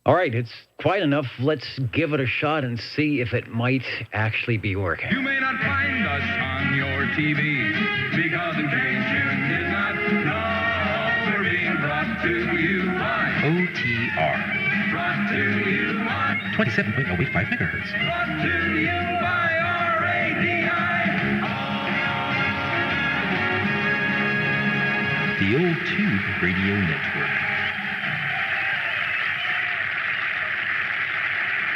All right, it's quite enough. Let's give it a shot and see if it might actually be working. You may not find us on your TV, because in case you did not know, we're being brought to you by OTR. Brought to you by 27.085 megahertz. Brought to you by RADI. The Old Tube Radio Network.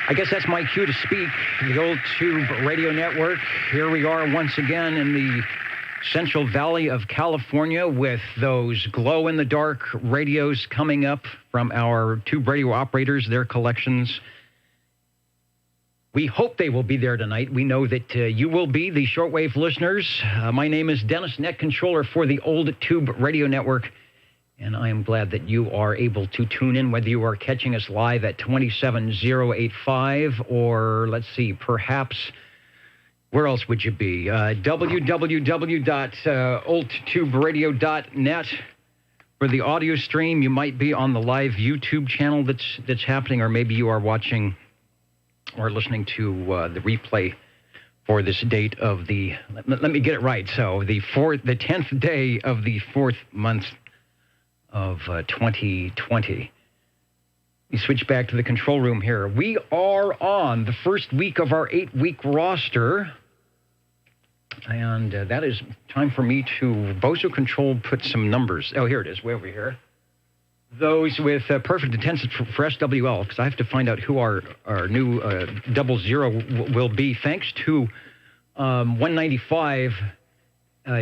I guess that's my cue to speak. The Old Tube Radio Network. Here we are once again in the Central Valley of California with those glow-in-the-dark radios coming up from our tube radio operators, their collections. We hope they will be there tonight. We know that you will be, the shortwave listeners. My name is Dennis, Net Controller for the Old Tube Radio Network. And I am glad that you are able to tune in, whether you are catching us live at 27085 or, let's see, perhaps, where else would you be? www.oldtuberadio.net for the audio stream. You might be on the live YouTube channel that's happening, or maybe you are watching or listening to the replay for this date of the, let me get it right. So the 10th day of the 4th month of 2020. We switch back to the control room here. We are on the first week of our 8-week roster. And that is time for me to Bozo Control put some numbers. Oh, here it is, way over here. Those with perfect attendance for SWL, because I have to find out who our new 00 will be. Thanks to 195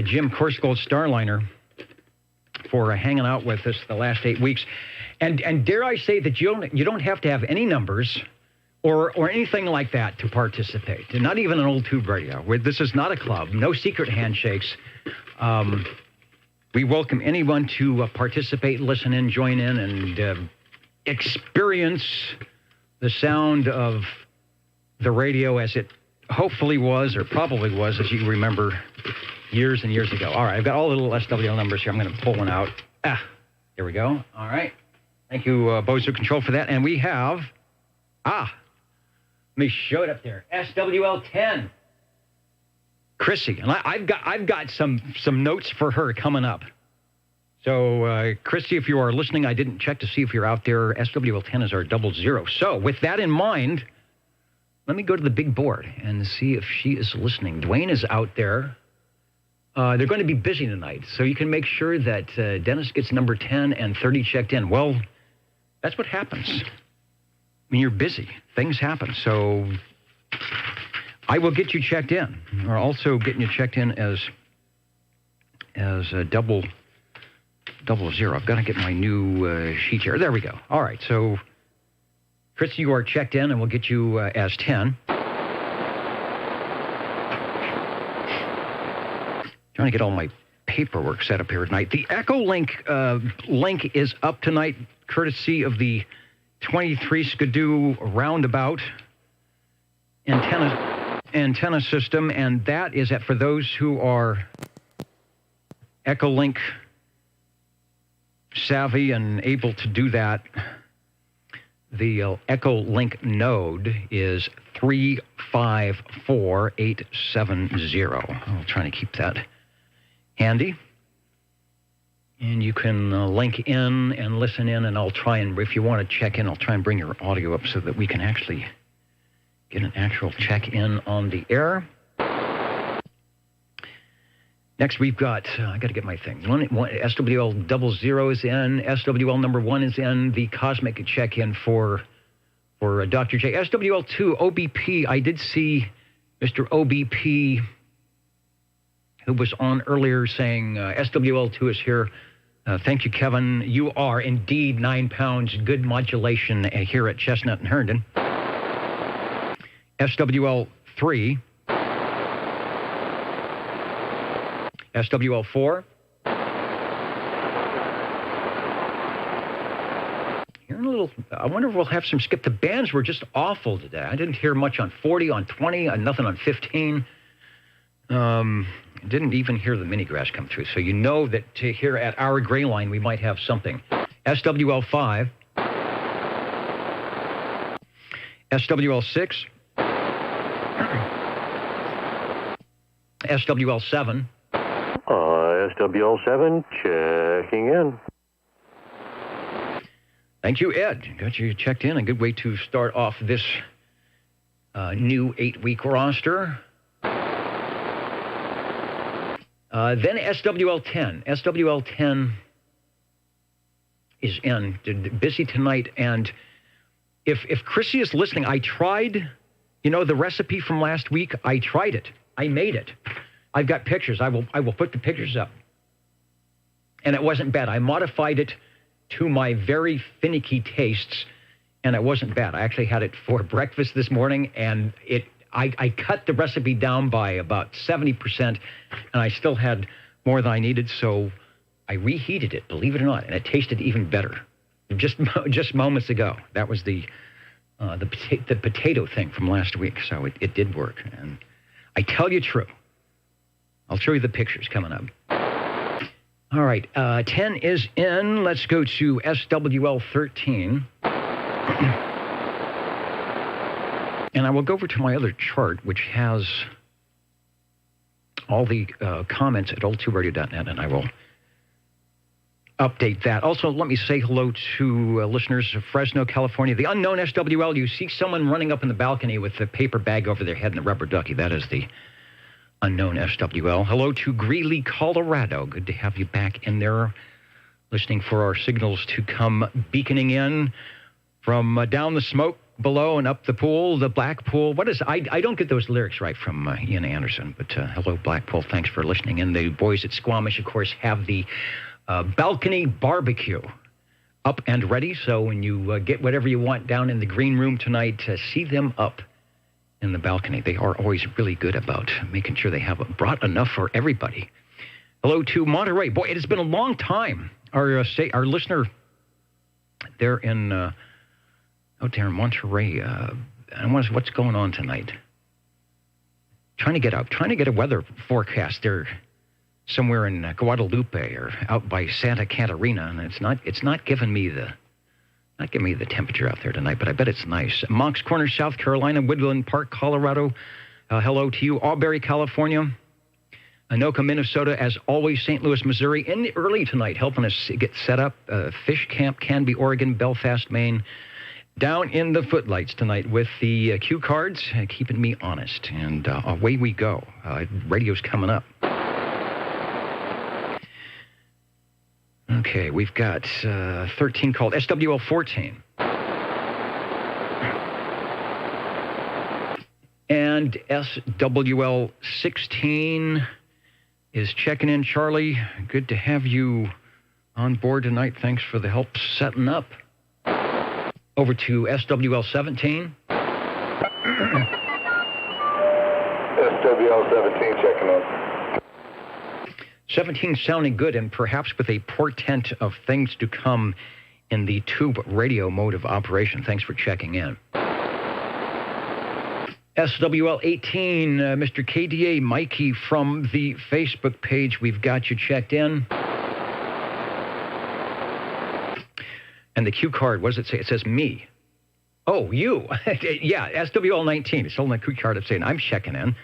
Jim Korskold Starliner for hanging out with us the last 8 weeks. And dare I say that you don't have to have any numbers or anything like that to participate. And not even an old tube radio. This is not a club. No secret handshakes. We welcome anyone to participate, listen in, join in, and experience the sound of the radio as it hopefully was, or probably was, as you remember, years and years ago. All right, I've got all the little SWL numbers here. I'm going to pull one out. Here we go. All right. Thank you, Bozo Control, for that. And we have, let me show it up there, SWL 10. Chrissy, and I've got some notes for her coming up. So, Chrissy, if you are listening, I didn't check to see if you're out there. SWL 10 is our 00. So, with that in mind, let me go to the big board and see if she is listening. Dwayne is out there. They're going to be busy tonight, so you can make sure that Dennis gets number 10 and 30 checked in. Well, that's what happens. I mean, you're busy. Things happen. So I will get you checked in, or also getting you checked in as a 00. I've got to get my new sheet here. There we go. All right, so Chris, you are checked in, and we'll get you as 10. Trying to get all my paperwork set up here tonight. The Echolink link is up tonight, courtesy of the 23 Skidoo roundabout antenna system, and that is for those who are Echolink savvy and able to do that. The Echolink node is 354870. I'm trying to keep that handy. And you can link in and listen in, and I'll try and, if you want to check in, I'll try and bring your audio up so that we can actually get an actual check-in on the air. Next, we've got, I got to get my thing. SWL 00 is in. SWL number 1 is in. The Cosmic check-in for Dr. J. SWL 2, OBP. I did see Mr. OBP, who was on earlier, saying SWL 2 is here. Thank you, Kevin. You are indeed 9 pounds. Good modulation here at Chestnut and Herndon. SWL 3. SWL 4. Hearing a little, I wonder if we'll have some skip. The bands were just awful today. I didn't hear much on 40, on 20, nothing on 15. Didn't even hear the mini-grass come through. So you know that here at our gray line, we might have something. SWL 5. SWL6, SWL7. SWL7 checking in. Thank you, Ed. Got you checked in. A good way to start off this new 8-week roster. Then SWL10. SWL10 is in. Busy tonight. And if Chrissy is listening, I tried, the recipe from last week. I tried it. I made it. I've got pictures. I will put the pictures up. And it wasn't bad. I modified it to my very finicky tastes, and it wasn't bad. I actually had it for breakfast this morning, and I cut the recipe down by about 70%, and I still had more than I needed, so I reheated it, believe it or not, and it tasted even better. Just moments ago. That was the potato thing from last week, so it did work. And I tell you true. I'll show you the pictures coming up. All right, 10 is in. Let's go to SWL 13. And I will go over to my other chart, which has all the comments at old2radio.net, and I will update that. Also, let me say hello to listeners of Fresno, California. The unknown SWL, you see someone running up in the balcony with a paper bag over their head and a rubber ducky. That is the unknown SWL. Hello to Greeley, Colorado. Good to have you back in there, listening for our signals to come beaconing in from down the smoke below and up the pool, the Black Pool. What is, I don't get those lyrics right from Ian Anderson, but hello, Black Pool. Thanks for listening. And the boys at Squamish, of course, have the balcony barbecue up and ready. So when you get whatever you want down in the green room tonight, see them up in the balcony. They are always really good about making sure they have brought enough for everybody. Hello to Monterey. Boy, it has been a long time. Our listener there in out there in Monterey. I wonder what's going on tonight. Trying to get a weather forecast there somewhere in Guadalupe or out by Santa Catarina, and it's not giving me the temperature out there tonight, but I bet it's nice. Moncks Corner, South Carolina, Woodland Park, Colorado. Hello to you. Albury, California. Anoka, Minnesota. As always, St. Louis, Missouri. In the early tonight, helping us get set up. Fish Camp, Canby, Oregon, Belfast, Maine. Down in the footlights tonight with the cue cards, keeping me honest. And away we go. Radio's coming up. Okay, we've got 13 called SWL 14. And SWL 16 is checking in. Charlie, good to have you on board tonight. Thanks for the help setting up. Over to SWL 17. SWL 17 checking in. 17 sounding good, and perhaps with a portent of things to come in the tube radio mode of operation. Thanks for checking in. SWL 18, Mr. KDA Mikey from the Facebook page. We've got you checked in. And the cue card, what does it say? It says me. Oh, you. Yeah, SWL 19. It's holding the cue card up saying I'm checking in.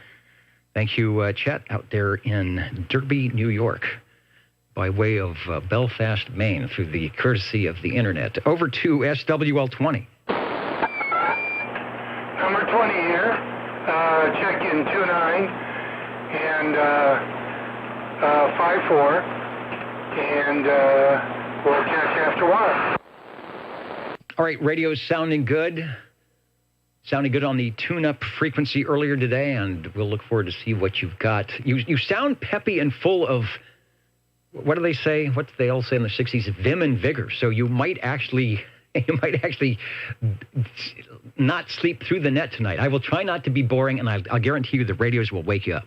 Thank you, Chet, out there in Derby, New York, by way of Belfast, Maine, through the courtesy of the internet. Over to SWL 20. Number 20 here. Check in 29 and 54. And we'll catch after a while. All right, radio's sounding good. Sounding good on the tune-up frequency earlier today, and we'll look forward to see what you've got. You sound peppy and full of, what do they say? What did they all say in the 60s? Vim and vigor. So you might actually not sleep through the net tonight. I will try not to be boring, and I'll guarantee you the radios will wake you up.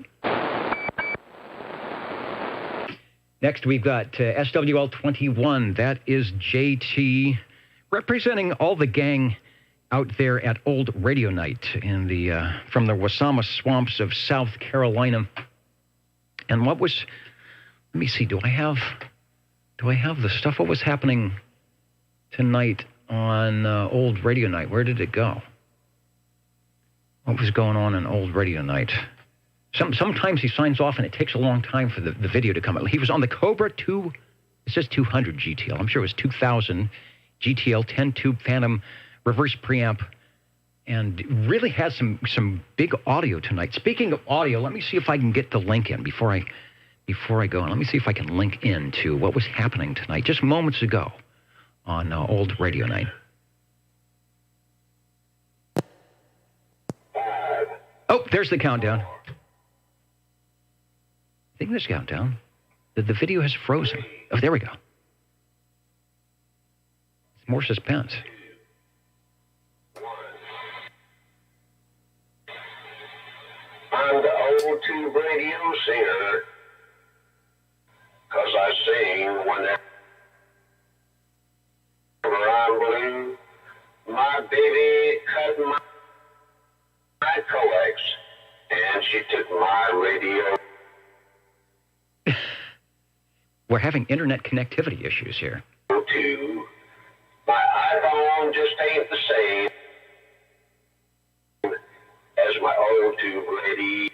Next, we've got SWL 21. That is JT, representing all the gang out there at Old Radio Night in the from the Wasama swamps of South Carolina. And what was, let me see, do I have the stuff? What was happening tonight on Old Radio Night? Where did it go? What was going on Old Radio Night? Sometimes he signs off and it takes a long time for the video to come out. He was on the Cobra 2, it says 200 GTL. I'm sure it was 2000 GTL 10-tube Phantom reverse preamp, and really has some big audio tonight. Speaking of audio, let me see if I can get the link in before I go. Let me see if I can link in to what was happening tonight, just moments ago on Old Radio Night. Oh, there's the countdown. I think there's a countdown. The video has frozen. Oh, there we go. It's more suspense. I'm the old tube radio singer, 'cause I sing whenever I'm blue. My baby cut my coax, and she took my radio. We're having internet connectivity issues here. Too. My iPhone just ain't the same as my old tube radio.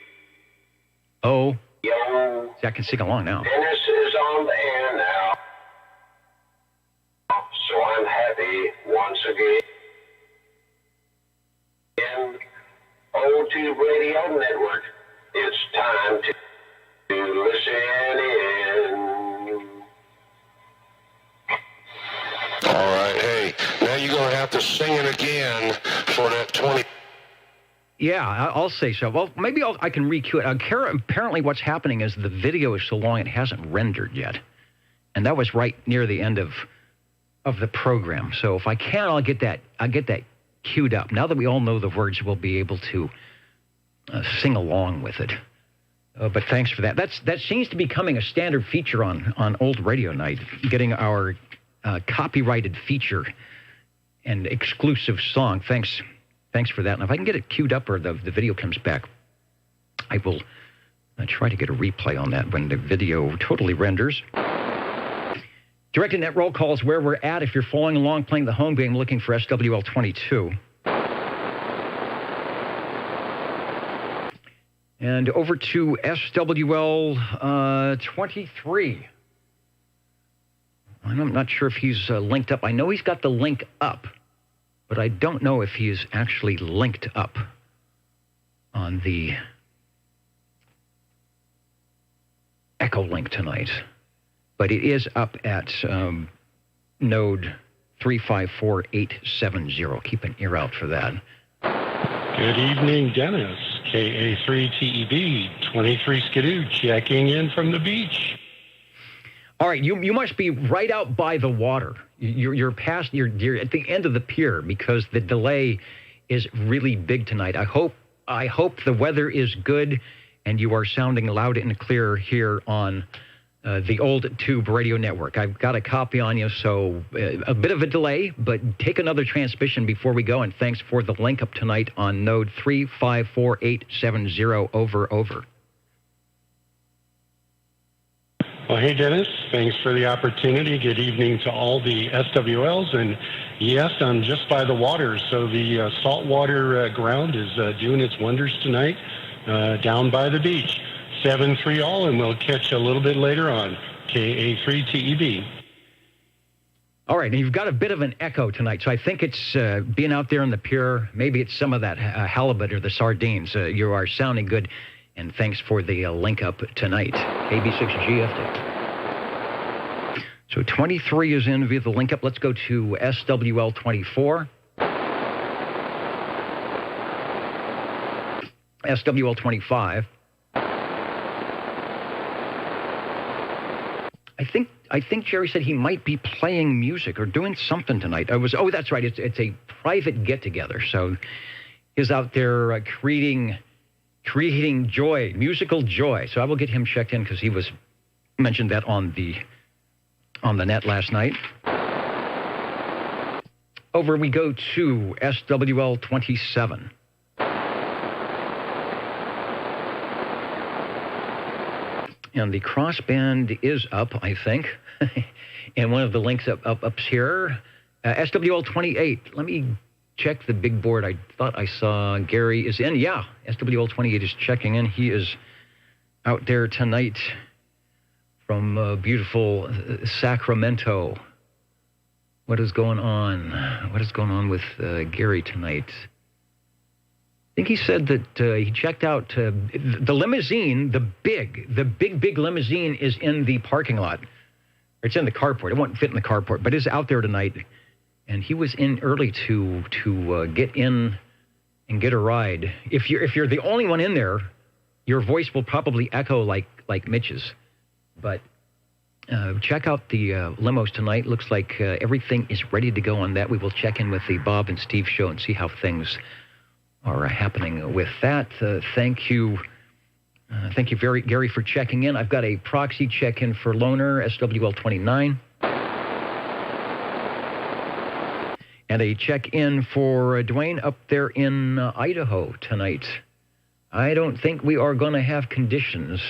Oh, see, I can sing along now. Dennis is on the air now, so I'm happy once again. Old Tube Radio Network, it's time to listen in. All right, hey, now you're going to have to sing it again for that 20. Yeah, I'll say so. Well, maybe I can re-cue it. Apparently what's happening is the video is so long it hasn't rendered yet. And that was right near the end of the program. So if I can, I'll get that queued up. Now that we all know the words, we'll be able to sing along with it. But thanks for that. That seems to be becoming a standard feature on Old Radio Night, getting our copyrighted feature and exclusive song. Thanks for that. And if I can get it queued up or the video comes back, I will try to get a replay on that when the video totally renders. Directed net roll calls where we're at. If you're following along, playing the home game, looking for SWL 22. And over to SWL 23. I'm not sure if he's linked up. I know he's got the link up, but I don't know if he is actually linked up on the Echo link tonight. But it is up at node 354870. Keep an ear out for that. Good evening, Dennis. KA3TEB 23 Skidoo checking in from the beach. All right, you must be right out by the water. You're past. You're at the end of the pier because the delay is really big tonight. I hope the weather is good and you are sounding loud and clear here on the Old Tube Radio Network. I've got a copy on you, so a bit of a delay, but take another transmission before we go. And thanks for the link up tonight on node 354870. Over. Well, hey, Dennis, thanks for the opportunity. Good evening to all the SWLs. And yes, I'm just by the water, so the saltwater ground is doing its wonders tonight down by the beach. 7-3 all, and we'll catch you a little bit later on. KA3TEB. All right, and you've got a bit of an echo tonight, so I think it's being out there in the pier. Maybe it's some of that halibut or the sardines. You are sounding good. And thanks for the link up tonight. KB6GFD. So 23 is in via the link up. Let's go to SWL 24. SWL 25. I think Jerry said he might be playing music or doing something tonight. Oh, that's right. It's a private get-together. So he's out there creating joy, musical joy. So I will get him checked in because he was mentioned that on the net last night. Over we go to SWL 27. And the crossband is up, I think. And one of the links up here. SWL 28. Let me check the big board. I thought I saw Gary is in. Yeah, SWL 28 is checking in. He is out there tonight from beautiful Sacramento. What is going on? What is going on with Gary tonight? I think he said that he checked out the limousine, the big limousine is in the parking lot. It's in the carport. It won't fit in the carport, but it's out there tonight. And he was in early to get in and get a ride. If you're the only one in there, your voice will probably echo like Mitch's. But check out the limos tonight. Looks like everything is ready to go on that. We will check in with the Bob and Steve show and see how things are happening with that. Thank you. Thank you, Gary, for checking in. I've got a proxy check-in for Loner, SWL 29. And a check-in for Dwayne up there in Idaho tonight. I don't think we are going to have conditions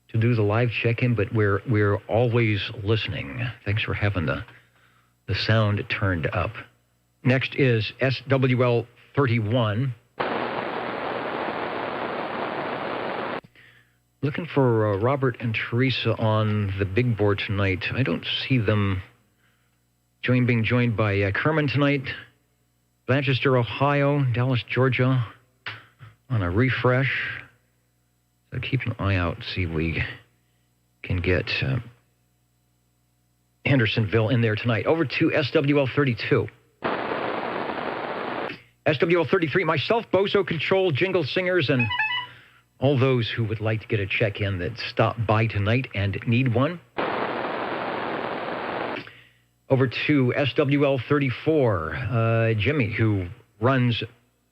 to do the live check-in, but we're always listening. Thanks for having the sound turned up. Next is SWL 31. Looking for Robert and Teresa on the big board tonight. I don't see them being joined by Kerman tonight. Manchester, Ohio, Dallas, Georgia on a refresh. So keep an eye out, see if we can get Hendersonville in there tonight. Over to SWL 32. SWL 33, myself, Bozo Control, Jingle Singers, and all those who would like to get a check-in that stopped by tonight and need one. Over to SWL 34, Jimmy, who runs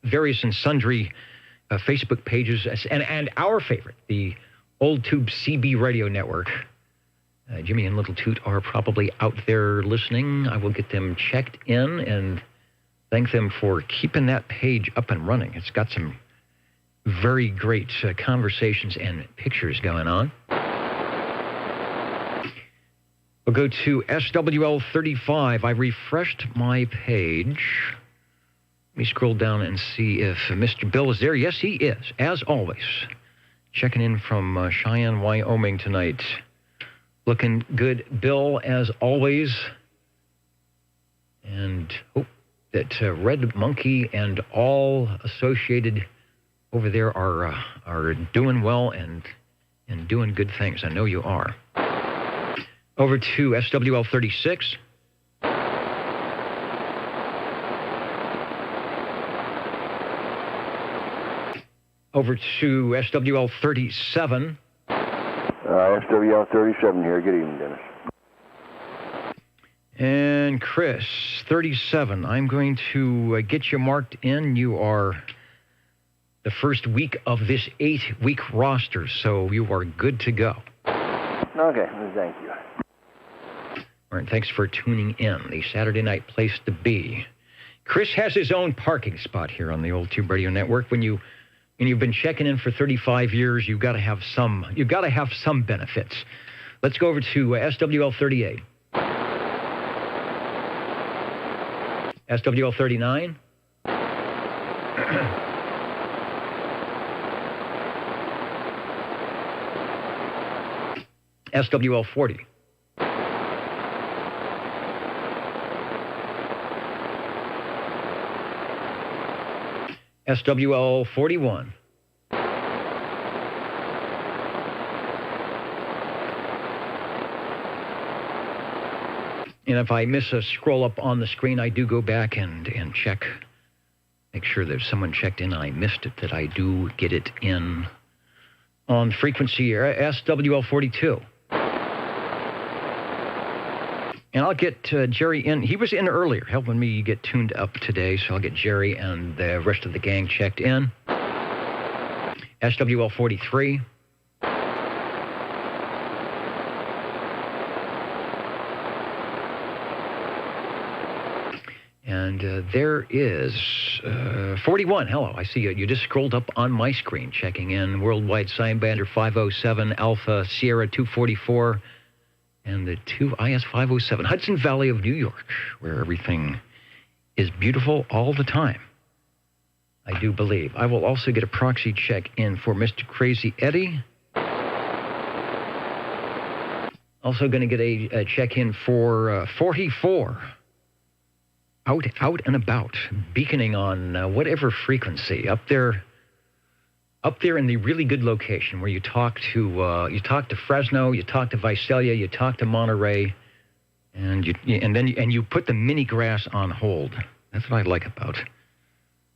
various and sundry Facebook pages, and our favorite, the Old Tube CB Radio Network. Jimmy and Little Toot are probably out there listening. I will get them checked in and thank them for keeping that page up and running. It's got some very great conversations and pictures going on. We'll go to SWL 35. I refreshed my page. Let me scroll down and see if Mr. Bill is there. Yes, he is, as always. Checking in from Cheyenne, Wyoming tonight. Looking good, Bill, as always. And hope that Red Monkey and all associated over there are doing well and doing good things. I know you are. Over to SWL 36. Over to SWL 37. SWL 37 here. Good evening, Dennis. And Chris, 37. I'm going to get you marked in. You are the first week of this 8-week roster, so you are good to go. Okay, thank you. All right, thanks for tuning in. The Saturday night place to be. Chris has his own parking spot here on the Old Tube Radio Network. When you've been checking in for 35 years, you've got to have some benefits. Let's go over to SWL 38. SWL 39. SWL 40. SWL 41. And if I miss a scroll up on the screen, I do go back and check. Make sure that if someone checked in and I missed it, that I do get it in on frequency SWL 42. And I'll get Jerry in. He was in earlier, helping me get tuned up today, so I'll get Jerry and the rest of the gang checked in. SWL 43. And there is 41. Hello, I see you. You just scrolled up on my screen, checking in. Worldwide Signbander 507, Alpha Sierra 244. And the 2 IS 507, Hudson Valley of New York, where everything is beautiful all the time. I do believe. I will also get a proxy check in for Mr. Crazy Eddie. Also going to get a check in for 44. Out and about, beaconing on whatever frequency up there in the really good location where you talk to Fresno, you talk to Visalia, you talk to Monterey, and you put the mini grass on hold. That's what I like about.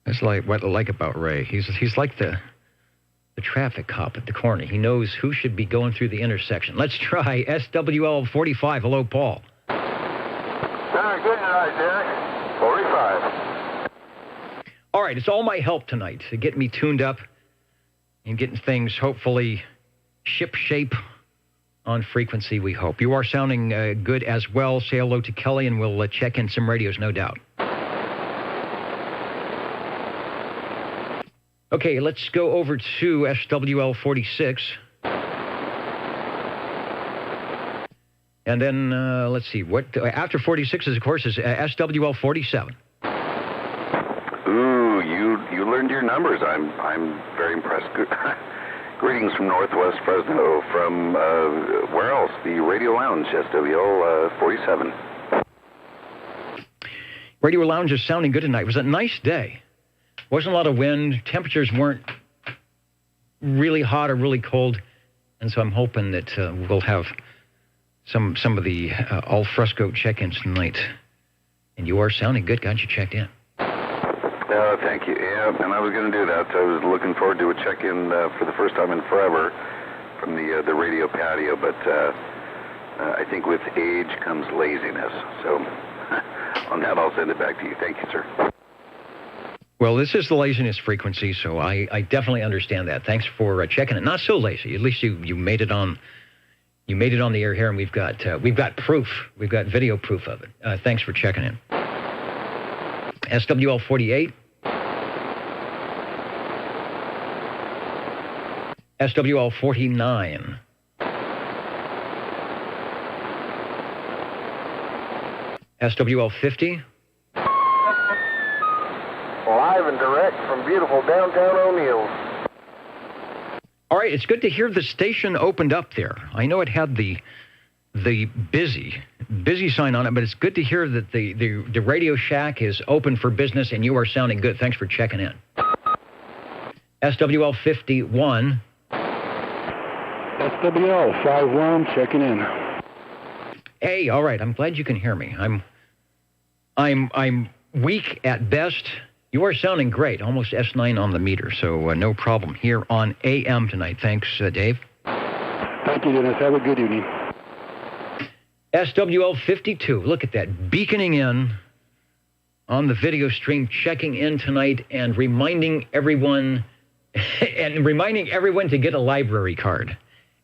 That's what I like about Ray. He's like the traffic cop at the corner. He knows who should be going through the intersection. Let's try SWL 45. Hello, Paul. Good night, Derek. 45. All right, it's all my help tonight to get me tuned up and getting things hopefully ship-shape on frequency, we hope. You are sounding good as well. Say hello to Kelly, and we'll check in some radios, no doubt. Okay, let's go over to SWL 46. And then, let's see, what after 46 is, of course, is SWL 47. Ooh, you learned your numbers. I'm very impressed. Greetings from Northwest Fresno, from where else? The Radio Lounge, SWL 47. Radio Lounge is sounding good tonight. It was a nice day. Wasn't a lot of wind. Temperatures weren't really hot or really cold. And so I'm hoping that we'll have some of the al fresco check-ins tonight. And you are sounding good. Got you checked in. Thank you. Yeah, and I was going to do that. I was looking forward to a check-in for the first time in forever from the radio patio, but I think with age comes laziness. So on that, I'll send it back to you. Thank you, sir. Well, this is the laziness frequency, so I definitely understand that. Thanks for checking it. Not so lazy. At least you made it on. You made it on the air here, and we've got proof. We've got video proof of it. Thanks for checking in. SWL 48. SWL 49. SWL 50. Live and direct from beautiful downtown O'Neill. All right, it's good to hear the station opened up there. I know it had the busy sign on it, but it's good to hear that the Radio Shack is open for business and you are sounding good. Thanks for checking in. SWL 51. SWL 51, checking in. Hey, all right. I'm glad you can hear me. I'm weak at best. You are sounding great. Almost S9 on the meter, so no problem here on AM tonight. Thanks, Dave. Thank you, Dennis. Have a good evening. SWL 52. Look at that. Beaconing in on the video stream, checking in tonight and reminding everyone to get a library card.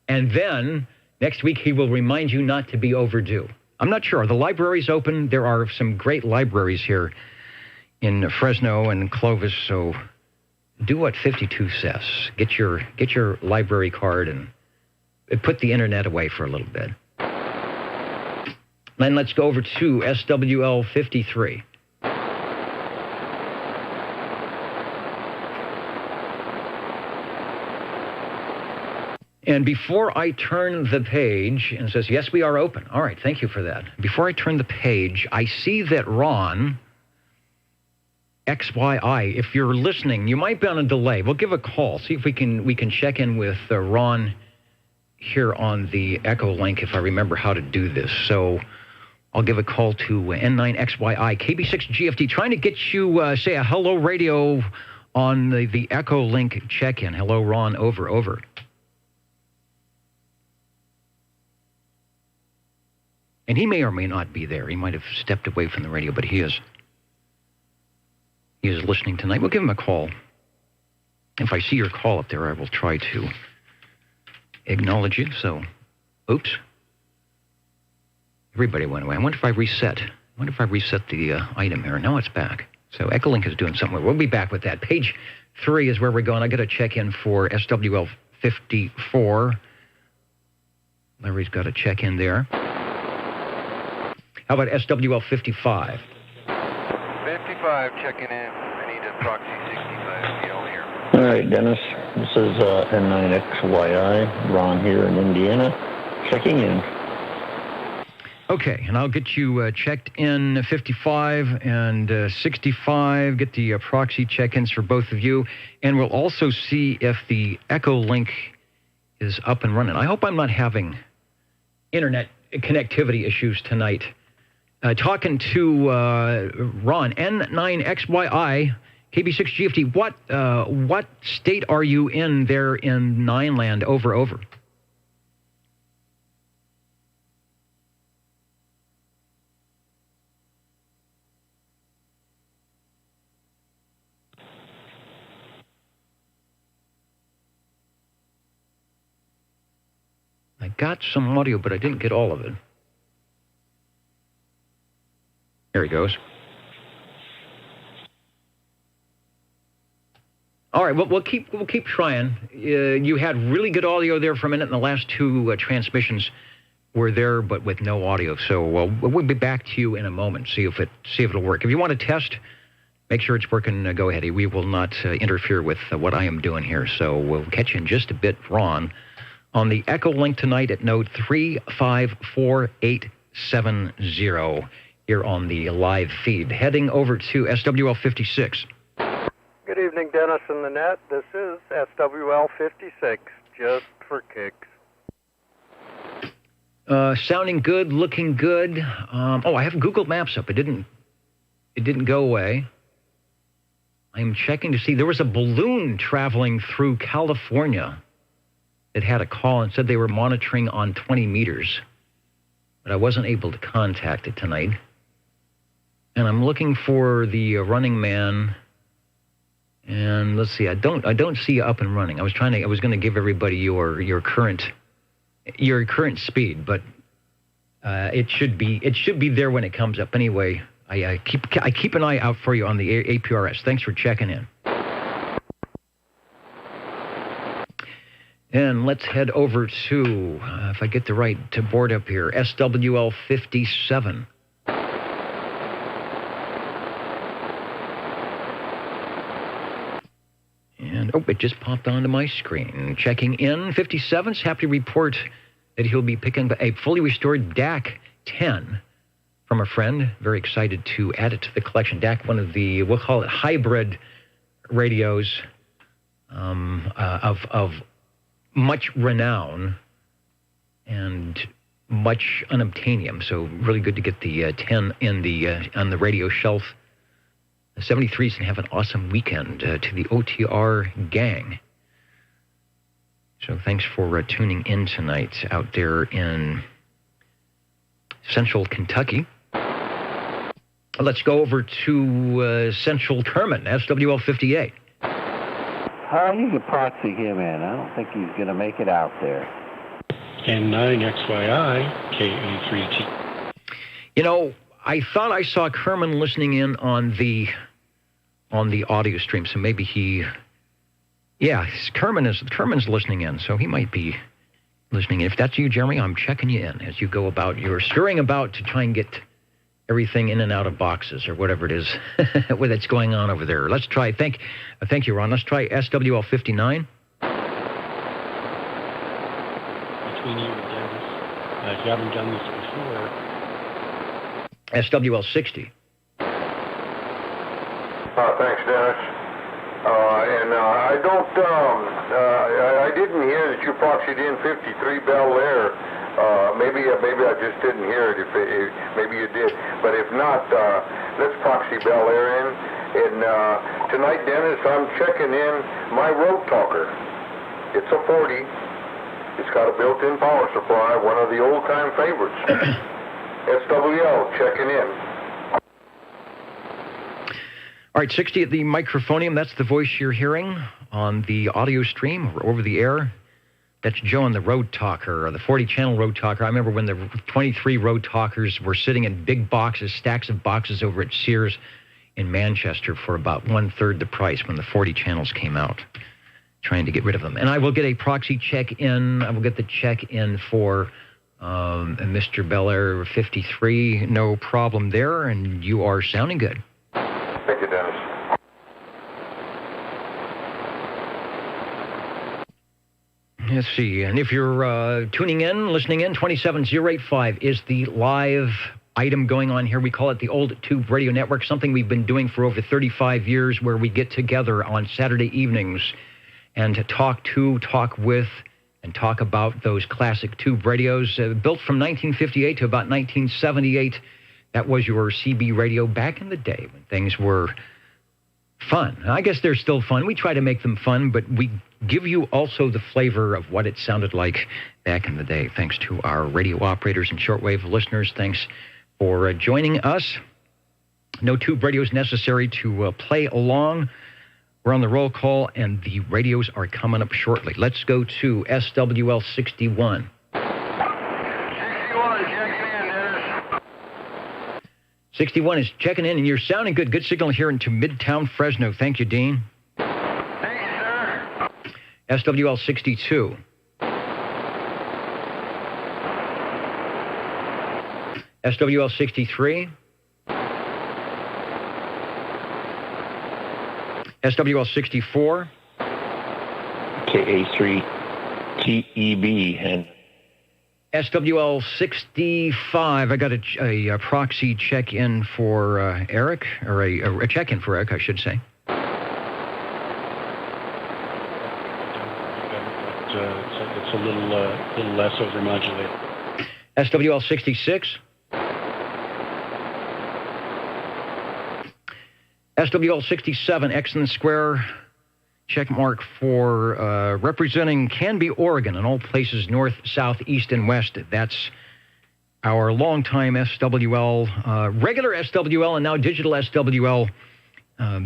And then next week he will remind you not to be overdue. I'm not sure. Are the libraries open? There are some great libraries here in Fresno and Clovis, so do what 52 says. Get your library card and put the internet away for a little bit. Then let's go over to SWL 53. And before I turn the page, and it says, yes, we are open. All right, thank you for that. Before I turn the page, I see that Ron, XYI, if you're listening, you might be on a delay. We'll give a call. See if we can check in with Ron here on the Echo link if I remember how to do this. So I'll give a call to N9XYI, KB6GFD, trying to get you, say a hello radio on the Echo link check-in. Hello, Ron, over. And he may or may not be there. He might have stepped away from the radio, but he is listening tonight. We'll give him a call. If I see your call up there, I will try to acknowledge you. So, oops. Everybody went away. I wonder if I reset the item here. No, it's back. So Echolink is doing something. We'll be back with that. Page 3 is where we're going. I got to check in for SWL 54. Larry's got to check in there. How about SWL 55? 55, 65 checking in. I need a proxy 65 PL here. All right, Dennis. This is N9XYI. Ron here in Indiana. Checking in. Okay, and I'll get you checked in 55 and 65, get the proxy check-ins for both of you, and we'll also see if the Echo Link is up and running. I hope I'm not having internet connectivity issues tonight. Talking to Ron, N9XYI, KB6GFT, what state are you in there in Nineland? Over. I got some audio, but I didn't get all of it. There he goes. All right, well, we'll keep trying. You had really good audio there for a minute, and the last two transmissions were there, but with no audio. So we'll be back to you in a moment. See if it'll work. If you want to test, make sure it's working. Go ahead. We will not interfere with what I am doing here. So we'll catch you in just a bit, Ron, on the Echo Link tonight at node 354870 here on the live feed. Heading over to SWL 56. Good evening, Dennis and the net. This is SWL 56, just for kicks. Sounding good, looking good. I have Google Maps up. It didn't go away. I'm checking to see. There was a balloon traveling through California that had a call and said they were monitoring on 20 meters, but I wasn't able to contact it tonight. And I'm looking for the running man. And let's see, I don't see you up and running. I was going to give everybody your current speed, but it should be there when it comes up. Anyway, I keep an eye out for you on the APRS. Thanks for checking in. And let's head over to, if I get the right to board up here, SWL 57. And, it just popped onto my screen. Checking in, 57's happy to report that he'll be picking a fully restored DAC 10 from a friend. Very excited to add it to the collection. DAC, one of the, we'll call it hybrid radios of much renown and much unobtainium. So really good to get the 10 in the on the radio shelf. The 73s can have an awesome weekend to the OTR gang. So thanks for tuning in tonight out there in central Kentucky. Let's go over to central Kerman, SWL 58. You can proxy him in. I don't think he's going to make it out there. N9XYI, KA3T. You know, I thought I saw Kerman listening in on the audio stream, so maybe Kerman's listening in, so he might be listening in. If that's you, Jeremy, I'm checking you in as you go about your scurrying about to try and get everything in and out of boxes or whatever it is that's going on over there. Let's try. Thank you, Ron. Let's try SWL 59. Between you and Dennis, if you haven't done this before. SWL 60. Thanks, Dennis. I didn't hear that you proxied in 53 Bel Air. Maybe I just didn't hear it. If maybe you did, but if not, let's proxy Bel Air in. And tonight, Dennis, I'm checking in my Road Talker. It's a 40. It's got a built-in power supply, one of the old-time favorites. SWL checking in. All right, 60 at the microphonium. That's the voice you're hearing on the audio stream or over the air. That's Joe on the Road Talker, or the 40-channel Road Talker. I remember when the 23 Road Talkers were sitting in big boxes, stacks of boxes over at Sears in Manchester for about one-third the price when the 40 channels came out, trying to get rid of them. And I will get a proxy check-in. I will get the check-in for Mr. Bel Air 53. No problem there, and you are sounding good. Thank you. Let's see. And if you're tuning in, listening in, 27085 is the live item going on here. We call it the Old Tube Radio Network, something we've been doing for over 35 years, where we get together on Saturday evenings and talk with, and talk about those classic tube radios. Built from 1958 to about 1978. That was your CB radio back in the day when things were fun. I guess they're still fun. We try to make them fun, but we give you also the flavor of what it sounded like back in the day. Thanks to our radio operators and shortwave listeners. Thanks for joining us. No tube radios necessary to play along. We're on the roll call, and the radios are coming up shortly. Let's go to SWL 61. 61 checking in, Dennis. 61 is checking in, and you're sounding good. Good signal here into Midtown Fresno. Thank you, Dean. Thank you, sir. SWL 62. SWL 63. SWL 64. KA3 TEB and SWL 65. I got a proxy check-in for Eric, or a check-in for Eric, I should say. It's a little less overmodulated. SWL 66. SWL 67, X in the square, check mark for representing Canby, Oregon, and all places north, south, east, and west. That's our longtime SWL, regular SWL, and now digital SWL,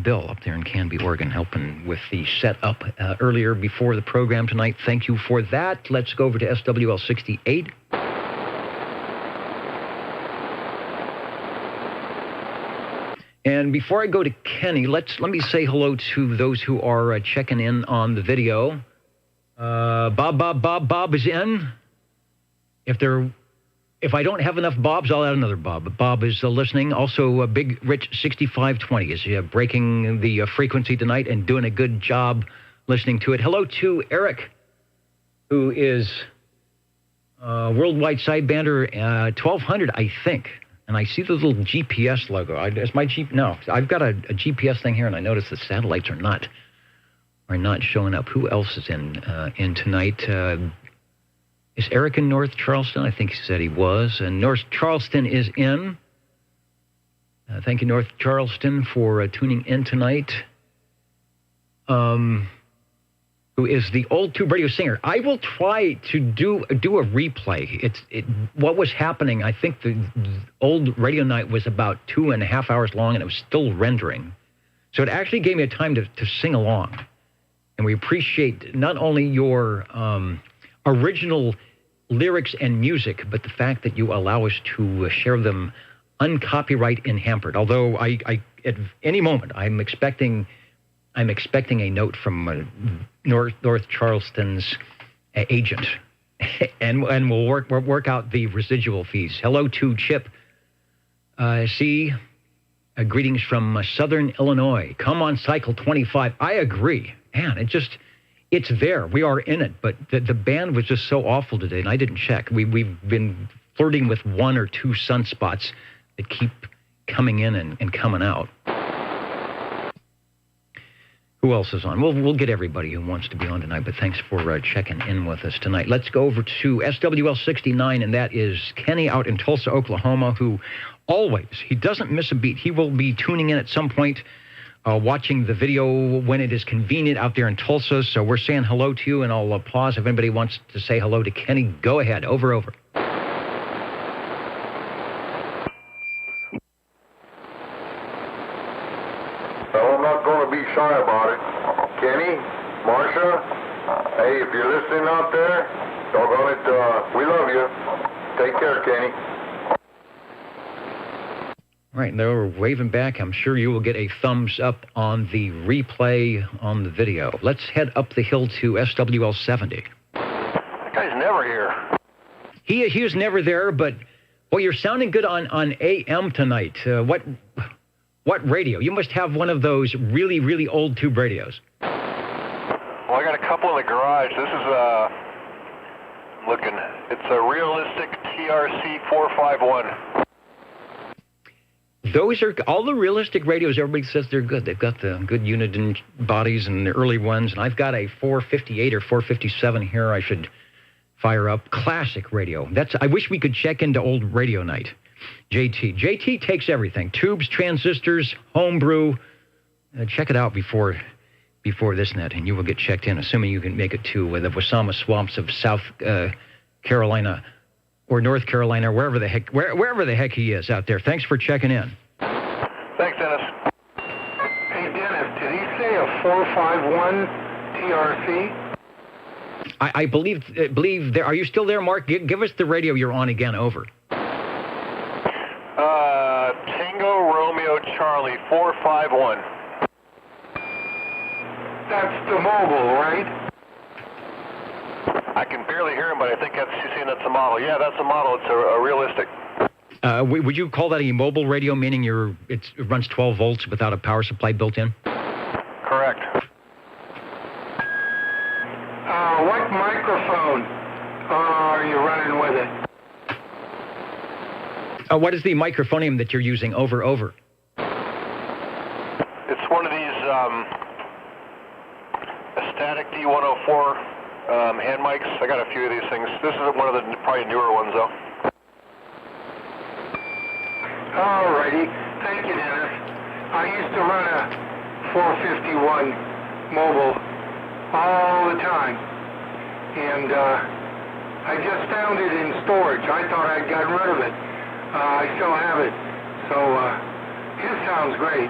Bill up there in Canby, Oregon, helping with the setup earlier before the program tonight. Thank you for that. Let's go over to SWL 68. And before I go to Kenny, let me say hello to those who are checking in on the video. Bob is in. If I don't have enough Bobs, I'll add another Bob. But Bob is listening. Also, Big Rich 6520 is breaking the frequency tonight and doing a good job listening to it. Hello to Eric, who is worldwide sidebander 1200, I think. And I see the little GPS logo. Is my No, I've got a GPS thing here, and I notice the satellites are not showing up. Who else is in tonight? Is Eric in North Charleston? I think he said he was. And North Charleston is in. Thank you, North Charleston, for tuning in tonight. Who is the Old Tube Radio singer. I will try to do a replay. What was happening, I think the old radio night was about 2.5 hours long, and it was still rendering. So it actually gave me a time to sing along. And we appreciate not only your original lyrics and music, but the fact that you allow us to share them uncopyright and hampered. Although I at any moment, I'm expecting a note from North Charleston's agent, and we'll work out the residual fees. Hello to Chip C. Greetings from Southern Illinois. Come on, Cycle 25. I agree. Man, it's there. We are in it, but the band was just so awful today, and I didn't check. We've been flirting with one or two sunspots that keep coming in and coming out. Who else is on? We'll get everybody who wants to be on tonight, but thanks for checking in with us tonight. Let's go over to SWL 69, and that is Kenny out in Tulsa, Oklahoma, who he doesn't miss a beat. He will be tuning in at some point, watching the video when it is convenient out there in Tulsa. So we're saying hello to you, and I'll pause if anybody wants to say hello to Kenny. Go ahead. Over. Be shy about it. Kenny, Marcia, hey, if you're listening out there, doggone it, we love you. Take care, Kenny. All right, they're waving back. I'm sure you will get a thumbs up on the replay on the video. Let's head up the hill to SWL 70. That guy's never here. He is never there, but, boy, you're sounding good on AM tonight. What radio? You must have one of those really, really old tube radios. Well, I got a couple in the garage. This is It's a realistic TRC 451. Those are all the realistic radios. Everybody says they're good. They've got the good unit bodies and the early ones. And I've got a 458 or 457 here. I should fire up. Classic radio. I wish we could check into old radio night. JT takes everything. Tubes, transistors, homebrew. Check it out before this net, and you will get checked in, assuming you can make it to the Wasama swamps of South Carolina or North Carolina, wherever the heck he is out there. Thanks for checking in. Thanks, Dennis. Hey, Dennis, did he say a 451 TRC? I believe there. Are you still there, Mark? Give us the radio you're on again. Over. Tango Romeo Charlie 451. That's the mobile, right? I can barely hear him, but I think he's saying that's a model. Yeah, that's a model. It's a realistic. Would you call that a mobile radio, meaning it runs 12 volts without a power supply built in? Correct. What microphone are you running with it? What is the microphonium that you're using? Over. It's one of these static D104 hand mics. I got a few of these things. This is one of the probably newer ones, though. Alrighty. Thank you, Dennis. I used to run a 451 mobile all the time. And I just found it in storage. I thought I'd gotten rid of it. I still have it. So it sounds great.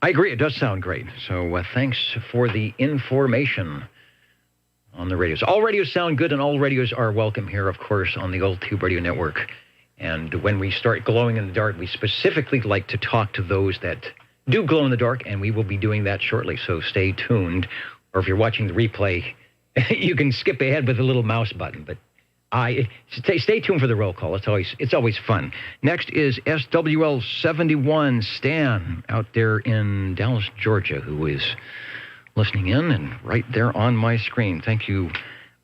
I agree. It does sound great. So thanks for the information on the radios. All radios sound good, and all radios are welcome here, of course, on the Old Tube Radio Network. And when we start glowing in the dark, we specifically like to talk to those that do glow in the dark, and we will be doing that shortly. So stay tuned. Or if you're watching the replay, you can skip ahead with the little mouse button. But stay tuned for the roll call. It's always fun. Next is SWL 71 Stan out there in Dallas, Georgia, who is listening in and right there on my screen. Thank you.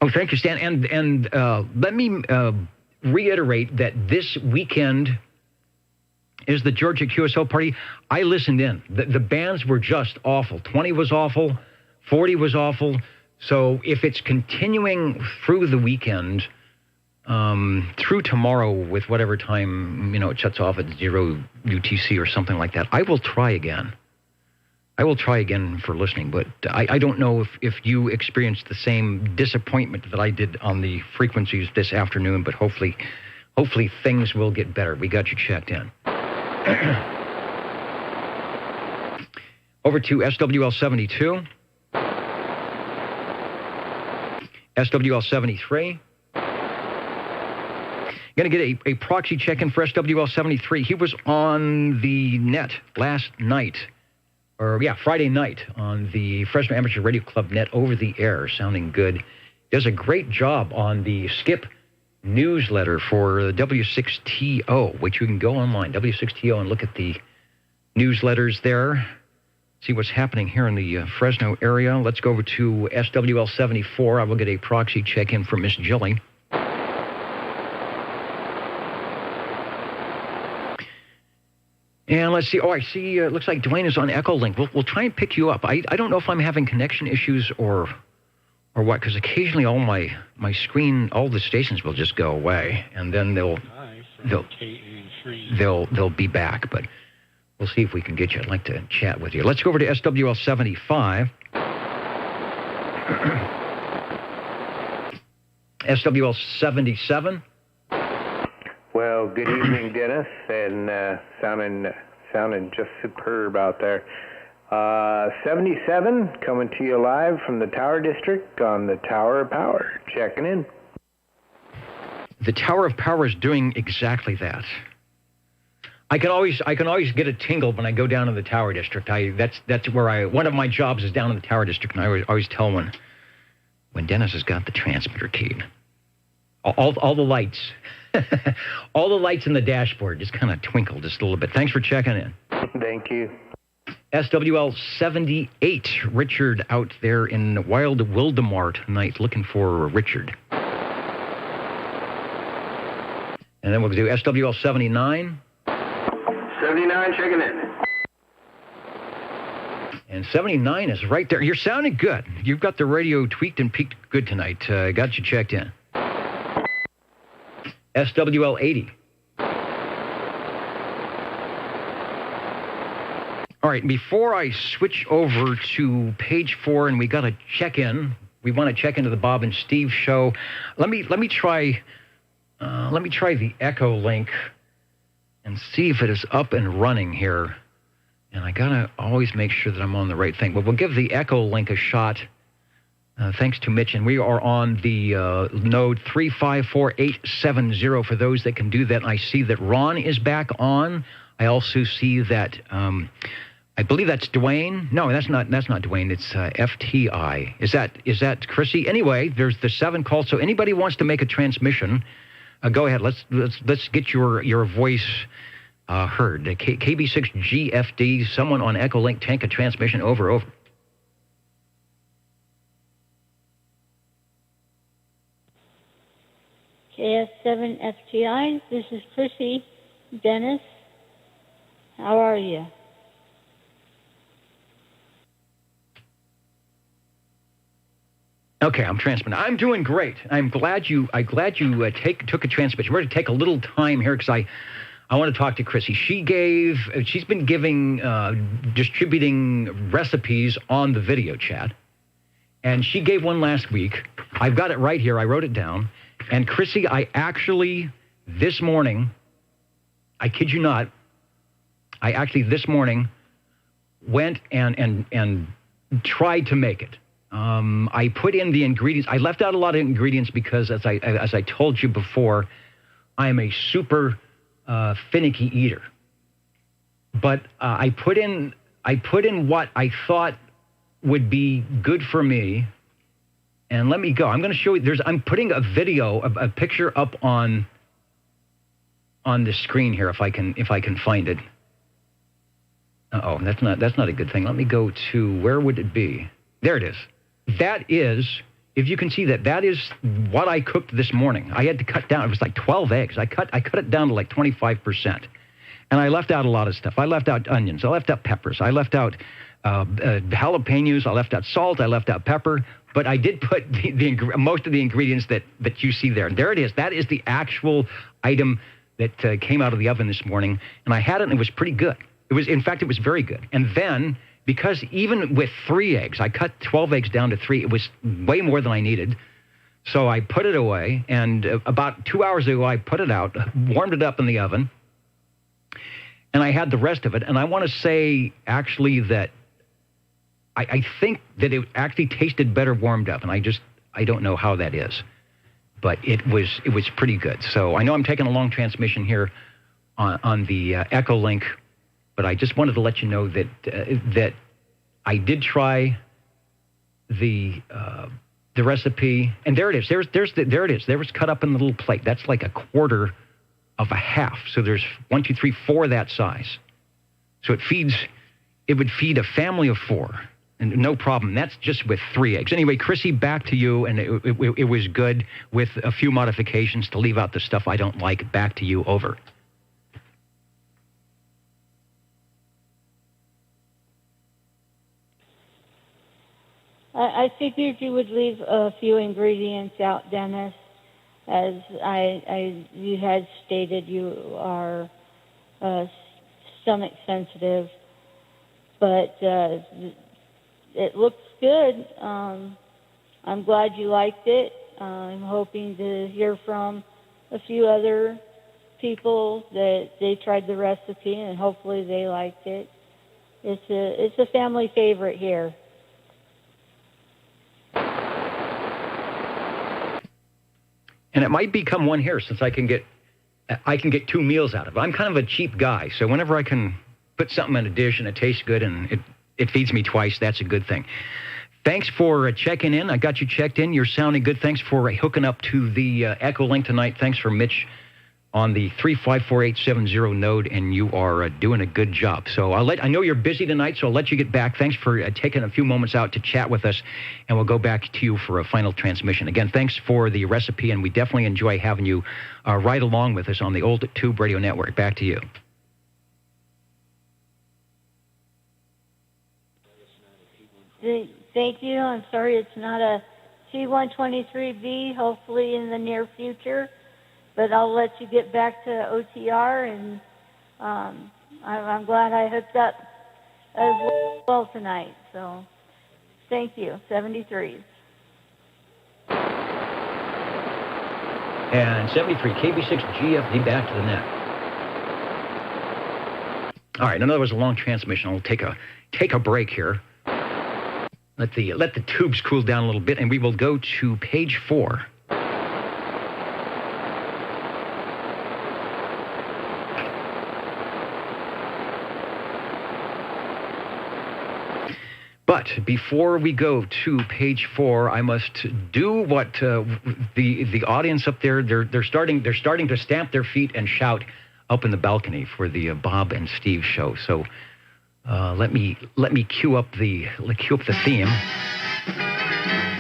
Oh, thank you, Stan. And let me reiterate that this weekend is the Georgia QSO party. I listened in. The bands were just awful. 20 was awful. 40 was awful. So if it's continuing through the weekend, through tomorrow with whatever time, it shuts off at 0 UTC or something like that, I will try again. I will try again for listening, but I don't know if you experienced the same disappointment that I did on the frequencies this afternoon, but hopefully things will get better. We got you checked in. Over to SWL 72. SWL 73. Going to get a proxy check-in for SWL 73. He was on the net last night, Friday night on the Fresno Amateur Radio Club net over the air, sounding good. Does a great job on the Skip newsletter for the W6TO, which you can go online, W6TO, and look at the newsletters there. See what's happening here in the Fresno area. Let's go over to SWL 74. I will get a proxy check-in for Miss Jilly. And let's see. Oh, I see. It looks like Dwayne is on Echolink. We'll try and pick you up. I don't know if I'm having connection issues or what, because occasionally all my screen, all the stations will just go away, and then they'll be back. But we'll see if we can get you. I'd like to chat with you. Let's go over to SWL 75. SWL 77. Well, good evening, Dennis, and sounding just superb out there. 77, coming to you live from the Tower District on the Tower of Power. Checking in. The Tower of Power is doing exactly that. I can always get a tingle when I go down to the Tower District. That's where one of my jobs is down in the Tower District, and I always tell when Dennis has got the transmitter keyed. All the lights, all the lights in the dashboard just kind of twinkle just a little bit. Thanks for checking in. Thank you. SWL 78, Richard out there in Wild Wildemar tonight, looking for Richard. And then we'll do SWL 79. 79 checking in. And 79 is right there. You're sounding good. You've got the radio tweaked and peaked good tonight. Got you checked in. SWL 80. All right, before I switch over to page 4 and we got to check in, we want to check into the Bob and Steve show. Let me try the Echo link and see if it is up and running here. And I got to always make sure that I'm on the right thing. But we'll give the Echo link a shot. Thanks to Mitch. And we are on the node 354870 for those that can do that. I see that Ron is back on. I also see that, I believe that's Dwayne. No, that's not Dwayne. It's FTI. Is that Chrissy? Anyway, there's the 7 calls. So anybody wants to make a transmission, go ahead. Let's get your voice heard. KB6GFD, someone on Echolink, tank a transmission, over. KS7FTI, this is Chrissy. Dennis, how are you? Okay, I'm transmitting. I'm doing great. I'm glad you took a transmission. We're going to take a little time here because I want to talk to Chrissy. She's been distributing recipes on the video chat. And she gave one last week. I've got it right here. I wrote it down. And Chrissy, I actually, this morning, I kid you not, this morning went and tried to make it. I put in the ingredients. I left out a lot of ingredients because, as I told you before, I am a super finicky eater. But I put in what I thought would be good for me. And let me go. I'm going to show you. I'm putting a video, a picture up on the screen here if I can find it. Uh-oh, that's not a good thing. Let me go to, where would it be? There it is. That is, if you can see that is what I cooked this morning. I had to cut down. It was like 12 eggs. I cut it down to like 25%. And I left out a lot of stuff. I left out onions. I left out peppers. I left out jalapenos. I left out salt. I left out pepper. But I did put most of the ingredients that you see there. And there it is. That is the actual item that came out of the oven this morning. And I had it, and it was pretty good. In fact, it was very good. And then, because even with 3 eggs, I cut 12 eggs down to 3. It was way more than I needed. So I put it away. And about 2 hours ago, I put it out, warmed it up in the oven. And I had the rest of it. And I want to say, actually, that I think that it actually tasted better warmed up, and I don't know how that is, but it was pretty good. So I know I'm taking a long transmission here on the Echo link, but I just wanted to let you know that I did try the recipe, and there it is. There it is. There was cut up in the little plate. That's like a quarter of a half. So there's 1, 2, 3, 4 that size. So it would feed a family of 4. And no problem. That's just with 3 eggs. Anyway, Chrissy, back to you. And it was good with a few modifications to leave out the stuff I don't like. Back to you. Over. I figured you would leave a few ingredients out, Dennis. As you had stated, you are stomach sensitive. But it looks good. I'm glad you liked it. I'm hoping to hear from a few other people that they tried the recipe and hopefully they liked it. It's a family favorite here. And it might become one here since I can get 2 meals out of it. I'm kind of a cheap guy, so whenever I can put something in a dish and it tastes good and it feeds me twice, that's a good thing. Thanks for checking in. I got you checked in. You're sounding good. Thanks for hooking up to the Echo link tonight. Thanks for Mitch on the 354870 node, and you are doing a good job. So I know you're busy tonight, so I'll let you get back. Thanks for taking a few moments out to chat with us, and we'll go back to you for a final transmission. Again, thanks for the recipe, and we definitely enjoy having you right along with us on the old Tube Radio Network. Back to you. Thank you. I'm sorry it's not a C-123B, hopefully in the near future. But I'll let you get back to OTR, and I'm glad I hooked up as well tonight. So thank you, 73s. And 73, KB6GFD back to the net. All right, I know that was a long transmission. I'll take a break here. Let the tubes cool down a little bit, and we will go to page 4. But before we go to page 4, I must do what the audience up there they're starting to stamp their feet and shout up in the balcony for the Bob and Steve show. So let me cue up the theme.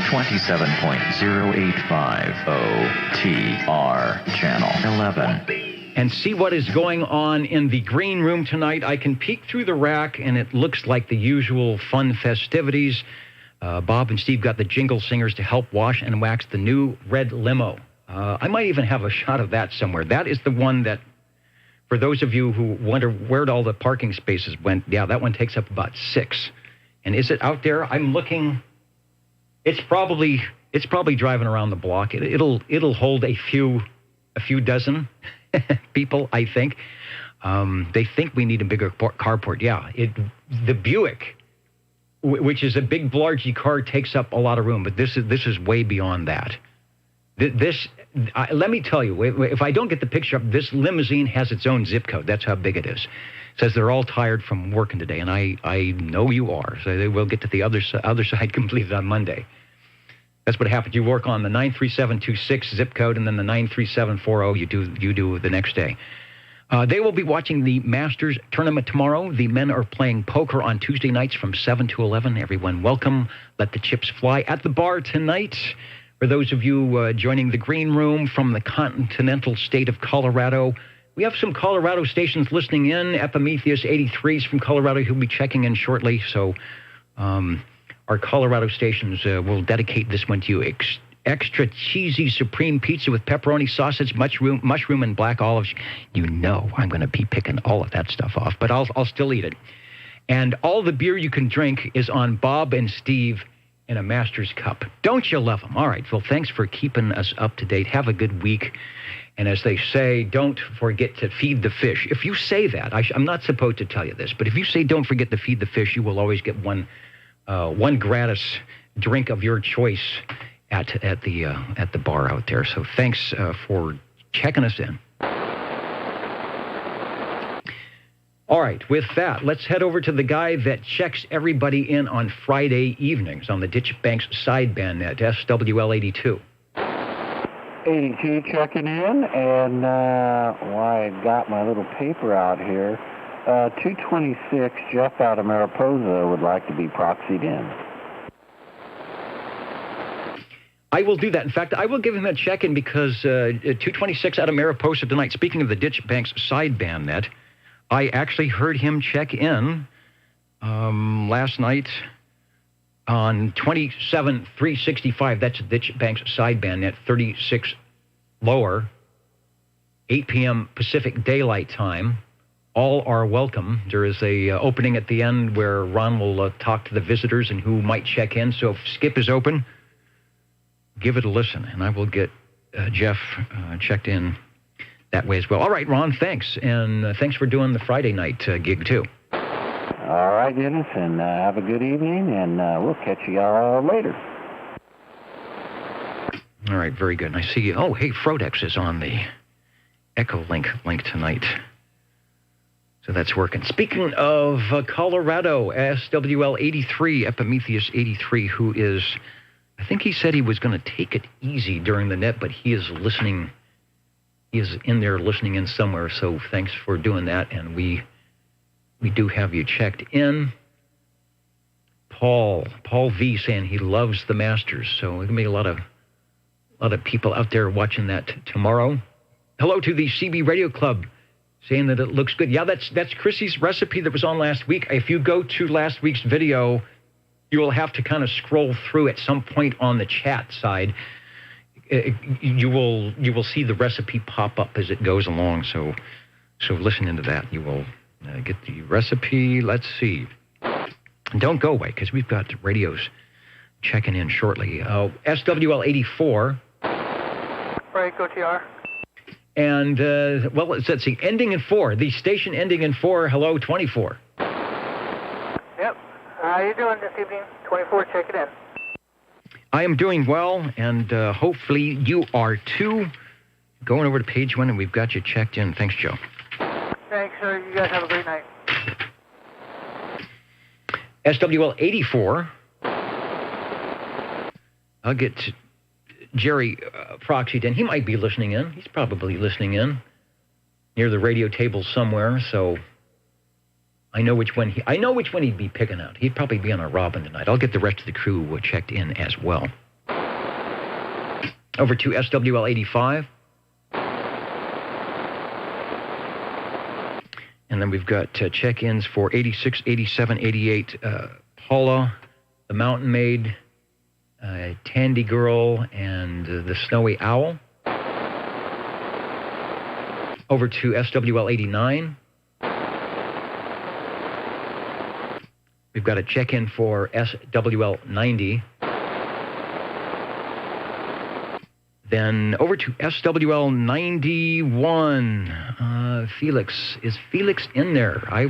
27.085 OTR channel 11. And see what is going on in the green room tonight. I can peek through the rack, and it looks like the usual fun festivities. Bob and Steve got the jingle singers to help wash and wax the new red limo. I might even have a shot of that somewhere. That is the one that, for those of you who wonder where all the parking spaces went, yeah, that one takes up about 6. And is it out there? I'm looking. It's probably driving around the block. It'll hold a few dozen people, I think. They think we need a bigger carport. Yeah, the Buick, which is a big, largy car, takes up a lot of room, but this is way beyond that. Let me tell you, if I don't get the picture up, this limousine has its own zip code. That's how big it is. It says they're all tired from working today, and I know you are. So they will get to the other side completed on Monday. That's what happens. You work on the 93726 zip code, and then the 93740 you do the next day. They will be watching the Masters tournament tomorrow. The men are playing poker on Tuesday nights from 7 to 11. Everyone welcome. Let the chips fly. At the bar tonight, for those of you joining the green room from the continental state of Colorado, we have some Colorado stations listening in. Epimetheus 83s from Colorado who'll be checking in shortly. So our Colorado stations will dedicate this one to you. Extra cheesy supreme pizza with pepperoni, sausage, mushroom, and black olives. You know I'm going to be picking all of that stuff off, but I'll still eat it. And all the beer you can drink is on Bob and Steve in a Master's cup. Don't you love them? All right, well, thanks for keeping us up to date. Have a good week. And as they say, don't forget to feed the fish. If you say that, I'm not supposed to tell you this, but if you say don't forget to feed the fish, you will always get one gratis drink of your choice at the bar out there. So thanks for checking us in. All right, with that, let's head over to the guy that checks everybody in on Friday evenings on the Ditch Banks sideband at SWL 82. 82 checking in, and I got my little paper out here. 226, Jeff out of Mariposa would like to be proxied in. I will do that. In fact, I will give him a check-in because 226 out of Mariposa tonight, speaking of the Ditch Banks sideband net, I actually heard him check in last night on 27,365. That's Ditch Banks sideband net, 36 lower, 8 p.m. Pacific Daylight Time. All are welcome. There is a opening at the end where Ron will talk to the visitors and who might check in. So if Skip is open, give it a listen, and I will get Jeff checked in that way as well. All right, Ron, thanks. And thanks for doing the Friday night gig, too. All right, Dennis, and have a good evening, and we'll catch you all later. All right, very good. And I see, oh, hey, Frodex is on the Echolink link tonight. So that's working. Speaking of Colorado, SWL 83, Epimetheus 83, who is, I think he said he was going to take it easy during the net, but he is listening he is in there listening in somewhere. So thanks for doing that, and we do have you checked in. Paul V saying he loves the Masters, so there's gonna be a lot of people out there watching that tomorrow. Hello to the CB Radio Club, saying that it looks good. Yeah, that's Chrissy's recipe that was on last week. If you go to last week's video, you will have to kind of scroll through at some point on the chat side. You will see the recipe pop up as it goes along. So listen into that. You will get the recipe. Let's see. Don't go away, because we've got radios checking in shortly. SWL 84. Right, go TR. And, well, let's see, ending in 4. The station ending in 4, hello, 24. Yep. How you doing this evening? 24, check it in. I am doing well, and hopefully you are too. Going over to page 1, and we've got you checked in. Thanks, Joe. Thanks, sir. You guys have a great night. SWL 84. I'll get Jerry proxied in. He might be listening in. He's probably listening in near the radio table somewhere. So I know which one he'd be picking out. He'd probably be on a Robin tonight. I'll get the rest of the crew checked in as well. Over to SWL 85. And then we've got check-ins for 86, 87, 88. Paula, the Mountain Maid, Tandy Girl, and the Snowy Owl. Over to SWL 89. We've got a check-in for SWL 90. Then over to SWL 91. Felix. Is Felix in there? I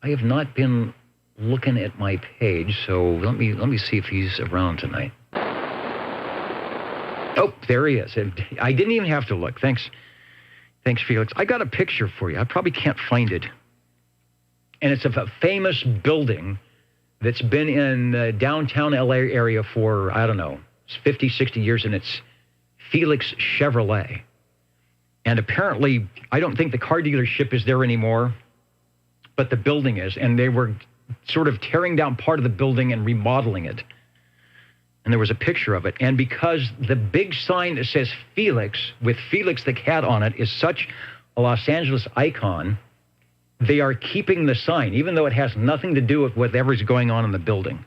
have not been looking at my page, so let me see if he's around tonight. Oh, there he is. I didn't even have to look. Thanks, Felix. I got a picture for you. I probably can't find it. And it's of a famous building that's been in downtown LA area for, I don't know, 50, 60 years, and it's Felix Chevrolet. And apparently, I don't think the car dealership is there anymore, but the building is. And they were sort of tearing down part of the building and remodeling it. And there was a picture of it. And because the big sign that says Felix, with Felix the cat on it, is such a Los Angeles icon, they are keeping the sign, even though it has nothing to do with whatever's going on in the building.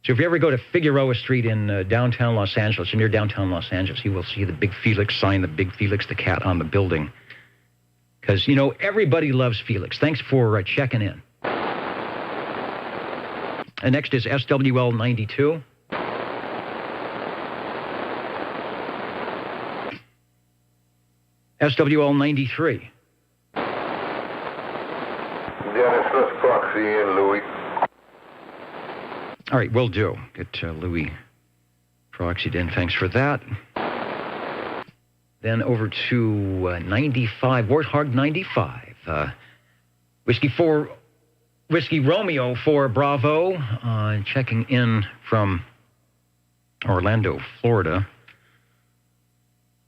So if you ever go to Figueroa Street in downtown Los Angeles, or near downtown Los Angeles, you will see the big Felix sign, the big Felix the cat on the building. Because, you know, everybody loves Felix. Thanks for checking in. And next is SWL 92. SWL 93. Dennis, let's proxy in, Louis. All right, will do. Get Louis proxied in. Thanks for that. Then over to 95, Warthog 95. Whiskey Romeo for Bravo, checking in from Orlando, Florida.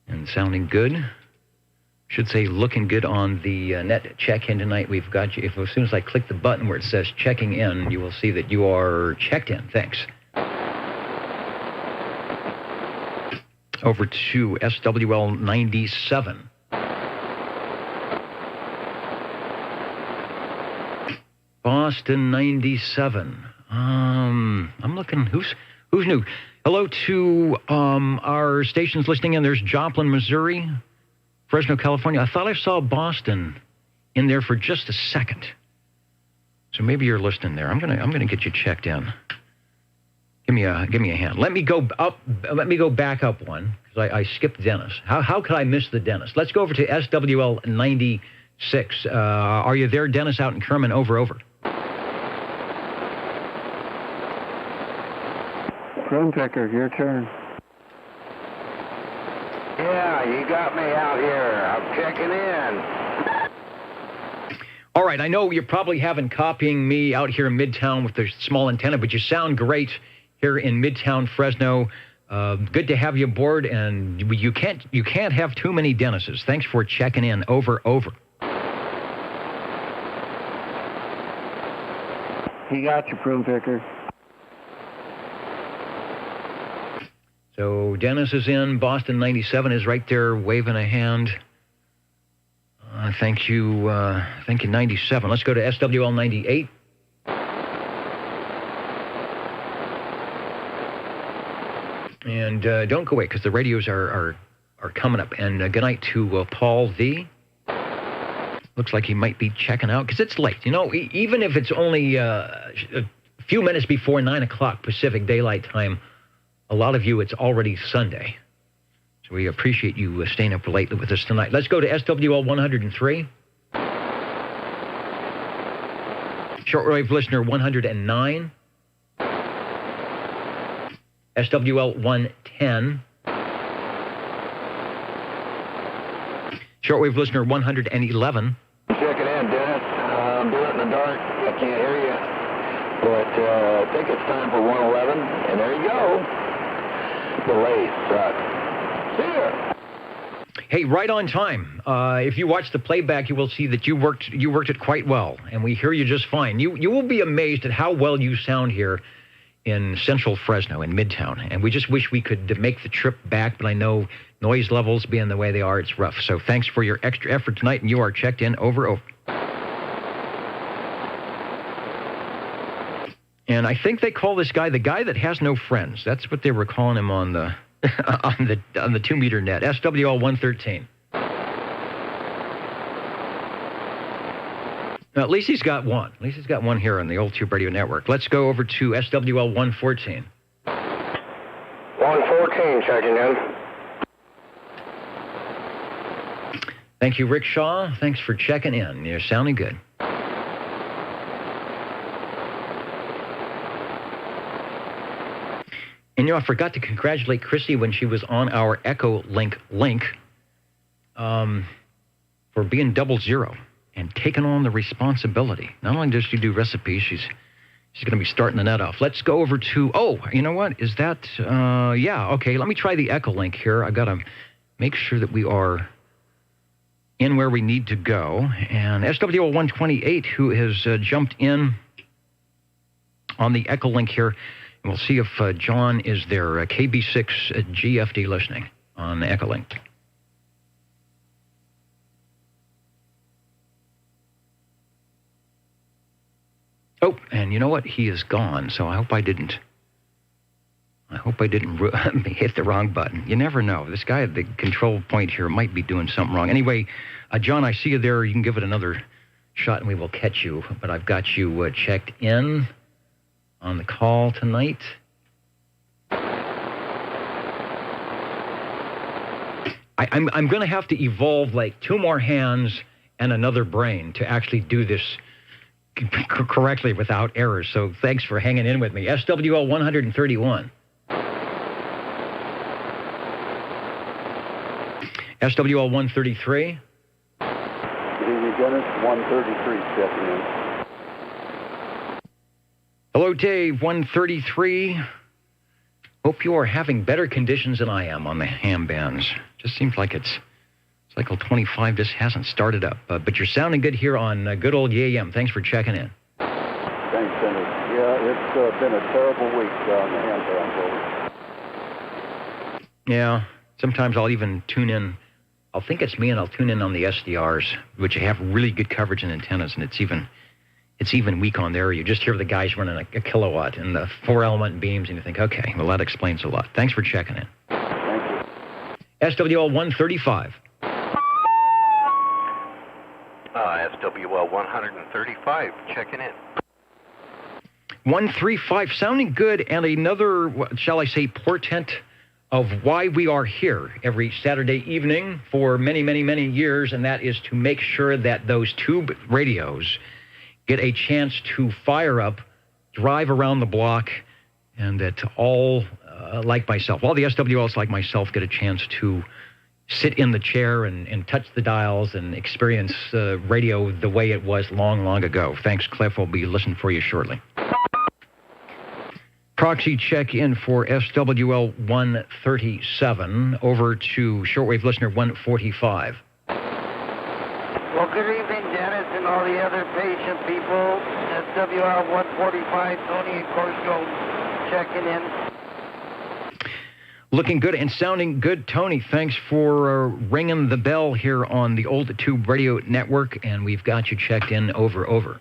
And sounding good. Should say looking good on the net check-in tonight. We've got you. As soon as I click the button where it says checking in, you will see that you are checked in. Thanks. Over to SWL 97. Boston 97. I'm looking. Who's new? Hello to our stations listening in. There's Joplin, Missouri. Fresno, California. I thought I saw Boston in there for just a second. So maybe you're listening there. I'm gonna get you checked in. Give me a hand. Let me go back up one, because I skipped Dennis. How could I miss the Dennis? Let's go over to SWL 96. Are you there, Dennis, out in Kerman? Over. Drone Picker, your turn. Yeah, you got me out here. I'm checking in. All right, I know you're probably having copying me out here in Midtown with the small antenna, but you sound great here in Midtown Fresno. Good to have you aboard, and you can't have too many Dennises. Thanks for checking in. Over. He got you, prune picker. So Dennis is in. Boston 97 is right there waving a hand. Thank you, 97. Let's go to SWL 98. And don't go away, because the radios are coming up. And good night to Paul V. Looks like he might be checking out, because it's late. You know, even if it's only a few minutes before 9 o'clock Pacific Daylight Time, a lot of you, it's already Sunday. So we appreciate you staying up late with us tonight. Let's go to SWL 103. Shortwave listener 109. SWL 110. Shortwave listener 111. Checking in, Dennis. I'm doing it in the dark. I can't hear you. But I think it's time for 111. And there you go. Delay sucks. See ya. Hey, right on time. If you watch the playback, you will see that you worked it quite well, and we hear you just fine. You will be amazed at how well you sound here in central Fresno, in Midtown. And we just wish we could make the trip back, but I know noise levels being the way they are, it's rough. So thanks for your extra effort tonight, and you are checked in. Over. And I think they call this guy the guy that has no friends. That's what they were calling him on the on the 2-meter net. SWL 113. Now, at least he's got one. At least he's got one here on the old Tube Radio Network. Let's go over to SWL 114. 114 checking in. Thank you, Rick Shaw. Thanks for checking in. You're sounding good. And, I forgot to congratulate Chrissy when she was on our Echo link for being 00 and taking on the responsibility. Not only does she do recipes, she's going to be starting the net off. Let's go over to, you know what? Is that, yeah, okay. Let me try the Echo link here. I got to make sure that we are in where we need to go. And SWL 128, who has jumped in on the Echo link here, and we'll see if John is there, KB6 GFD listening on the Echolink. Oh, and you know what? He is gone, so I hope I didn't hit the wrong button. You never know. This guy at the control point here might be doing something wrong. Anyway, John, I see you there. You can give it another shot, and we will catch you. But I've got you checked in on the call tonight. I'm going to have to evolve like 2 more hands and another brain to actually do this correctly without errors. So thanks for hanging in with me. SWL 131. SWL 133. Good evening, Dennis. 133 checking in. Hello, Dave. 133. Hope you are having better conditions than I am on the ham bands. Just seems like it's cycle 25 just hasn't started up. But you're sounding good here on good old YAM. Thanks for checking in. Thanks, Dennis. Yeah, it's been a terrible week on the ham band. Yeah, sometimes I'll even tune in. I'll think it's me, and I'll tune in on the SDRs, which have really good coverage and antennas, and it's even weak on there. You just hear the guys running a kilowatt and the 4-element beams, and you think, okay, well, that explains a lot. Thanks for checking in. Thank you. SWL 135. SWL 135, checking in. 135, sounding good, and another, shall I say, portent of why we are here every Saturday evening for many, many, many years, and that is to make sure that those tube radios get a chance to fire up, drive around the block, and that all, like myself, all the SWLs like myself get a chance to sit in the chair and touch the dials and experience radio the way it was long, long ago. Thanks, Cliff. We'll be listening for you shortly. Proxy check-in for SWL 137 over to shortwave listener 145. Well, good evening, Dennis, and all the other patient people. SWL 145, Tony and Corso checking in. Looking good and sounding good, Tony. Thanks for ringing the bell here on the Old Tube Radio Network, and we've got you checked in over.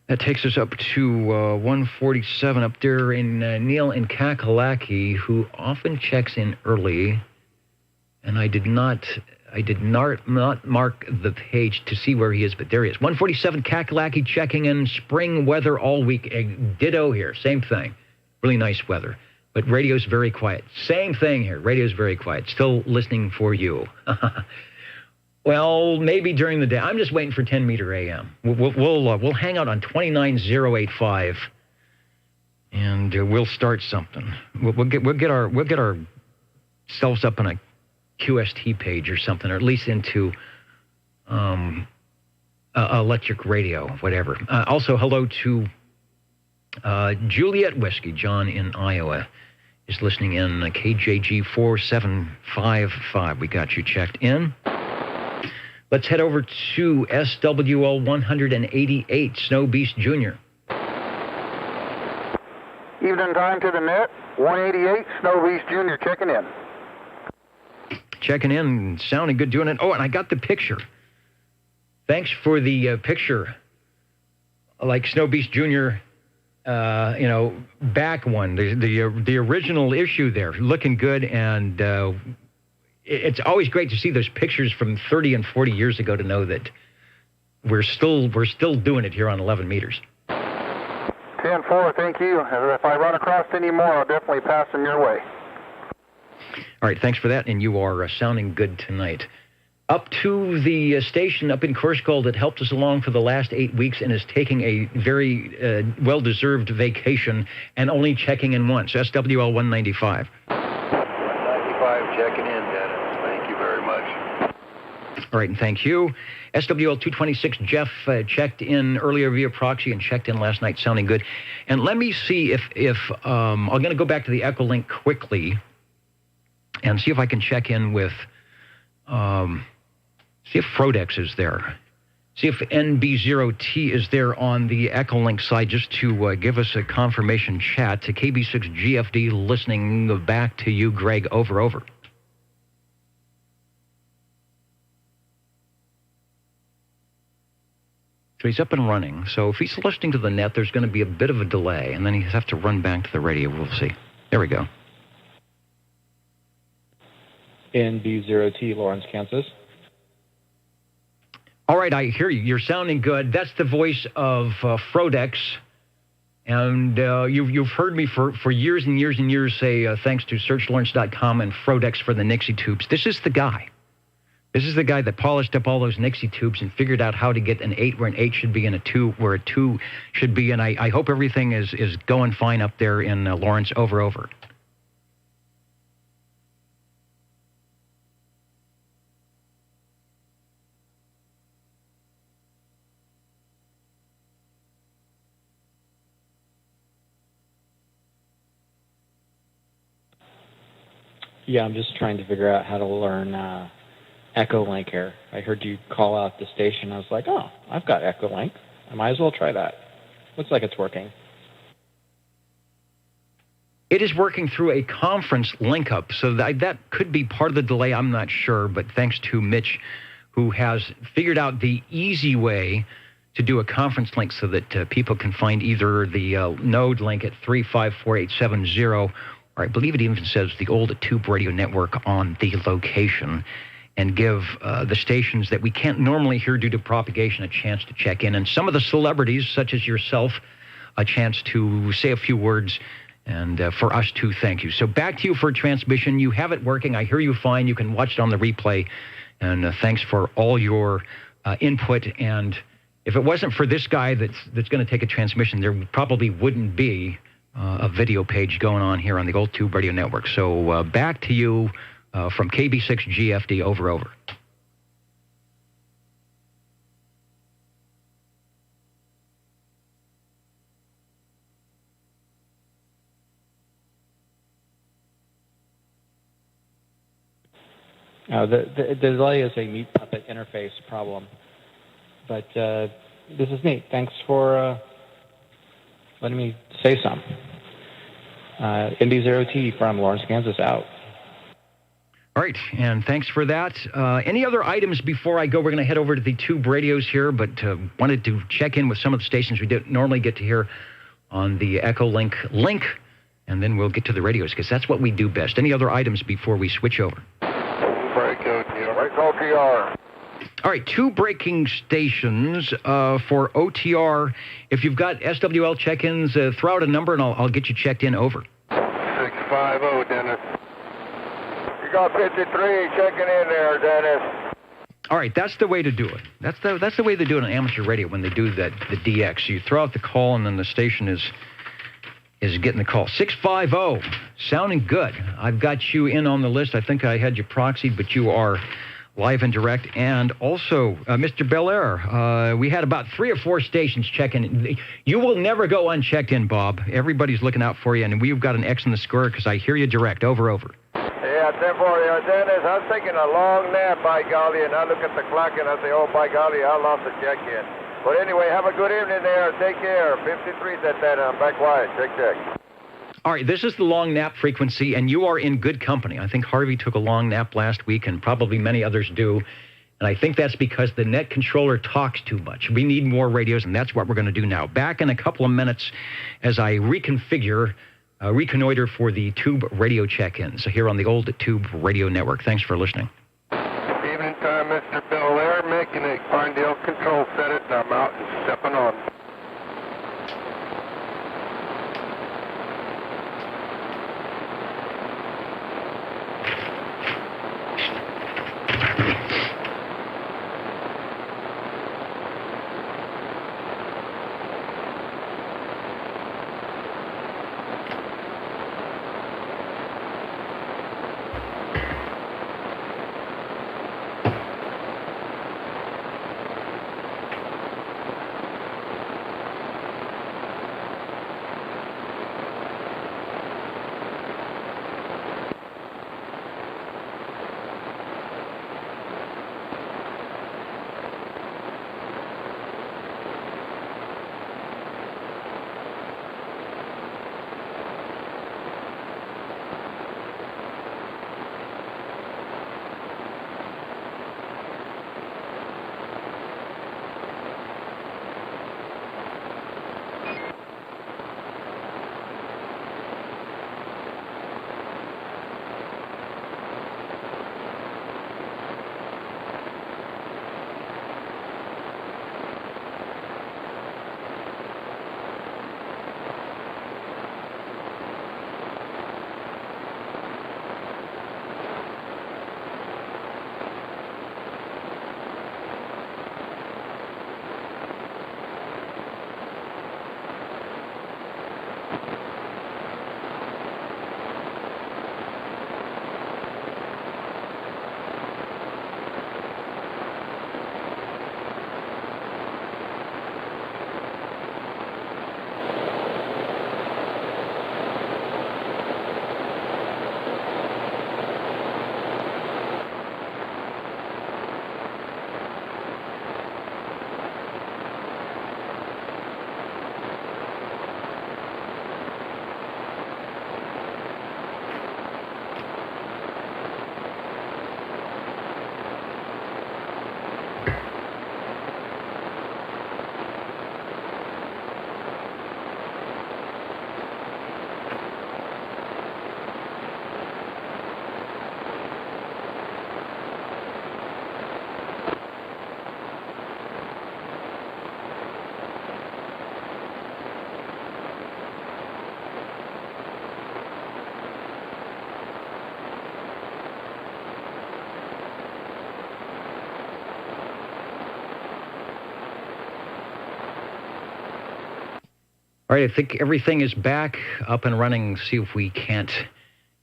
That takes us up to 147 up there in Neil in Kakalaki, who often checks in early. And I did not mark the page to see where he is, but there he is. 147 Kakalaki checking in. Spring weather all week. Ditto here. Same thing. Really nice weather. But radio's very quiet. Same thing here. Radio's very quiet. Still listening for you. Well, maybe during the day. I'm just waiting for 10 meter AM. We'll hang out on 29085, and we'll start something. We'll get ourselves up on a QST page or something, or at least into electric radio, whatever. Also, hello to Juliet Whiskey. John in Iowa is listening in. KJG 4755. We got you checked in. Let's head over to SWL 188, Snow Beast Jr. Evening time to the net, 188, Snow Beast Jr. checking in. Checking in, sounding good, doing it. Oh, and I got the picture. Thanks for the picture. Like Snow Beast Jr., back one, the original issue there, looking good, and it's always great to see those pictures from 30 and 40 years ago to know that we're still doing it here on 11 meters. 10-4, thank you. If I run across any more, I'll definitely pass them your way. All right, thanks for that, and you are sounding good tonight. Up to the station up in Kurskold that helped us along for the last 8 weeks and is taking a very well-deserved vacation and only checking in once. SWL 195. 195 checking in, Dennis. Thank you very much. All right, and thank you. SWL 226, Jeff checked in earlier via proxy and checked in last night, sounding good. And let me see if I'm going to go back to the Echolink quickly and see if I can check in with, see if Frodex is there. See if NB0T is there on the Echolink side, just to give us a confirmation chat. To KB6GFD listening back to you, Greg, over. So he's up and running. So if he's listening to the net, there's going to be a bit of a delay, and then he'll have to run back to the radio. We'll see. There we go. NB0T, Lawrence, Kansas. All right, I hear you. You're sounding good. That's the voice of Frodex. And you've heard me for years and years and years say thanks to SearchLawrence.com and Frodex for the Nixie tubes. This is the guy. This is the guy that polished up all those Nixie tubes and figured out how to get an 8 where an 8 should be and a 2 where a 2 should be. And I hope everything is going fine up there in Lawrence, over. Yeah, I'm just trying to figure out how to learn Echolink here. I heard you call out the station. I was like, oh, I've got Echolink. I might as well try that. Looks like it's working. It is working through a conference link-up, so that could be part of the delay. I'm not sure, but thanks to Mitch, who has figured out the easy way to do a conference link so that people can find either the node link at 354-870, or I believe it even says the old Tube Radio Network on the location, and give the stations that we can't normally hear due to propagation a chance to check in, and some of the celebrities, such as yourself, a chance to say a few words, and for us to thank you. So back to you for transmission. You have it working. I hear you fine. You can watch it on the replay, and thanks for all your input. And if it wasn't for this guy that's going to take a transmission, there probably wouldn't be a video page going on here on the Old Tube Radio Network. So back to you from KB6GFD, over. The delay is a meat puppet interface problem. But this is neat. Thanks for letting me say some. Indy 0T from Lawrence, Kansas out. All right, and thanks for that. Any other items before I go? We're going to head over to the tube radios here, but wanted to check in with some of the stations we don't normally get to hear on the Echolink link, and then we'll get to the radios, because that's what we do best. Any other items before we switch over? Break OTR. Break OTR. All right, two breaking stations for OTR. If you've got SWL check-ins, throw out a number, and I'll get you checked in. Over. 650, Dennis. You got 53 checking in there, Dennis. All right, that's the way to do it. That's the way they do it on amateur radio when they do the DX. You throw out the call, and then the station is getting the call. 650, sounding good. I've got you in on the list. I think I had you proxied, but you are live and direct. And also, Mr. Belair, we had about 3 or 4 stations checking in. You will never go unchecked in, Bob. Everybody's looking out for you, and we've got an X in the score because I hear you direct. Over. Yeah, 10-4, Dennis. I was taking a long nap, by golly, and I look at the clock and I say, oh, by golly, I lost the check-in. But anyway, have a good evening there. Take care. 53's at that. I'm back wide. Check. All right, this is the long nap frequency, and you are in good company. I think Harvey took a long nap last week, and probably many others do. And I think that's because the net controller talks too much. We need more radios, and that's what we're going to do now. Back in a couple of minutes as I reconnoiter for the tube radio check-ins here on the old tube radio network. Thanks for listening. Evening time, Mr. Belair, making a Pinedale control set it, and I'm out and stepping on. All right, I think everything is back up and running. See if we can't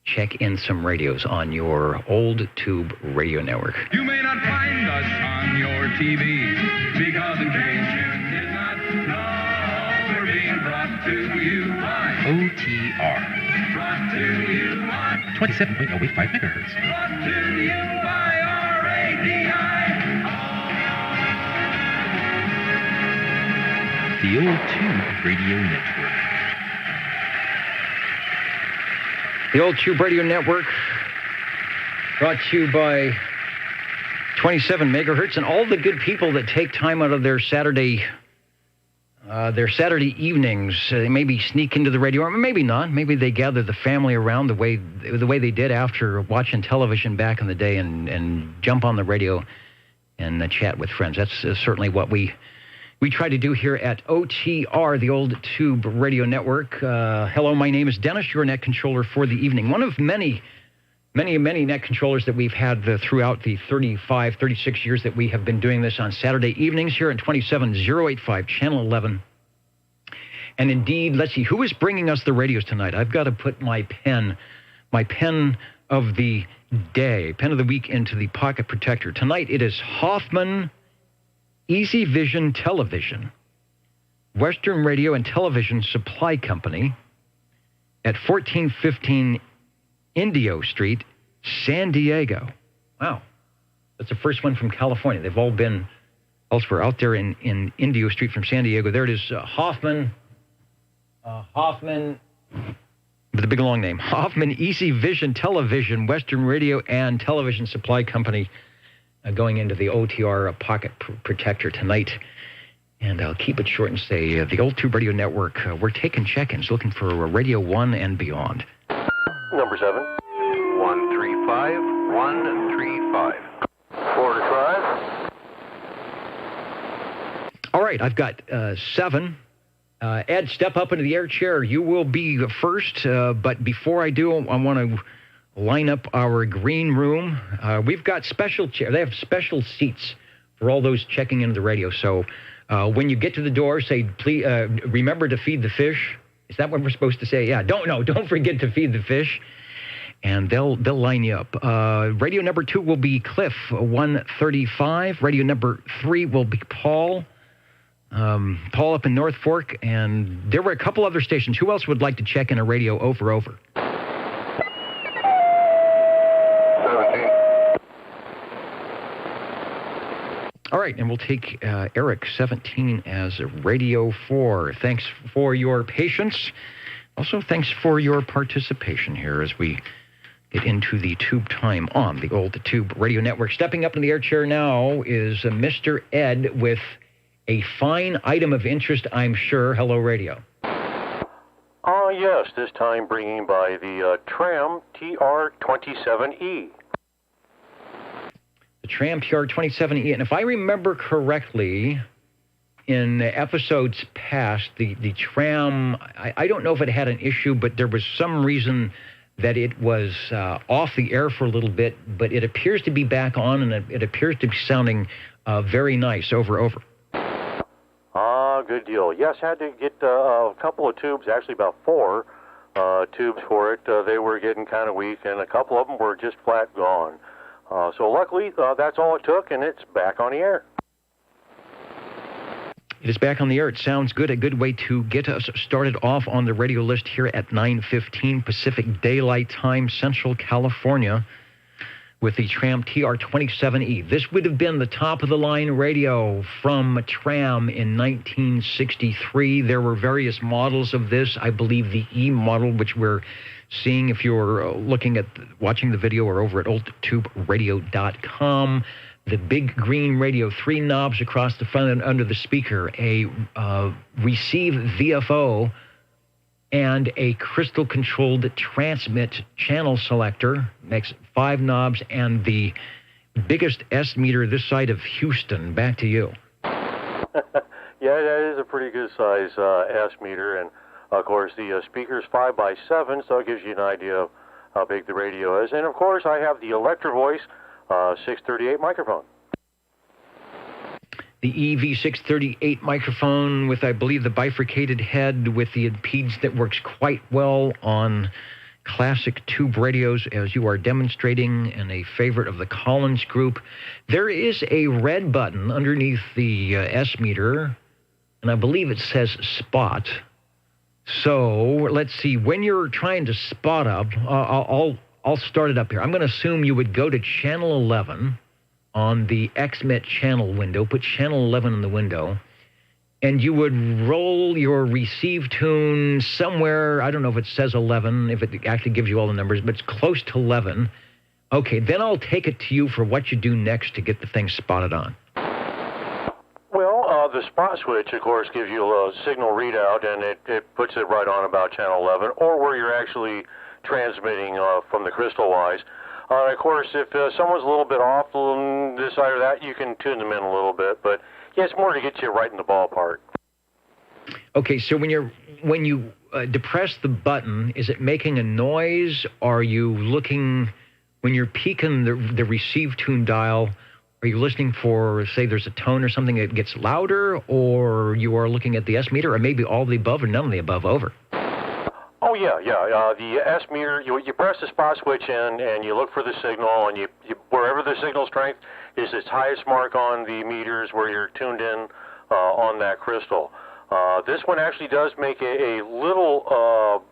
check in some radios on your old tube radio network. You may not find us on your TV because in case you did not know, we're being brought to you by OTR. Brought to you by 27.085 megahertz. Brought to you by Old Tube Radio Network. The Old Tube Radio Network, brought to you by 27 megahertz and all the good people that take time out of their Saturday evenings. They maybe sneak into the radio, or maybe not. Maybe they gather the family around the way they did after watching television back in the day, and jump on the radio and chat with friends. That's certainly what we try to do here at OTR, the Old Tube Radio Network. Hello, my name is Dennis, your net controller for the evening. One of many net controllers that we've had throughout the 36 years that we have been doing this on Saturday evenings here at 27085, Channel 11. And indeed, let's see, who is bringing us the radios tonight? I've got to put my pen of the day, pen of the week, into the pocket protector. Tonight it is Hoffman Easy Vision Television, Western Radio and Television Supply Company at 1415 Indio Street, San Diego. Wow. That's the first one from California. They've all been elsewhere. Out there in Indio Street from San Diego. There it is, Hoffman, with a big long name, Hoffman Easy Vision Television, Western Radio and Television Supply Company, going into the OTR pocket protector tonight. And I'll keep it short and say the Old Tube Radio Network, we're taking check-ins, looking for Radio 1 and beyond. Number 7. 135 135. 45. All right, I've got 7. Ed, step up into the air chair. You will be first, but before I do, I want to line up our green room. We've got special chairs. They have special seats for all those checking into the radio. So when you get to the door, say, please remember to feed the fish. Is that what we're supposed to say? Yeah, don't forget to feed the fish. And they'll line you up. Radio number 2 will be Cliff, 135. Radio number 3 will be Paul. Paul up in North Fork. And there were a couple other stations. Who else would like to check in a radio over? 17. All right, and we'll take Eric, 17, as Radio 4. Thanks for your patience. Also, thanks for your participation here as we get into the tube time on the Old Tube Radio Network. Stepping up in the air chair now is Mr. Ed with a fine item of interest, I'm sure. Hello, radio. Yes, this time bringing by the Tram TR27E. The Tram TR27E, and if I remember correctly, in episodes past, the Tram, I don't know if it had an issue, but there was some reason that it was off the air for a little bit, but it appears to be back on, and it appears to be sounding very nice. Over. Good deal. Yes, had to get a couple of tubes, actually about 4 tubes for it. They were getting kind of weak, and a couple of them were just flat gone. So luckily, that's all it took, and it's back on the air. It is back on the air. It sounds good. A good way to get us started off on the radio list here at 9:15 Pacific Daylight Time, Central California, with the Tram TR27E. This would have been the top-of-the-line radio from Tram in 1963. There were various models of this. I believe the E model, which we're seeing if you're watching the video or over at oldtuberadio.com. The big green radio, 3 knobs across the front and under the speaker, a receive VFO, and a crystal-controlled transmit channel selector. Makes 5 knobs, and the biggest S meter this side of Houston. Back to you. Yeah, that is a pretty good size S meter, and of course the speaker's 5x7, so it gives you an idea of how big the radio is. And of course I have the Electro Voice 638 microphone. The EV638 microphone with, I believe, the bifurcated head with the impedance that works quite well on classic tube radios, as you are demonstrating, and a favorite of the Collins group. There is a red button underneath the S meter, and I believe it says spot. So let's see, when you're trying to spot up, I'll start it up here. I'm going to assume you would go to channel 11 on the XMET channel window, put channel 11 in the window, and you would roll your receive tune somewhere, I don't know if it says 11, if it actually gives you all the numbers, but it's close to 11. Okay, then I'll take it to you for what you do next to get the thing spotted on. Well, the spot switch, of course, gives you a signal readout, and it puts it right on about channel 11, or where you're actually transmitting from the crystal wise. Of course, if someone's a little bit off on this side or that, you can tune them in a little bit, but yeah, it's more to get you right in the ballpark. Okay, so when you depress the button, is it making a noise? Are you looking, when you're peaking the receive tune dial, are you listening for, say, there's a tone or something that gets louder, or you are looking at the S meter, or maybe all of the above or none of the above? Over. Oh, yeah. The S meter, you press the spot switch in, and you look for the signal, and you wherever the signal strength is its highest mark on the meters where you're tuned in on that crystal. This one actually does make a little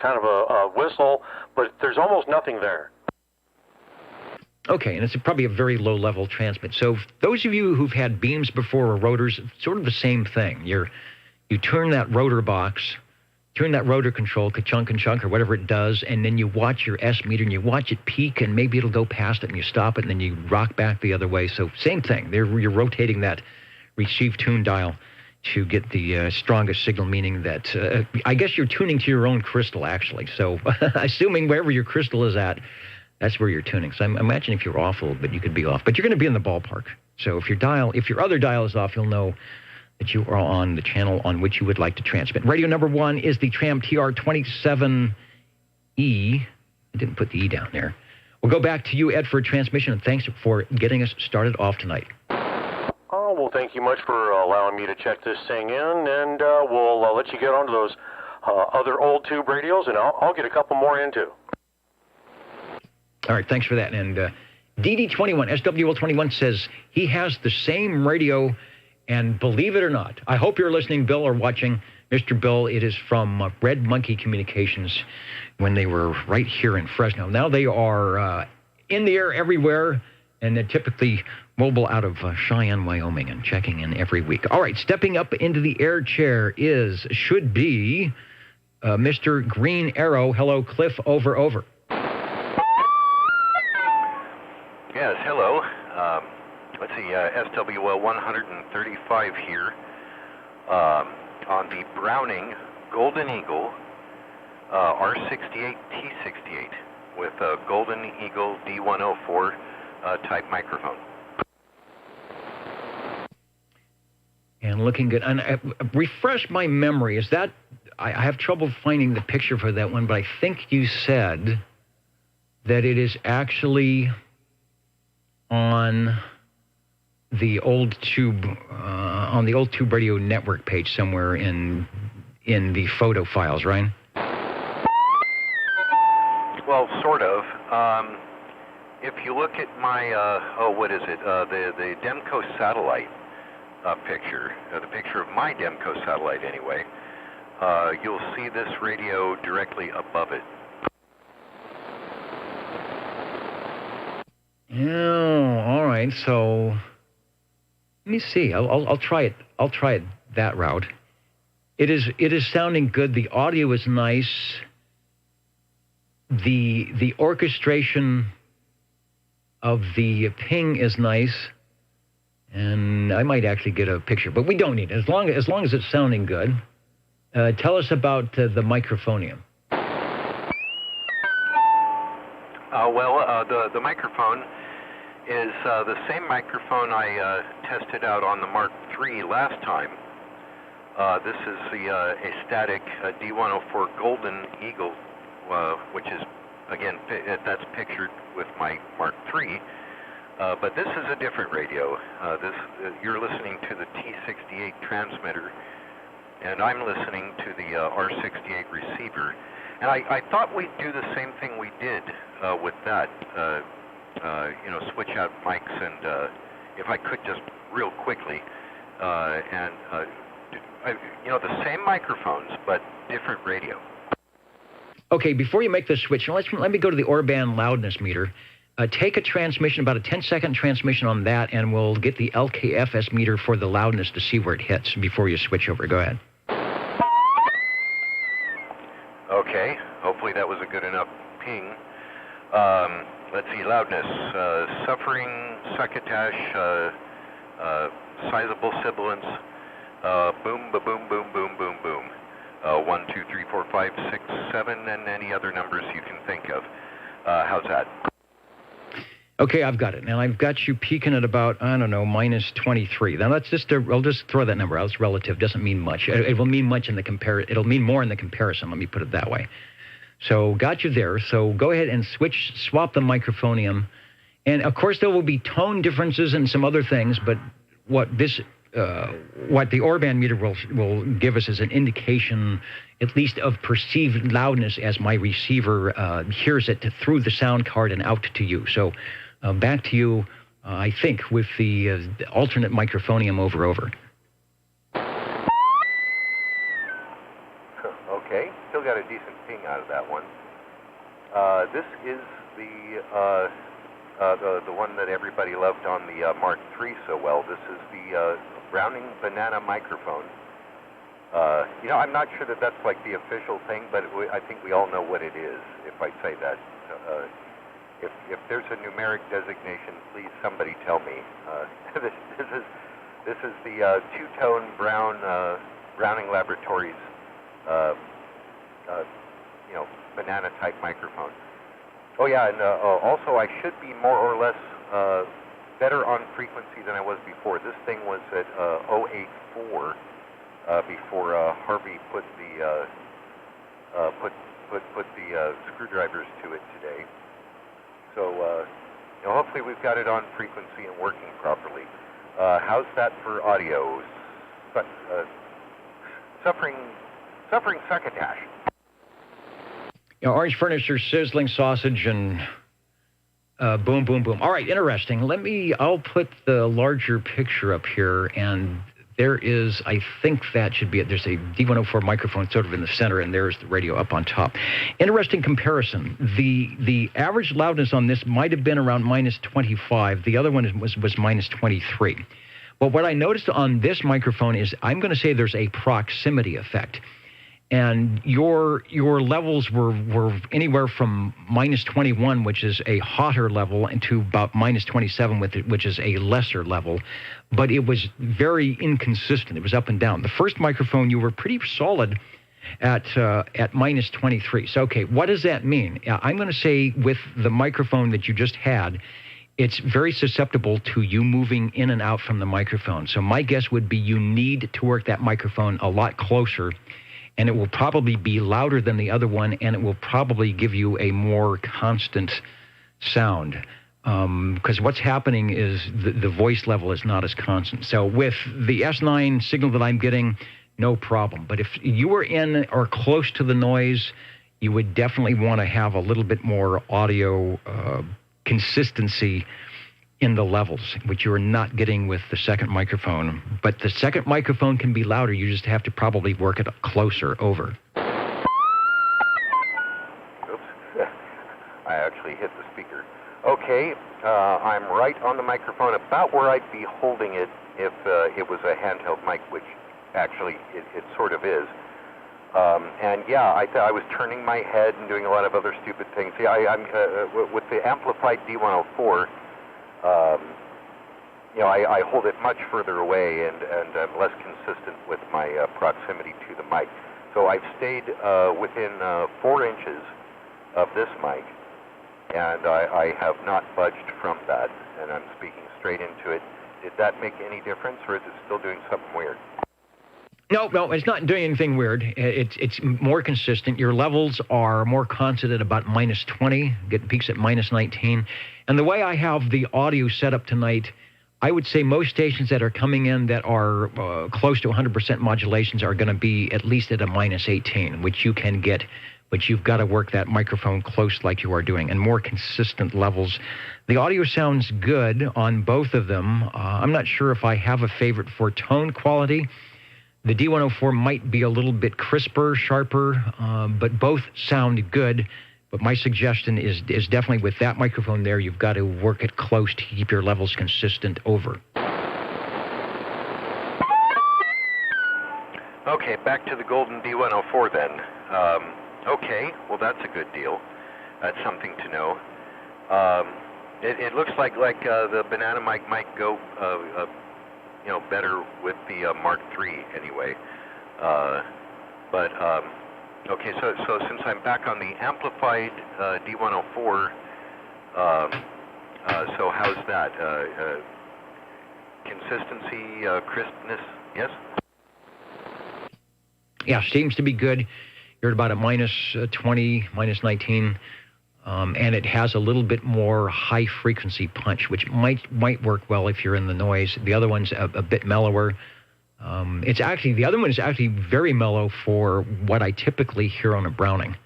kind of a whistle, but there's almost nothing there. Okay, and it's probably a very low-level transmit. So those of you who've had beams before or rotors, sort of the same thing. You turn that rotor box, turn that rotor control, ka-chunk and chunk, or whatever it does, and then you watch your S meter, and you watch it peak, and maybe it'll go past it, and you stop it, and then you rock back the other way. So same thing. You're rotating that receive tune dial to get the strongest signal, meaning that I guess you're tuning to your own crystal, actually. So assuming wherever your crystal is at, that's where you're tuning. So I imagine if you're off a little bit, you could be off. But you're going to be in the ballpark. So if your other dial is off, you'll know that you are on the channel on which you would like to transmit. Radio number 1 is the Tram TR27E. I didn't put the E down there. We'll go back to you, Ed, for a transmission, and thanks for getting us started off tonight. Oh, well, thank you much for allowing me to check this thing in, and we'll let you get onto those other old tube radios, and I'll get a couple more in, too. All right, thanks for that. And DD21, SWL21 says he has the same radio, and believe it or not, I hope you're listening, Bill, or watching. Mr. Bill, it is from Red Monkey Communications when they were right here in Fresno. Now they are in the air everywhere, and they're typically mobile out of Cheyenne, Wyoming, and checking in every week. All right, stepping up into the air chair should be Mr. Green Arrow. Hello, Cliff, over. Yes, hello. Let's see, SWL 135 here on the Browning Golden Eagle R68 T68 with a Golden Eagle D104 type microphone. And looking good. And refresh my memory. Is that, I have trouble finding the picture for that one, but I think you said that it is actually on the old tube radio network page somewhere in the photo files, right? Well, sort of. If you look at my the Demco satellite picture, the picture of my Demco satellite anyway, you'll see this radio directly above it. Oh, all right. So let me see. I'll try it. I'll try it that route. It is sounding good. The audio is nice. The orchestration of the ping is nice, and I might actually get a picture, but we don't need it as long as it's sounding good. Tell us about the microphonium. The microphone is the same microphone I tested out on the Mark III last time. This is a static D104 Golden Eagle, which is, again, that's pictured with my Mark III. But this is a different radio. You're listening to the T68 transmitter, and I'm listening to the R68 receiver. And I thought we'd do the same thing we did with that, switch out mics, and if I could just real quickly, the same microphones, but different radio. Okay, before you make the switch, let me go to the Orban loudness meter. take a transmission, about a 10-second transmission on that, and we'll get the LKFS meter for the loudness to see where it hits before you switch over. Go ahead. Okay, hopefully that was a good enough ping. Let's see, loudness, suffering, succotash, sizable sibilance, boom, ba-boom, boom, boom, boom, boom. 1, 2, 3, 4, 5, 6, 7, and any other numbers you can think of. How's that? Okay, I've got it. Now, I've got you peaking at about, I don't know, minus 23. Now, I'll just throw that number out. It's relative. Doesn't mean much. It will mean much in the it'll mean more in the comparison. Let me put it that way. So, got you there. So, go ahead and swap the microphonium. And, of course, there will be tone differences and some other things, but what the Orban meter will give us is an indication, at least of perceived loudness as my receiver hears it through the sound card and out to you. So back to you, I think, with the alternate microphonium over. Okay, still got a decent ping out of that one. This is the one that everybody loved on the Mark III so well. This is the Browning Banana microphone. I'm not sure that that's like the official thing, but I think we all know what it is, if I say that. If there's a numeric designation, please somebody tell me. This is the two-tone Browning Laboratories, banana-type microphone. Oh yeah, and also I should be more or less better on frequency than I was before. This thing was at 084 before Harvey put the screwdrivers to it today. So hopefully we've got it on frequency and working properly. How's that for audio? Suffering succotash. Orange furniture, sizzling sausage, and boom, boom, boom. All right, interesting. I'll put the larger picture up here, and there is, I think that should be it. There's a D104 microphone sort of in the center, and there's the radio up on top. Interesting comparison. The average loudness on this might have been around minus 25. The other one was minus 23. But what I noticed on this microphone is I'm going to say there's a proximity effect. And your levels were anywhere from minus 21, which is a hotter level, and to about minus 27, which is a lesser level. But it was very inconsistent. It was up and down. The first microphone, you were pretty solid at minus 23. So, okay, what does that mean? I'm going to say with the microphone that you just had, it's very susceptible to you moving in and out from the microphone. So my guess would be you need to work that microphone a lot closer, and it will probably be louder than the other one, and it will probably give you a more constant sound. Because what's happening is the voice level is not as constant. So with the S9 signal that I'm getting, no problem. But if you were in or close to the noise, you would definitely want to have a little bit more audio consistency in the levels, which you're not getting with the second microphone. But the second microphone can be louder. You just have to probably work it closer over. Oops. I actually hit the speaker. Okay, I'm right on the microphone, about where I'd be holding it if it was a handheld mic, which actually it sort of is. And yeah, I was turning my head and doing a lot of other stupid things. See, I'm with the amplified D104. I hold it much further away, and I'm less consistent with my proximity to the mic. So I've stayed within 4 inches of this mic, and I have not budged from that, and I'm speaking straight into it. Did that make any difference, or is it still doing something weird? No, it's not doing anything weird. It's more consistent. Your levels are more constant at about minus 20, get peaks at minus 19. And the way I have the audio set up tonight, I would say most stations that are coming in that are close to 100% modulations are going to be at least at a minus 18, which you can get, but you've got to work that microphone close like you are doing, and more consistent levels. The audio sounds good on both of them. I'm not sure if I have a favorite for tone quality. The D104 might be a little bit crisper, sharper, but both sound good. But my suggestion is definitely with that microphone there, you've got to work it close to keep your levels consistent over. Okay, back to the Golden D104 then. Okay, well that's a good deal. That's something to know. It looks like the banana mic might go, better with the Mark III anyway. Okay, so since I'm back on the amplified D104, so how's that? Consistency, crispness, yes? Yeah, seems to be good. You're at about a minus 20, minus 19, and it has a little bit more high-frequency punch, which might work well if you're in the noise. The other one's a bit mellower. The other one is actually very mellow for what I typically hear on a Browning.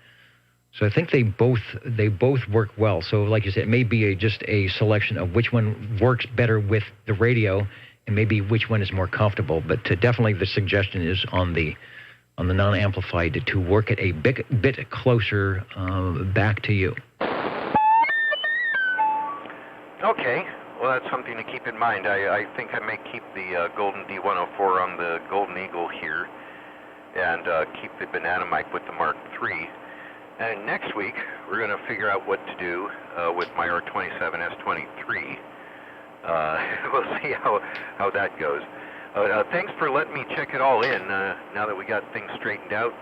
So I think they both work well. So like you said, it may be just a selection of which one works better with the radio and maybe which one is more comfortable. But definitely the suggestion is on the non-amplified to work it a bit closer back to you. Okay. Well, that's something to keep in mind. I think I may keep the Golden D104 on the Golden Eagle here and keep the banana mic with the Mark III. And next week, we're going to figure out what to do with my R27S23. We'll see how that goes. Thanks for letting me check it all in now that we got things straightened out.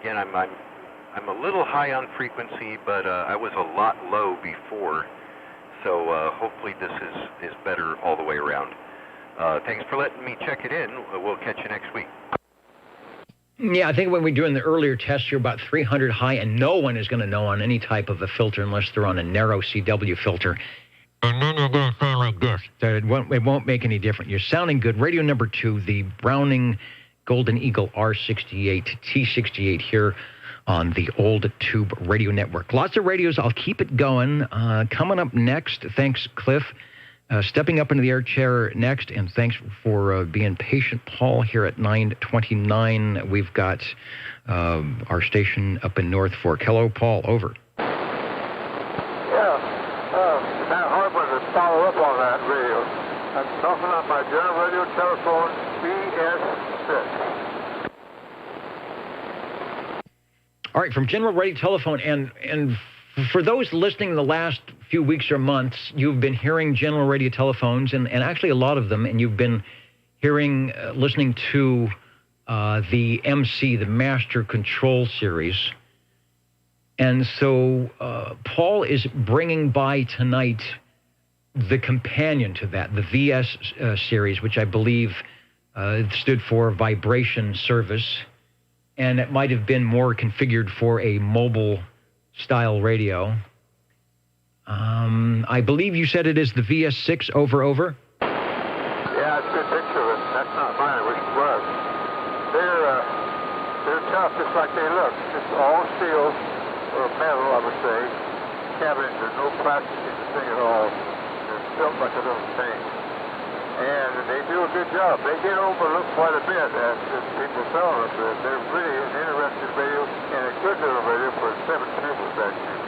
Again, I'm a little high on frequency, but I was a lot low before. So hopefully this is better all the way around. Thanks for letting me check it in. We'll catch you next week. Yeah, I think when we're doing the earlier tests, you're about 300 high, and no one is going to know on any type of a filter unless they're on a narrow CW filter. And then you're going to sound like this. So it won't make any difference. You're sounding good. Radio number 2, the Browning Golden Eagle R68 T68 here on the Old Tube Radio Network. Lots of radios. I'll keep it going. Coming up next, thanks, Cliff. Stepping up into the air chair next, and thanks for being patient, Paul, here at 9:29. We've got our station up in North Fork. Hello, Paul, over. Yeah, Matt Hartman to follow up on that radio. I'm talking on my general radio telephone BS6. All right, from General Radio Telephone, and for those listening in the last few weeks or months, you've been hearing General Radio Telephones, and actually a lot of them, and you've been listening to the MC, the Master Control Series. And so Paul is bringing by tonight the companion to that, the VS series, which I believe stood for Vibration Service, and it might have been more configured for a mobile-style radio. I believe you said it is the VS6 over. Yeah, it's a good picture of it. That's not mine. I wish it was. They're tough, just like they look. It's all steel or metal, I would say. Cabins, there's no plastic in the thing at all. They're built like a little thing. And they do a good job. They get overlooked quite a bit as people tell them. They're really an interesting radio and a good little radio for 7 tubes, actually.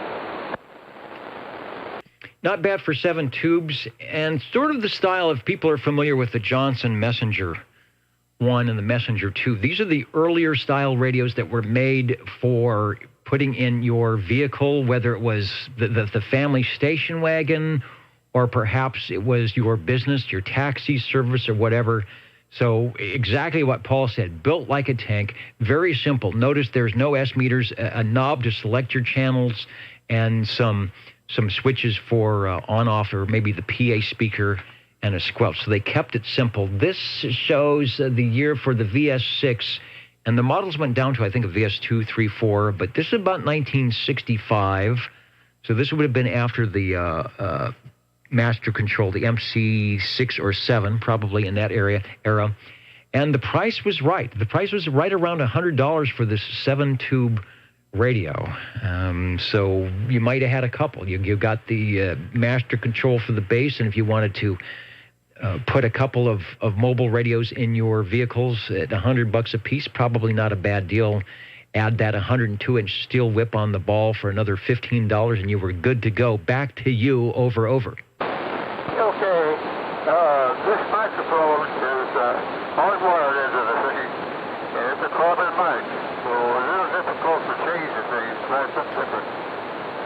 Not bad for 7 tubes, and sort of the style, if people are familiar with the Johnson Messenger 1 and the Messenger 2. These are the earlier style radios that were made for putting in your vehicle, whether it was the family station wagon or perhaps it was your business, your taxi service or whatever. So exactly what Paul said, built like a tank, very simple. Notice there's no S meters, a knob to select your channels, and some switches for on-off or maybe the PA speaker and a squelch. So they kept it simple. This shows the year for the VS6, and the models went down to, I think, a VS2, 3, 4, but this is about 1965. So this would have been after the Master Control, the MC6 or 7, probably in that era. And the price was right. The price was right around $100 for this 7-tube radio. So you might have had a couple. You got the Master Control for the base, and if you wanted to put a couple of mobile radios in your vehicles at $100 a piece, probably not a bad deal. add that 102-inch steel whip on the ball for another $15, and you were good to go. Back to you, over. Okay, this microphone is hardwired into the thing, and it's a carbon mic, so a little difficult to change the thing, try something different.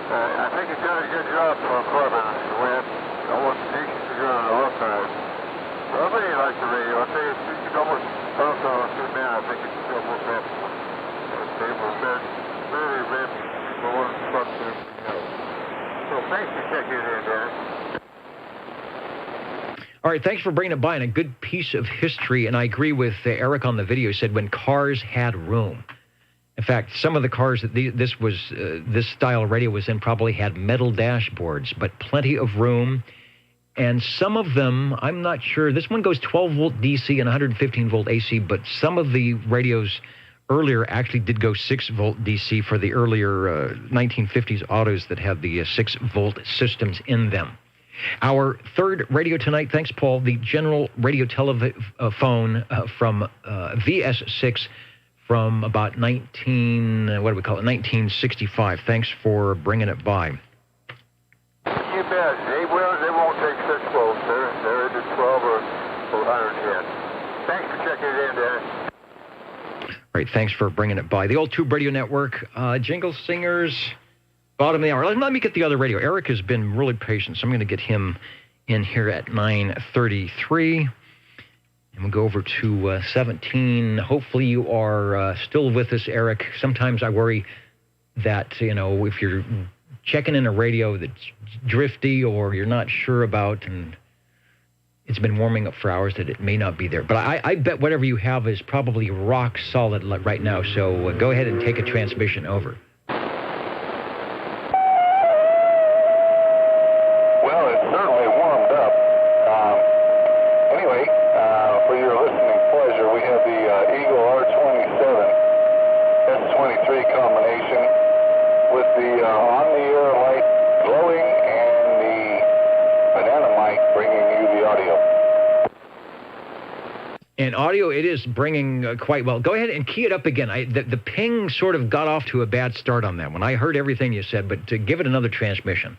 I think it's done a good job for carbon. The way almost decent to go on the archive. I really like the radio. I think you could almost bounce on a two man. I think it's almost up. Table bed, very red, for one front and everything else. So thanks for checking it in, Dennis. All right, thanks for bringing it by, and a good piece of history. And I agree with Eric on the video. He said when cars had room. In fact, some of the cars that this style of radio was in probably had metal dashboards, but plenty of room. And some of them, I'm not sure. This one goes 12-volt DC and 115-volt AC, but some of the radios earlier actually did go 6-volt DC for the earlier 1950s autos that had the 6-volt systems in them. Our third radio tonight, thanks, Paul, the General Radio Telephone from VS6 from about 1965. Thanks for bringing it by. You bet. They won't take 6 volts. They're into 12 or 110. Thanks for checking it in, Dennis. All right, thanks for bringing it by. The old Tube Radio Network, Jingle Singers, bottom of the hour. Let me get the other radio. Eric has been really patient, so I'm going to get him in here at 9:33. And we'll go over to 17. Hopefully you are still with us, Eric. Sometimes I worry that, if you're checking in a radio that's drifty or you're not sure about, and it's been warming up for hours, that it may not be there. But I bet whatever you have is probably rock solid right now. So go ahead and take a transmission over. Well, it's certainly warmed up. Anyway, for your listening pleasure, we have the Eagle R27 S23 combination with the on-the-air light glowing and the banana mic bringing you the audio. And audio, it is bringing quite well. Go ahead and key it up again. The ping sort of got off to a bad start on that one. I heard everything you said, but to give it another transmission.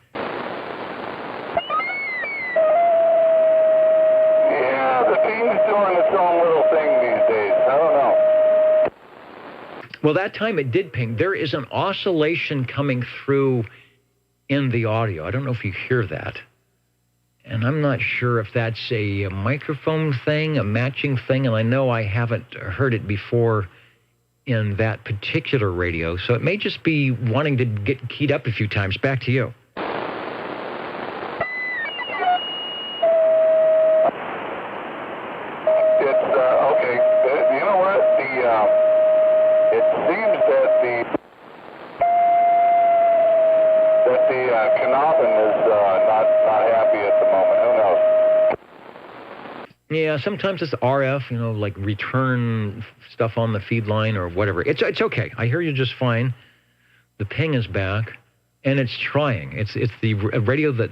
Yeah, the ping's doing its own little thing these days. I don't know. Well, that time it did ping. There is an oscillation coming through in the audio. I don't know if you hear that. And I'm not sure if that's a microphone thing, a matching thing, and I know I haven't heard it before in that particular radio, so it may just be wanting to get keyed up a few times. Back to you. It's, okay, you know what, it seems that the Canopin is not happy at the moment. Who knows? Yeah, sometimes it's RF, like return stuff on the feed line or whatever. It's okay. I hear you just fine. The ping is back, and it's trying. It's the radio that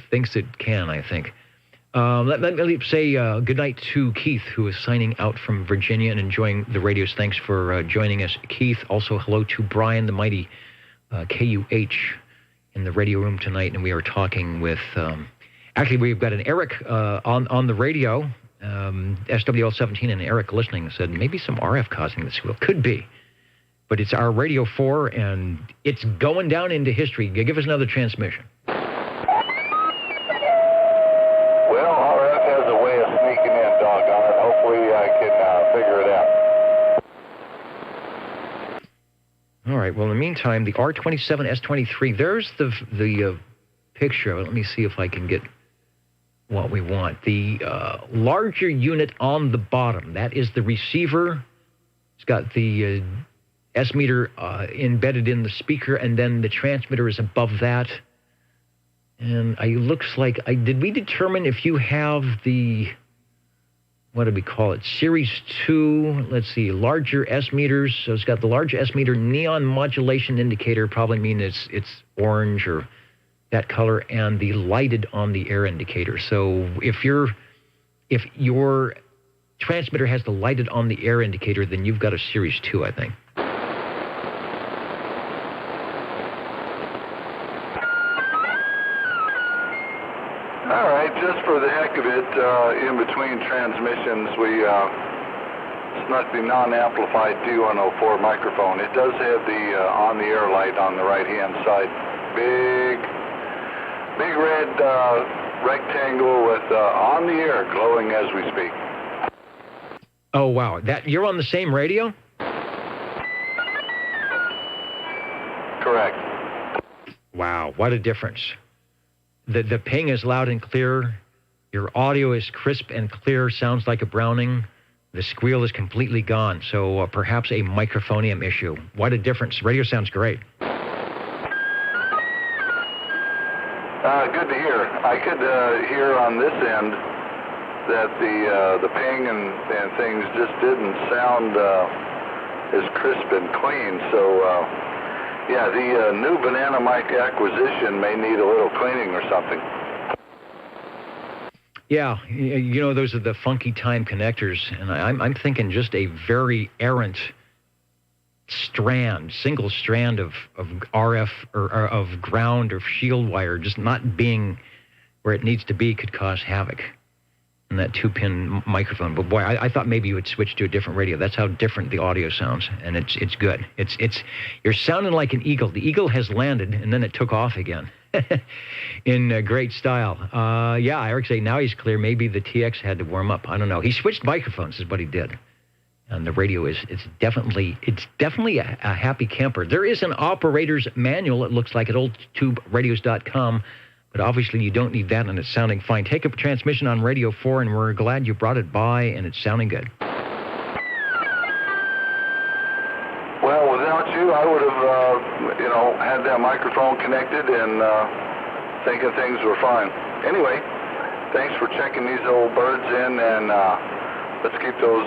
thinks it can, I think. Let me say good night to Keith, who is signing out from Virginia and enjoying the radios. Thanks for joining us, Keith. Also, hello to Brian, the mighty KUH, in the radio room tonight, and we are talking with, actually, we've got an Eric on the radio, SWL17, and Eric listening said maybe some RF causing this. Well, could be, but it's our Radio 4, and it's going down into history. Give us another transmission. Well, RF has a way of sneaking in, doggone it. Hopefully I can figure it out. All right. Well, in the meantime, the R27 S23, there's the picture. Let me see if I can get what we want. The larger unit on the bottom, that is the receiver. It's got the S meter embedded in the speaker, and then the transmitter is above that. And it looks like, did we determine if you have the, what do we call it, Series 2, let's see, larger S meters. So it's got the large S meter neon modulation indicator, probably mean it's orange or that color, and the lighted on the air indicator. So if your transmitter has the lighted on the air indicator, then you've got a Series 2, I think. All right, just for the heck of it, in between transmissions, we snuck the non-amplified D104 microphone. It does have the on-the-air light on the right-hand side. Big red rectangle with on-the-air glowing as we speak. Oh, wow. You're on the same radio? Correct. Wow, what a difference. The ping is loud and clear. Your audio is crisp and clear, sounds like a Browning. The squeal is completely gone, so perhaps a microphonium issue. What a difference. Radio sounds great. Good to hear. I could hear on this end that the ping and things just didn't sound as crisp and clean, so yeah, the new Banana mic acquisition may need a little cleaning or something. Yeah, you know, those are the funky time connectors, and I'm thinking just a very errant single strand of RF or of ground or shield wire just not being where it needs to be could cause havoc in that 2-pin microphone. But boy, I thought maybe you would switch to a different radio. That's how different the audio sounds, and it's good. You're sounding like an eagle. The eagle has landed, and then it took off again in great style. Yeah, Eric say now he's clear. Maybe the TX had to warm up. I don't know. He switched microphones is what he did. And the radio it's definitely a happy camper. There is an operator's manual, it looks like, at oldtuberadios.com, but obviously you don't need that, and it's sounding fine. Take up a transmission on Radio 4, and we're glad you brought it by, and it's sounding good. Well, without you, I would have, had that microphone connected and thinking things were fine. Anyway, thanks for checking these old birds in, and let's keep those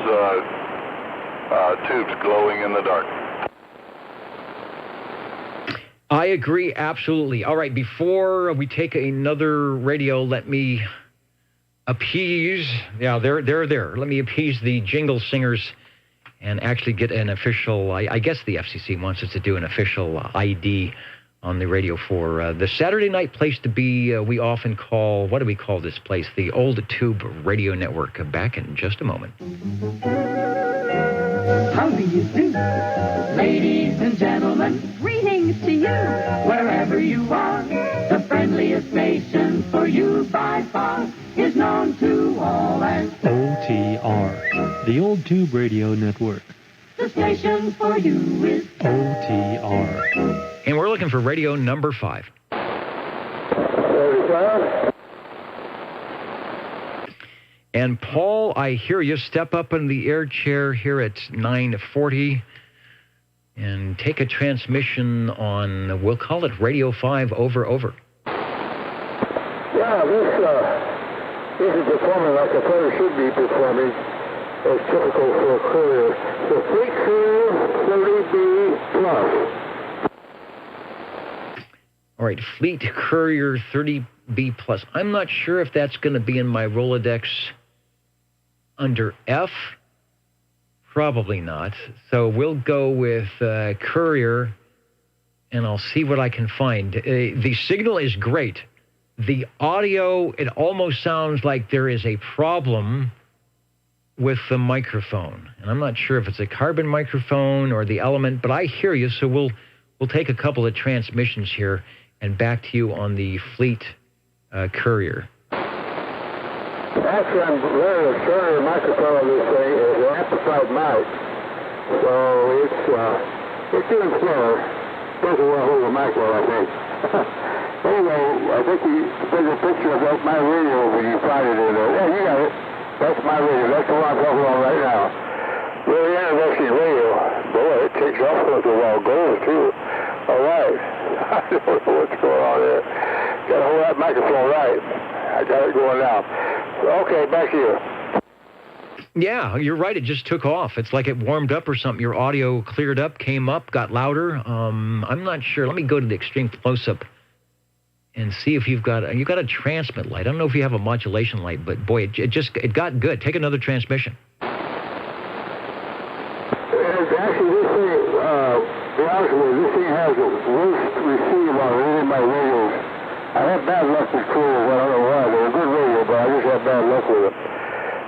tubes glowing in the dark. I agree, absolutely. All right, before we take another radio, let me appease, they're there. Let me appease the jingle singers and actually get an official, I guess the FCC wants us to do an official ID on the radio for the Saturday night place to be. We often call, what do we call this place? The Old Tube Radio Network. Back in just a moment. How do you do? Ladies and gentlemen, greetings to you. Wherever you are, the friendliest station for you by far is known to all as OTR, the Old Tube Radio Network. The station for you is OTR. And we're looking for radio number 5. And Paul, I hear you. Step up in the air chair here at 940 and take a transmission on, we'll call it Radio 5, over. Yeah, this is performing like a player should be performing, as typical for a courier. So Fleet Courier 30B plus. All right, Fleet Courier 30B plus. I'm not sure if that's going to be in my Rolodex under F. Probably not. So we'll go with Courier, and I'll see what I can find. The signal is great. The audio, it almost sounds like there is a problem with the microphone. And I'm not sure if it's a carbon microphone or the element, but I hear you, so we'll take a couple of transmissions here and back to you on the Fleet Courier. Actually, I'm wearing a Courier microphone on this thing. It's an amplified mic. So it's getting slower. Doesn't want to hold the mic well, I think. Anyway, I think there's a picture of that's my radio when you find it in there. Yeah, you got it. That's my radio. That's the one I'm talking about right now. Really interesting radio. Boy, it takes off once in a while. Goes, too. All right. I don't know what's going on there. Got to hold that microphone right. I got it going now. Okay, back to you. Yeah, you're right. It just took off. It's like it warmed up or something. Your audio cleared up, came up, got louder. I'm not sure. Let me go to the extreme close-up and see if you've got a transmit light. I don't know if you have a modulation light, but boy, it got good. Take another transmission. Actually, this thing, be honest with you, this thing has the worst receive on any of my radios. I have had bad luck with cool or whatever it was. It was a good radio, but I just had bad luck with it.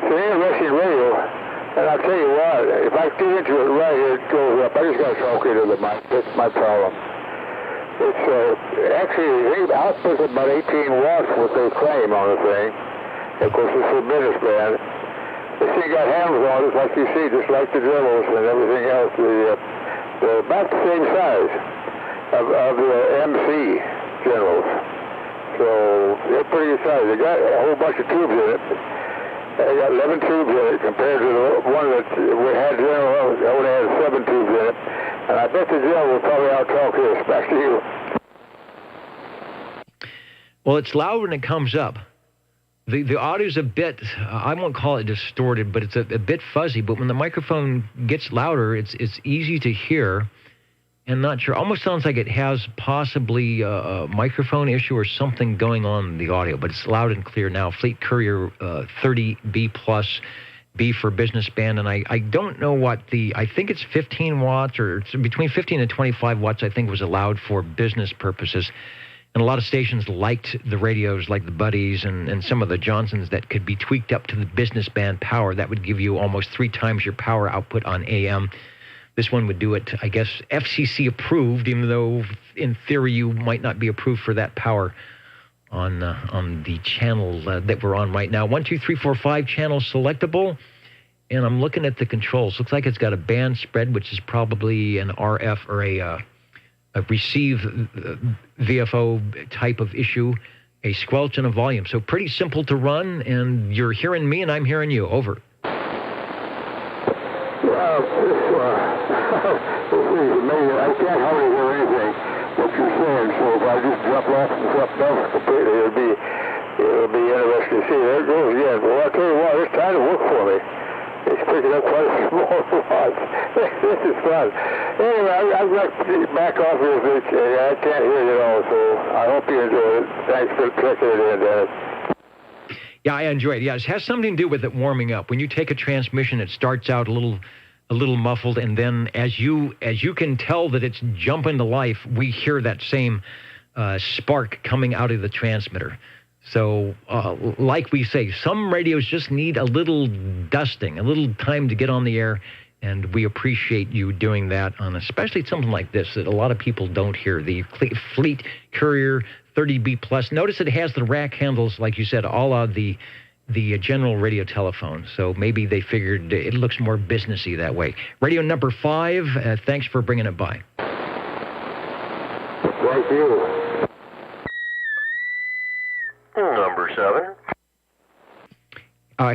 So interesting radio, and I'll tell you what, if I get into it right, it goes up. I just got to talk into the mic. That's my problem. It's actually, they output about 18 watts, what they claim on the thing. Of course, it's a business band. This thing got handles on it, like you see, just like the Dremels and everything else. They're about the same size of the MC Generals. So they're pretty good size. They got a whole bunch of tubes in it. They got 11 tubes in it compared to the one that we had General. Only had 7 tubes in it. And I bet the General will probably out-talk this. Back to you. Well, it's loud when it comes up. The audio's a bit, I won't call it distorted, but it's a bit fuzzy. But when the microphone gets louder, it's easy to hear. And not sure, almost sounds like it has possibly a microphone issue or something going on in the audio, but it's loud and clear now. Fleet Courier 30B plus, B for business band, and I don't know what I think it's 15 watts or it's between 15 and 25 watts I think was allowed for business purposes. And a lot of stations liked the radios like the Buddies and some of the Johnsons that could be tweaked up to the business band power. That would give you almost 3 times your power output on AM. This one would do it, I guess, FCC approved, even though in theory you might not be approved for that power on the channel that we're on right now. 1, 2, 3, 4, 5 channel selectable. And I'm looking at the controls. Looks like it's got a band spread, which is probably an RF or a receive VFO type of issue, a squelch and a volume. So pretty simple to run, and you're hearing me and I'm hearing you. Over. Well, I can't hardly hear anything what you're saying, so if I just drop off and drop down completely, it'll be interesting to see. There it goes again. Well, I'll tell you what, it's trying to work for me. It's picking up quite a small watts. This is fun. Anyway, I've got to back off here. I can't hear you at all, so I hope you enjoy it. Thanks for checking it in, Dennis. Yeah, I enjoy it. Yeah, it has something to do with it warming up. When you take a transmission, it starts out a little muffled, and then as you can tell that it's jumping to life, we hear that same spark coming out of the transmitter. So, like we say, some radios just need a little dusting, a little time to get on the air, and we appreciate you doing that on especially something like this that a lot of people don't hear. The Fleet Courier 30B plus. Notice it has the rack handles, like you said, all of the general radio telephone. So maybe they figured it looks more businessy that way. Radio number 5. Thanks for bringing it by. Thank you. Number 7.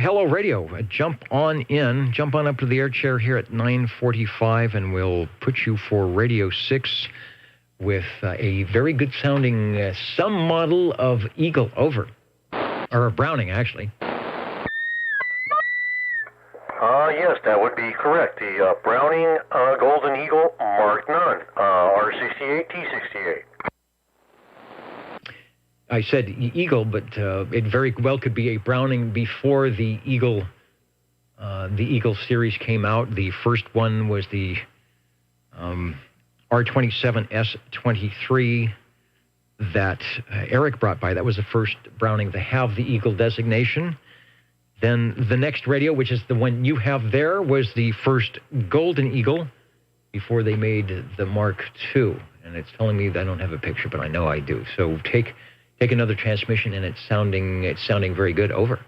Hello, radio. Jump on up to the air chair here at 9:45, and we'll put you for Radio 6 with a very good sounding some model of Eagle. Over. Or a Browning, actually. Yes, that would be correct. The Browning Golden Eagle Mark 9, R68, T68. I said Eagle, but it very well could be a Browning before the Eagle series came out. The first one was the R27S23 that Eric brought by. That was the first Browning to have the Eagle designation. Then the next radio, which is the one you have there, was the first Golden Eagle before they made the Mark II. And it's telling me that I don't have a picture, but I know I do. So take another transmission, and it's sounding very good. Over.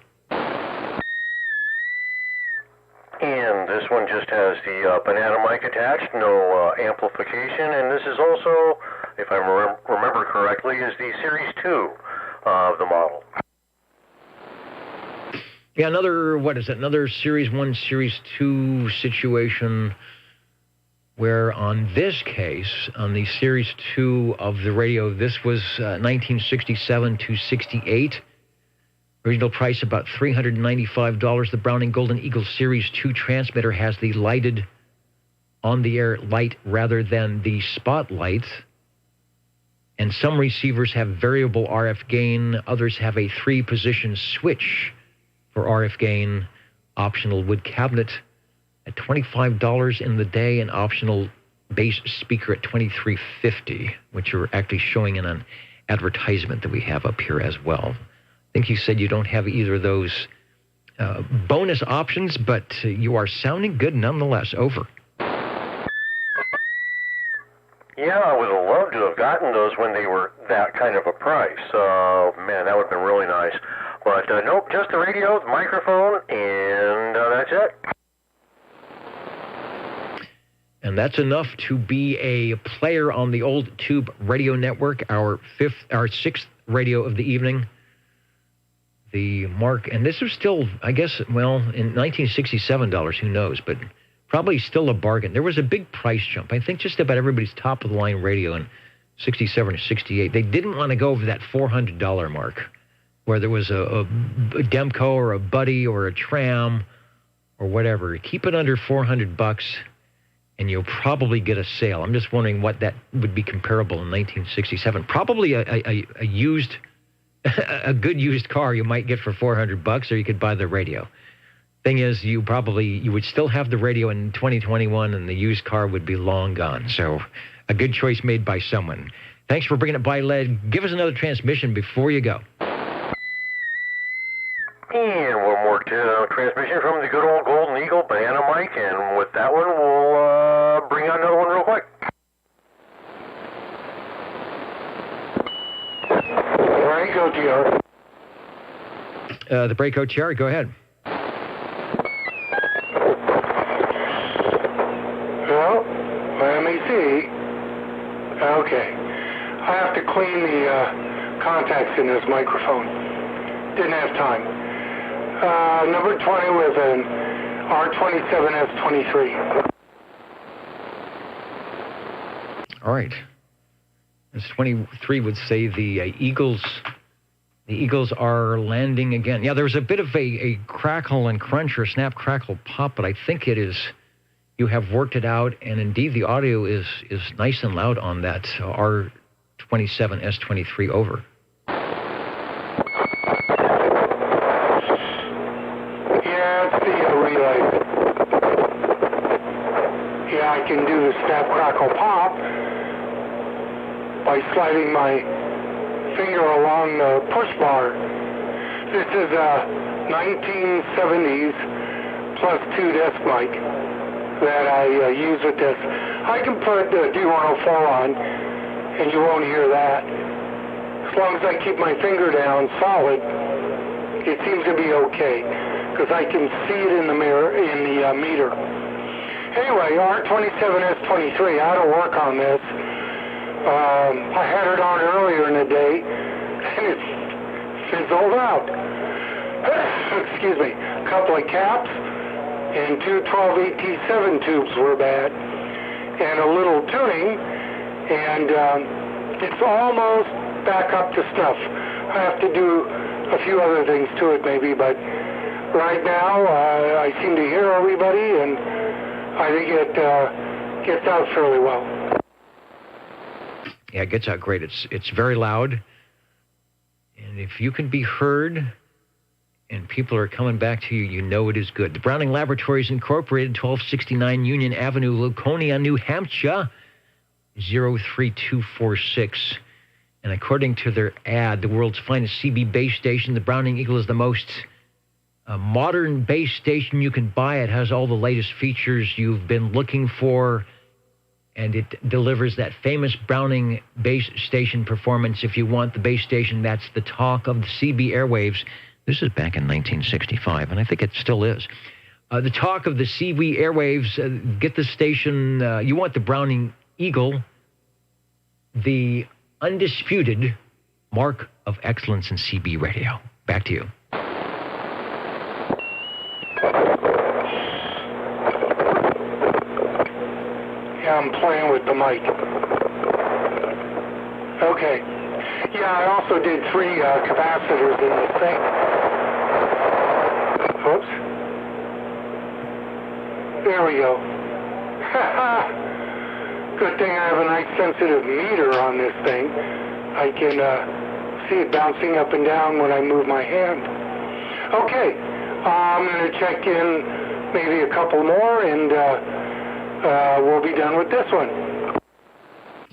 And this one just has the banana mic attached, no amplification. And this is also, if I remember correctly, is the Series 2 of the model. Yeah, another Series 1, Series 2 situation where on this case, on the Series 2 of the radio, this was 1967 to 68. Original price about $395. The Browning Golden Eagle Series 2 transmitter has the lighted on-the-air light rather than the spotlight. And some receivers have variable RF gain. Others have a 3-position switch for RF gain. Optional wood cabinet at $25 in the day, and optional bass speaker at $23.50, which you're actually showing in an advertisement that we have up here as well. I think you said you don't have either of those bonus options, but you are sounding good nonetheless. Over. Yeah, I would have loved to have gotten those when they were that kind of a price. Man, that would have been really nice. But nope, just the radio, the microphone, and that's it. And that's enough to be a player on the old tube radio network, our sixth radio of the evening. The Mark, and this was still, I guess, well, in $1967, who knows, but probably still a bargain. There was a big price jump. I think just about everybody's top-of-the-line radio in 67 or 68. They didn't want to go over that $400 mark, where there was a Demco or a Buddy or a Tram or whatever. Keep it under $400, and you'll probably get a sale. I'm just wondering what that would be comparable in 1967. Probably a used, a good used car you might get for $400, or you could buy the radio. Thing is, you would still have the radio in 2021, and the used car would be long gone. So a good choice made by someone. Thanks for bringing it by, Led. Give us another transmission before you go. And one more transmission from the good old Golden Eagle Banana mic, and with that one, we'll bring out another one real quick. Braco TR. The Braco TR, go ahead. Well, let me see. Okay. I have to clean the contacts in this microphone. Didn't have time. Number 20 was an R27S23. All right. As 23 would say, the Eagles are landing again. Yeah, there was a bit of a crackle and crunch or snap, crackle, pop, but I think it is, you have worked it out, and indeed the audio is nice and loud on that R27S23. Over. Yeah, it's the relay. Yeah, I can do the snap, crackle, pop by sliding my finger along the push bar. This is a 1970s plus 2 desk mic that I use with this. I can put D104 on and you won't hear that. As long as I keep my finger down solid, it seems to be okay because I can see it in the mirror, in the meter. Anyway, R27S23, I had to work on this. I had it on earlier in the day, and it fizzled out. Excuse me. A couple of caps and 2 12AT7 tubes were bad, and a little tuning, and it's almost back up to snuff. I have to do a few other things to it maybe, but right now I seem to hear everybody, and I think it gets out fairly well. Yeah, it gets out great. It's very loud. And if you can be heard and people are coming back to you, you know it is good. The Browning Laboratories Incorporated, 1269 Union Avenue, Laconia, New Hampshire, 03246. And according to their ad, the world's finest CB base station, the Browning Eagle is the most modern base station you can buy. It has all the latest features you've been looking for, and it delivers that famous Browning base station performance. If you want the base station that's the talk of the CB airwaves. This is back in 1965, and I think it still is. The talk of the CB airwaves, get the station, you want the Browning Eagle, the undisputed mark of excellence in CB radio. Back to you. Yeah, I'm playing with the mic. Okay. Yeah, I also did 3 capacitors in this thing. Oops. There we go. Good thing I have a nice sensitive meter on this thing. I can see it bouncing up and down when I move my hand. Okay, I'm going to check in maybe a couple more, and we'll be done with this one.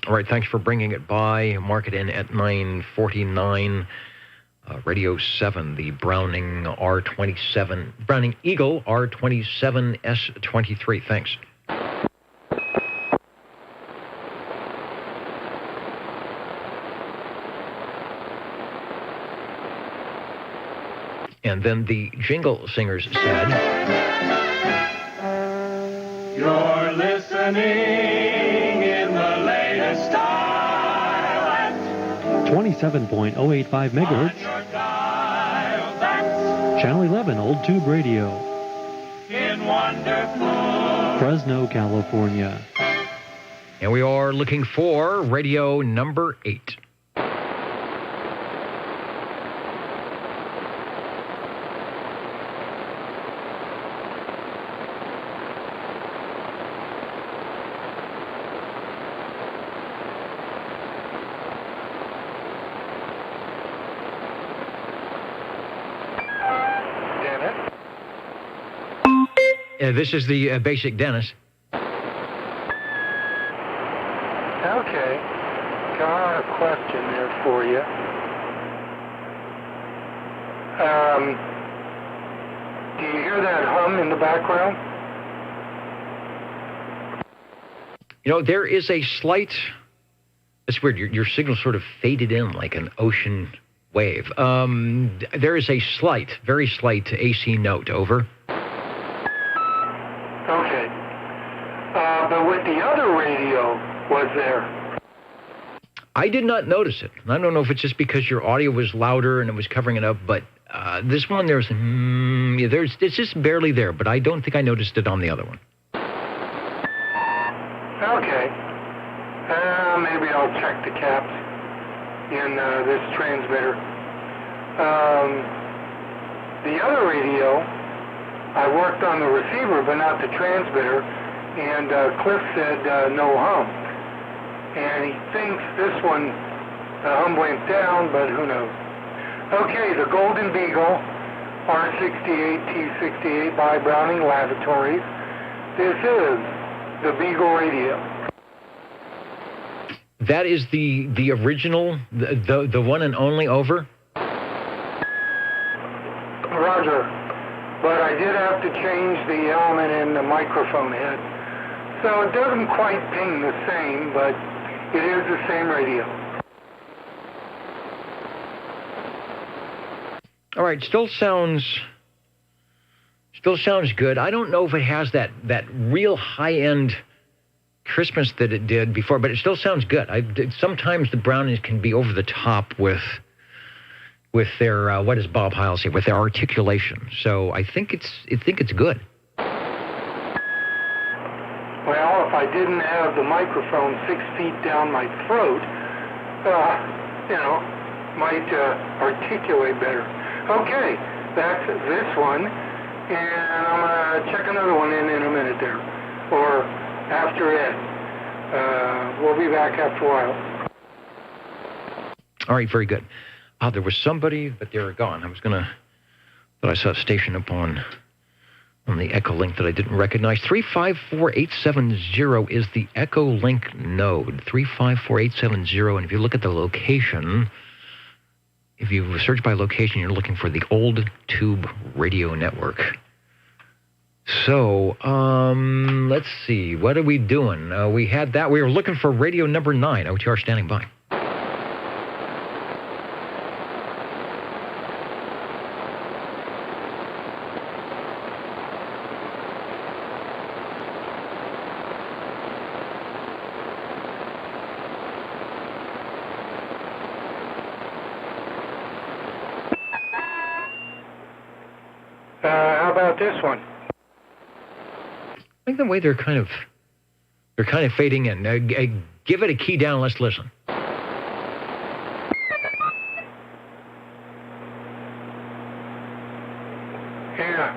All right, thanks for bringing it by. Mark it in at 9:49. Radio 7, the Browning Eagle R27 S23. Thanks. And then the jingle singers said, You're listening in the latest style at 27.085 megahertz. Channel 11, Old Tube Radio. In wonderful Fresno, California. And we are looking for radio number 8. This is the basic Dennis. Okay. Got a question there for you. Do you hear that hum in the background? You know, there is a slight... It's weird. Your signal sort of faded in like an ocean wave. There is a slight, very slight AC note. Over. Okay. But with the other radio, was there? I did not notice it. I don't know if it's just because your audio was louder and it was covering it up, but this one, it's just barely there, but I don't think I noticed it on the other one. Okay. Maybe I'll check the caps in this transmitter. The other radio, I worked on the receiver, but not the transmitter, and Cliff said no hum. And he thinks this one, the hum went down, but who knows. Okay, the Golden Beagle, R68T68 by Browning Laboratories. This is the Beagle radio. That is the original, the one and only. Over. Roger. But I did have to change the element in the microphone head. So it doesn't quite ping the same, but it is the same radio. All right, still sounds good. I don't know if it has that real high-end crispness that it did before, but it still sounds good. Sometimes the Brownings can be over the top with their what does Bob Heil say? With their articulation. So I think it's good. Well, if I didn't have the microphone 6 feet down my throat, might articulate better. Okay, that's this one, and I'm gonna check another one in a minute there, or after it. We'll be back after a while. All right, very good. There was somebody, but they're gone. I saw a station up on the Echo Link that I didn't recognize. 354870 is the Echo Link node. 354870, and if you look at the location, if you search by location, you're looking for the Old Tube Radio Network. So, let's see. What are we doing? We had that. We were looking for radio number 9. OTR standing by. How about this one? I think the way they're kind of fading in. Give it a key down. Let's listen. Yeah,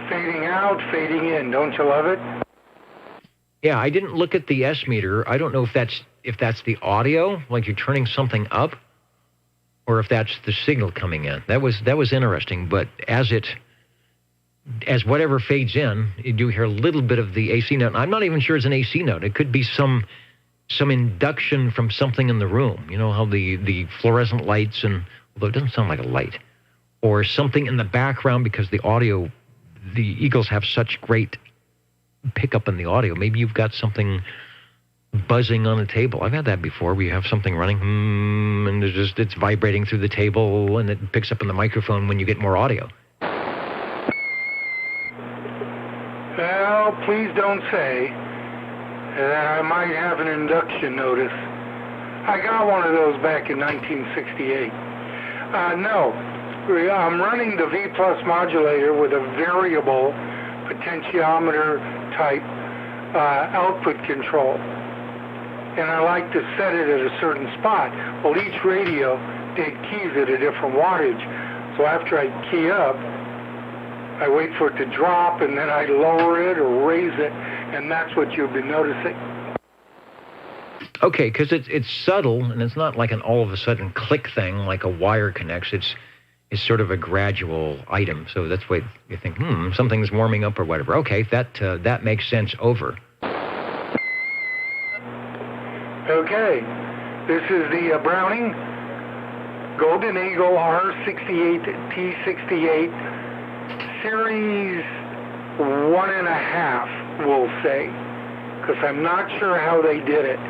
fading out, fading in. Don't you love it? Yeah, I didn't look at the S meter. I don't know if that's the audio, like you're turning something up, or if that's the signal coming in. That was interesting. But as whatever fades in, you do hear a little bit of the AC note. I'm not even sure it's an AC note. It could be some some induction from something in the room. You know how the fluorescent lights, and although it doesn't sound like a light, or something in the background because the Eagles have such great pickup in the audio. Maybe you've got something buzzing on a table. I've had that before. We have something running, and it's vibrating through the table, and it picks up in the microphone when you get more audio. Well, please don't say that I might have an induction notice. I got one of those back in 1968. No, I'm running the V Plus modulator with a variable potentiometer type output control. And I like to set it at a certain spot. Well, each radio did keys at a different wattage. So after I key up, I wait for it to drop, and then I lower it or raise it, and that's what you've been noticing. Okay, because it's subtle, and it's not like an all-of-a-sudden click thing like a wire connects. It's sort of a gradual item. So that's why you think, something's warming up or whatever. Okay, that makes sense. Over. Okay, this is the Browning Golden Eagle R68T68 Series 1.5, we'll say, because I'm not sure how they did it.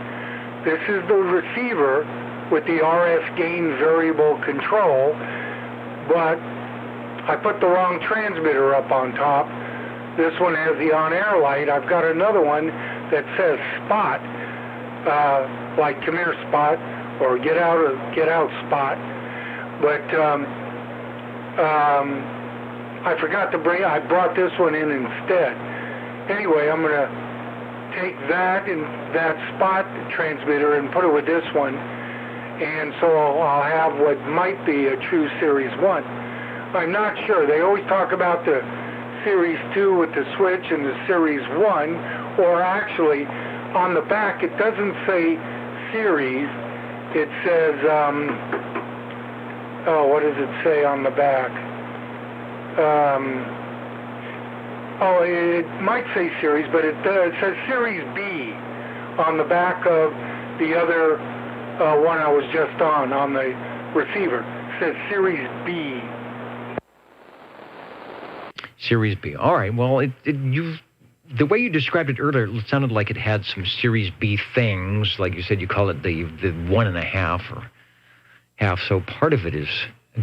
This is the receiver with the RF gain variable control, but I put the wrong transmitter up on top. This one has the on-air light. I've got another one that says Spot, like come here Spot, or get out Spot. But I forgot to I brought this one in instead. Anyway, I'm going to take that and that Spot transmitter and put it with this one. And so I'll have what might be a true Series 1. I'm not sure. They always talk about the Series 2 with the switch and the Series 1, or actually on the back it doesn't say Series. It says, what does it say on the back? It might say Series, but it says Series B on the back of the other one I was just on the receiver. It says Series B. Series B. All right. Well, the way you described it earlier, it sounded like it had some Series B things. Like you said, you call it the 1.5 or half. So part of it is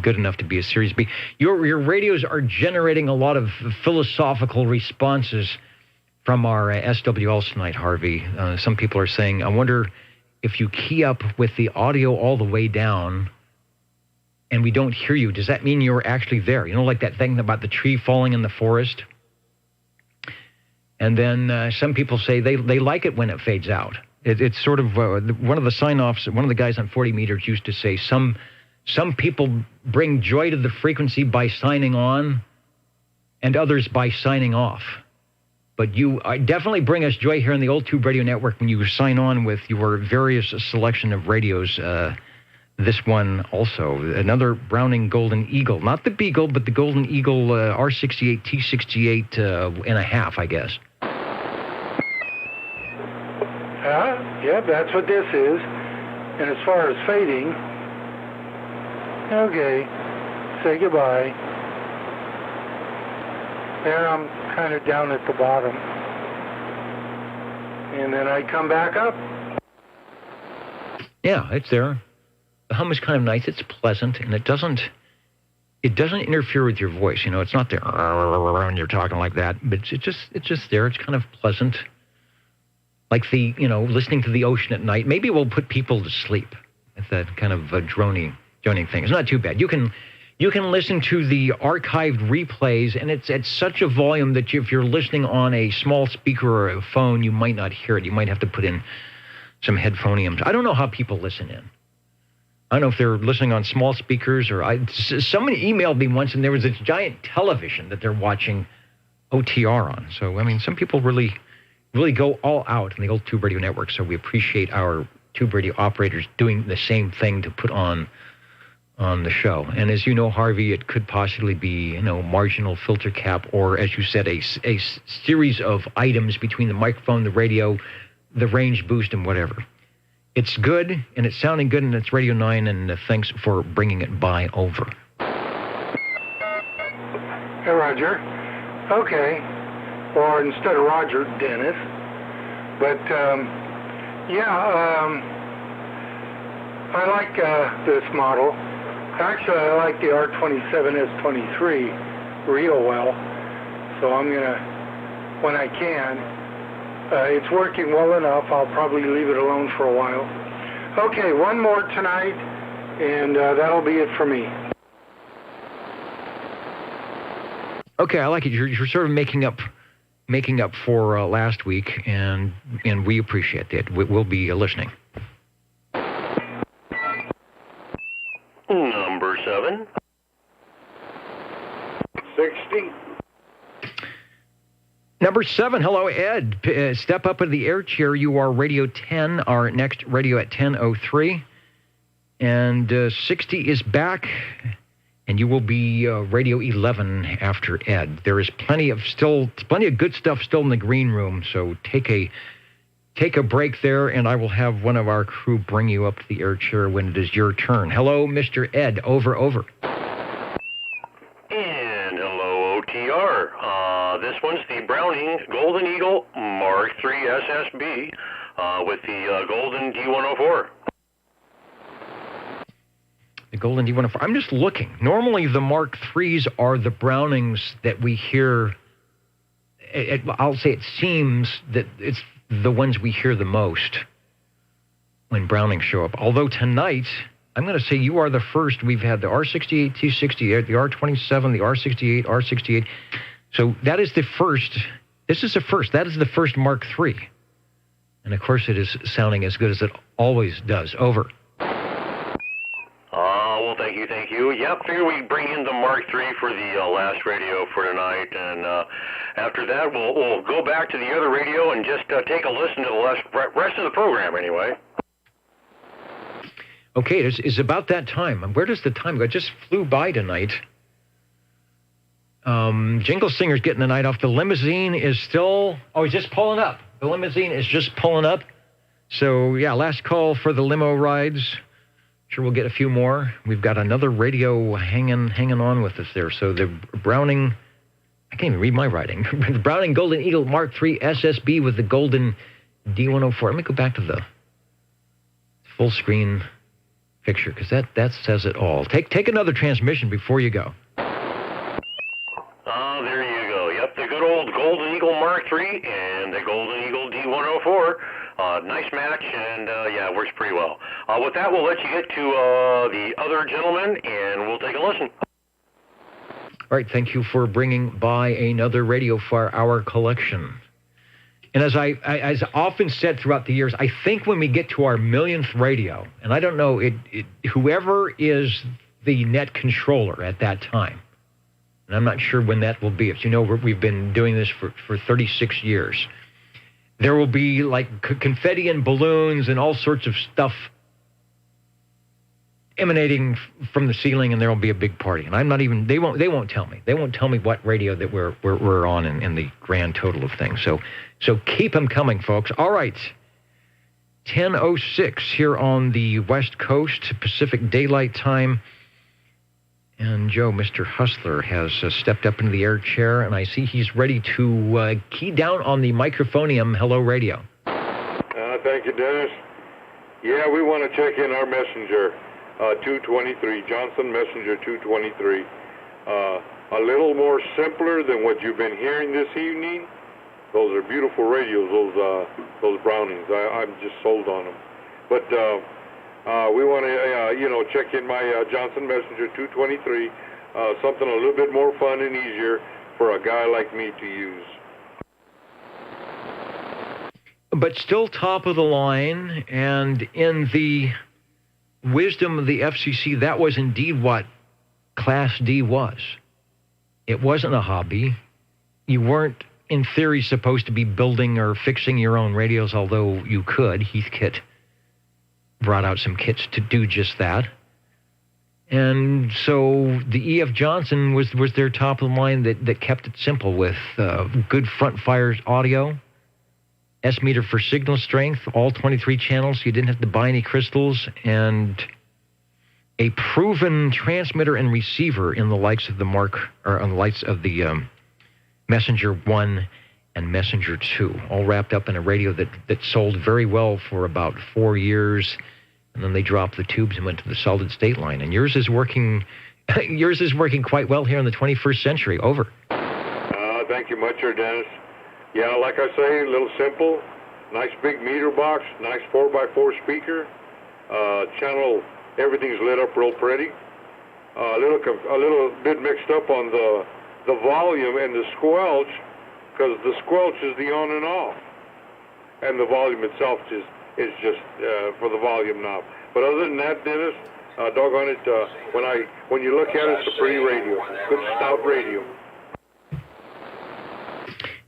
good enough to be a Series B. Your radios are generating a lot of philosophical responses from our SWLs tonight, Harvey. Some people are saying, I wonder if you key up with the audio all the way down and we don't hear you, does that mean you're actually there? You know, like that thing about the tree falling in the forest? And then some people say they like it when it fades out. It's sort of one of the sign-offs, one of the guys on 40 meters used to say, some people bring joy to the frequency by signing on and others by signing off. But you definitely bring us joy here on the Old Tube Radio Network when you sign on with your various selection of radios. This one also, another Browning Golden Eagle. Not the Beagle, but the Golden Eagle R68 T68 and a half, I guess. Yeah, that's what this is. And as far as fading, okay, say goodbye. There, I'm kind of down at the bottom. And then I come back up. Yeah, it's there. The hum is kind of nice. It's pleasant, and it doesn't interfere with your voice. You know, it's not there and you're talking like that, but it's just there. It's kind of pleasant. Like listening to the ocean at night. Maybe we'll put people to sleep. It's that kind of droning thing. It's not too bad. You can listen to the archived replays, and it's at such a volume that if you're listening on a small speaker or a phone, you might not hear it. You might have to put in some headphoniums. I don't know how people listen in. I don't know if they're listening on small speakers or somebody emailed me once, and there was this giant television that they're watching OTR on. So, I mean, some people really go all out in the Old Tube Radio Network. So we appreciate our Tube Radio operators doing the same thing to put on the show. And as you know, Harvey, it could possibly be, marginal filter cap, or as you said, a series of items between the microphone, the radio, the range boost, and whatever. It's good, and it's sounding good, and it's Radio 9, and thanks for bringing it by over. Hey, Roger. Okay. Or instead of Roger, Dennis. But, I like this model. Actually, I like the R27S23 real well. So I'm going to, when I can, it's working well enough. I'll probably leave it alone for a while. Okay, one more tonight, and that'll be it for me. Okay, I like it. You're sort of making up for last week, and we appreciate that. We'll be listening. Number 7. 60. Number 7, hello, Ed. Step up into the air chair. You are Radio 10, our next radio at 10:03. And 60 is back, and you will be Radio 11 after Ed. There is plenty of good stuff still in the green room, so take a break there, and I will have one of our crew bring you up to the air chair when it is your turn. Hello, Mr. Ed. Over. And hello, OTR. This one's the Browning Golden Eagle Mark III SSB with the Golden D104. The Golden D104. I'm just looking. Normally, the Mark IIIs are the Brownings that we hear. I'll say it seems that it's the ones we hear the most when Brownings show up. Although tonight, I'm going to say you are the first. We've had the R68, T68, the R27, the R68, R68. So that is the first. This is the first. That is the first Mark III. And of course, it is sounding as good as it always does. Over. Well, thank you. Yep, figure we bring in the Mark III for the last radio for tonight, and after that, we'll go back to the other radio and just take a listen to the rest of the program anyway. Okay, it's about that time. Where does the time go? It just flew by tonight. Jingle Singer's getting the night off. The limousine is still... Oh, he's just pulling up. The limousine is just pulling up. So, yeah, last call for the limo rides. Sure, we'll get a few more. We've got another radio hanging on with us there. So the Browning... I can't even read my writing. The Browning Golden Eagle Mark III SSB with the Golden D104. Let me go back to the full screen picture, because that says it all. Take another transmission before you go. There you go. Yep, the good old Golden Eagle Mark III and the Golden Eagle D104. Nice match, and yeah, works pretty well. With that, we'll let you get to the other gentleman, and we'll take a listen. All right, thank you for bringing by another radio for our collection. And as I often said throughout the years, I think when we get to our millionth radio, and I don't know, whoever is the net controller at that time, and I'm not sure when that will be. As you know, we've been doing this for 36 years. There will be like confetti and balloons and all sorts of stuff emanating from the ceiling, and there will be a big party. And I'm not even. They won't tell me. They won't tell me what radio that we're on in the grand total of things. So keep them coming, folks. All right. 10:06 here on the West Coast, Pacific Daylight Time. And Joe, Mr. Hustler, has stepped up into the air chair, and I see he's ready to key down on the microphonium. Hello, radio. Thank you, Dennis. Yeah, we want to check in our messenger, 223, Johnson Messenger 223. A little more simpler than what you've been hearing this evening. Those are beautiful radios, those Brownings. I'm just sold on them. But we want to, check in my Johnson Messenger 223, something a little bit more fun and easier for a guy like me to use. But still top of the line, and in the wisdom of the FCC, that was indeed what Class D was. It wasn't a hobby. You weren't, in theory, supposed to be building or fixing your own radios, although you could. Heathkit brought out some kits to do just that. And so the E.F. Johnson was their top of the line that kept it simple with good front fires audio, S-meter for signal strength, all 23 channels. You didn't have to buy any crystals, and a proven transmitter and receiver in the likes of the Messenger 1 and Messenger 2, all wrapped up in a radio that sold very well for about 4 years, and then they dropped the tubes and went to the solid state line. And yours is working quite well here in the 21st century. Over. Thank you much, Dennis. Yeah, like I say, a little simple, nice big meter box, nice 4x4 speaker, channel, everything's lit up real pretty. A little bit mixed up on the volume and the squelch, because the squelch is the on and off, and the volume itself is just for the volume knob. But other than that, Dennis, doggone it, when you look at it, it's a pretty radio, good stout radio.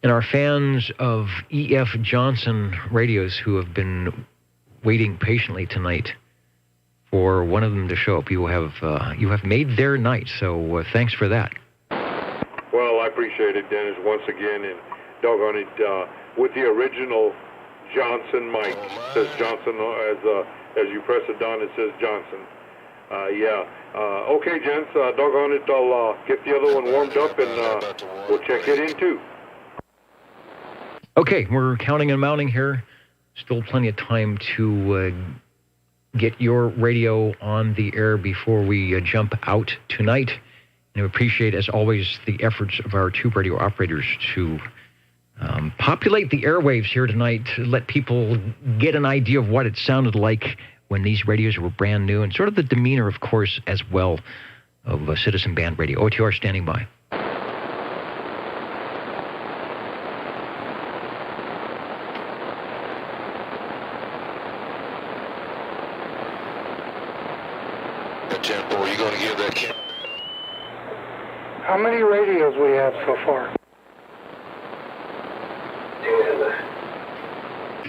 And our fans of E.F. Johnson radios who have been waiting patiently tonight for one of them to show up, you have made their night. So thanks for that. Well, I appreciate it, Dennis, once again, and doggone it, with the original Johnson mic. It says Johnson, as you press it down, it says Johnson. Okay, gents, doggone it, I'll get the other one warmed up, and we'll check it in, too. Okay, we're counting and mounting here. Still plenty of time to get your radio on the air before we jump out tonight. And I appreciate, as always, the efforts of our tube radio operators to populate the airwaves here tonight, to let people get an idea of what it sounded like when these radios were brand new, and sort of the demeanor, of course, as well, of Citizen Band Radio. OTR standing by. How many radios we have so far?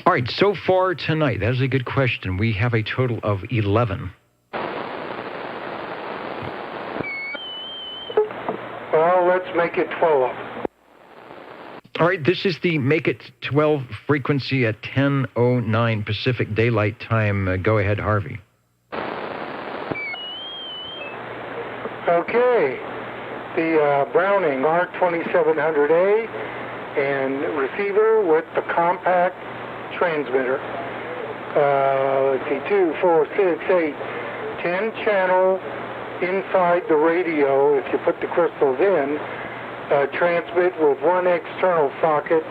All right, so far tonight, that is a good question. We have a total of 11. Well, let's make it 12. All right, this is the Make It 12 frequency at 10:09 Pacific Daylight Time. Go ahead, Harvey. Okay. The Browning R2700A and receiver with the compact transmitter. Let's see, 2, 4, 6, 8, 10 channel inside the radio. If you put the crystals in, transmit with one external socket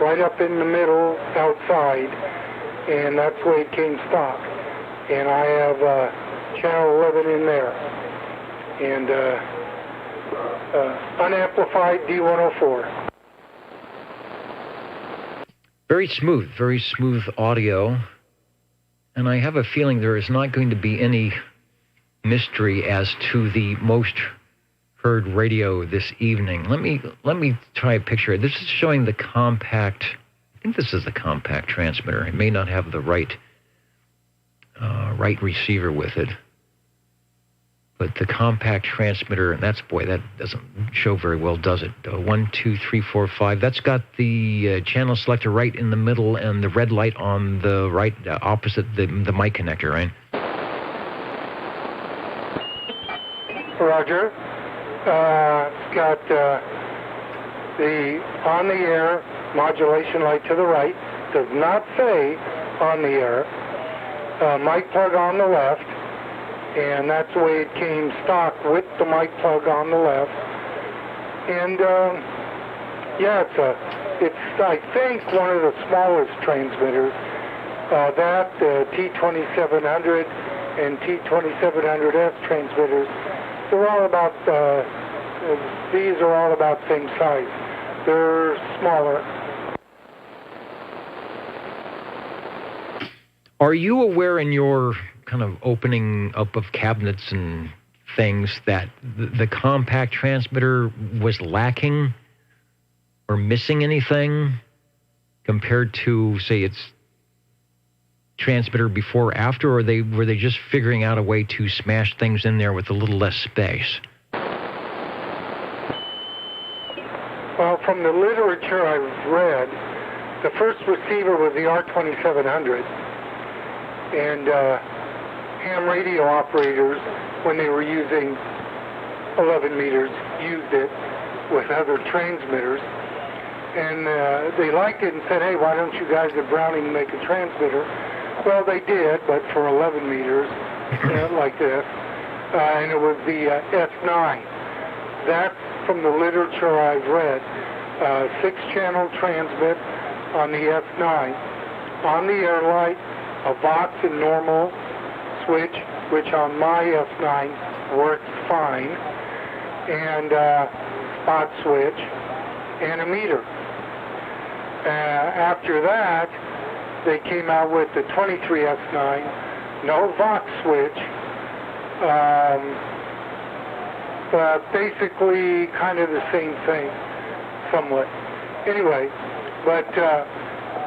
right up in the middle outside, and that's the way it came stock. And I have channel 11 in there, and unamplified D104. Very smooth audio. And I have a feeling there is not going to be any mystery as to the most heard radio this evening. Let me try a picture. This is showing the compact. I think this is the compact transmitter. It may not have the right receiver with it. But the compact transmitter, and that doesn't show very well, does it? 1, 2, 3, 4, 5. That's got the channel selector right in the middle and the red light on the right opposite the mic connector, right? Roger. It's got the on-the-air modulation light to the right. Does not say on the air. Mic plug on the left. And that's the way it came stock, with the mic plug on the left. And it's I think one of the smallest transmitters. That T2700 and T2700S transmitters, they're all about these are all about same size. They're smaller. Are you aware in your kind of opening up of cabinets and things that the compact transmitter was lacking or missing anything compared to, say, its transmitter before or after, or were they just figuring out a way to smash things in there with a little less space? Well, from the literature I've read, the first receiver was the R2700, and ham radio operators, when they were using 11 meters, used it with other transmitters, and they liked it and said, hey, why don't you guys at Browning make a transmitter? Well, they did, but for 11 meters, like this, and it was the S9. That's from the literature I've read. 6-channel transmit on the S9. On the air light, a Vox and normal switch, which on my S9 works fine, and spot switch, and a meter. After that, they came out with the 23S9, no Vox switch, but basically kind of the same thing, somewhat. Anyway, but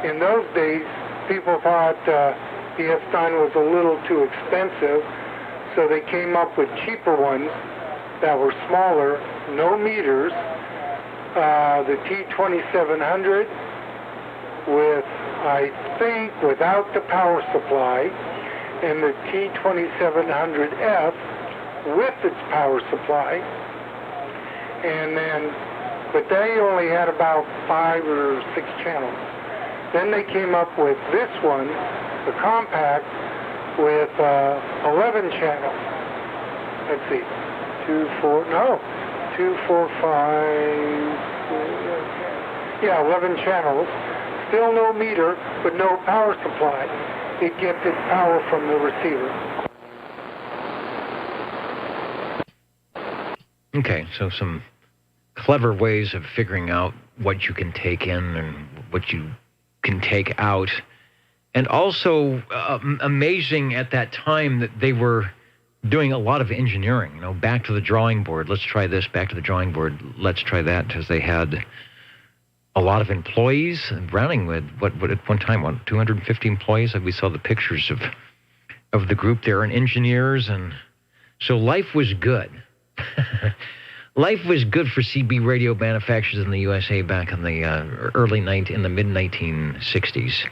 in those days, people thought the S9 was a little too expensive, so they came up with cheaper ones that were smaller, no meters, the T2700 with, I think, without the power supply, and the T2700F with its power supply, and then, but they only had about 5 or 6 channels. Then they came up with this one, the compact, with 11 channels. Let's see, 2, 4, 5, yeah, 11 channels. Still no meter, but no power supply. It gets its power from the receiver. Okay, so some clever ways of figuring out what you can take in and what you can take out. And also amazing at that time that they were doing a lot of engineering, you know, back to the drawing board. Let's try this, back to the drawing board. Let's try that, because they had a lot of employees. Browning with what at one time, 250 employees. We saw the pictures of the group there, and engineers, and so life was good. Life was good for CB radio manufacturers in the USA back in the mid-1960s,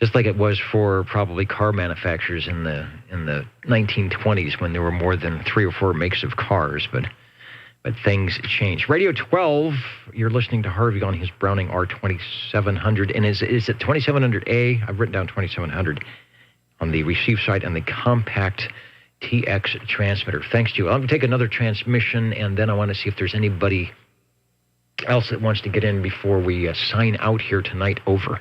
just like it was for probably car manufacturers in the 1920s when there were more than 3 or 4 makes of cars, but things changed. Radio 12, you're listening to Harvey on his Browning R2700, and is it 2700A? I've written down 2700 on the receive side and the compact TX transmitter. Thanks to you. I'll take another transmission, and then I want to see if there's anybody else that wants to get in before we sign out here tonight. Over.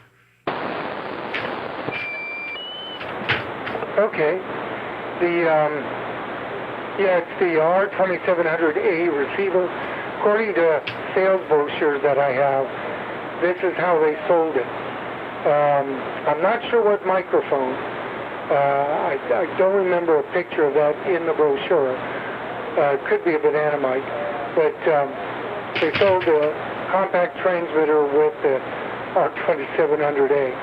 Okay. It's the R2700A receiver. According to sales brochures that I have, this is how they sold it. I'm not sure what microphone. I don't remember a picture of that in the brochure. It could be a banana mic. But they sold a compact transmitter with the R2700A.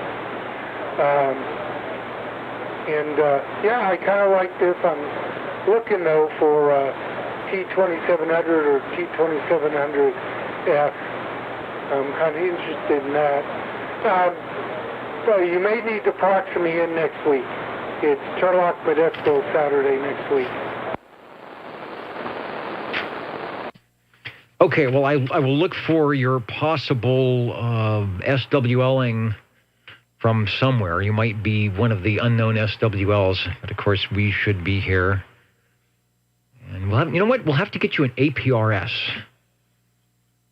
I kind of like this. I'm looking, though, for T2700 or T2700F. I'm kind of interested in that. You may need to proxy me in next week. It's Turlock Modesto Saturday next week. Okay, well, I will look for your possible SWLing from somewhere. You might be one of the unknown SWLs, but of course we should be here. And we'll have, you know what? We'll have to get you an APRS.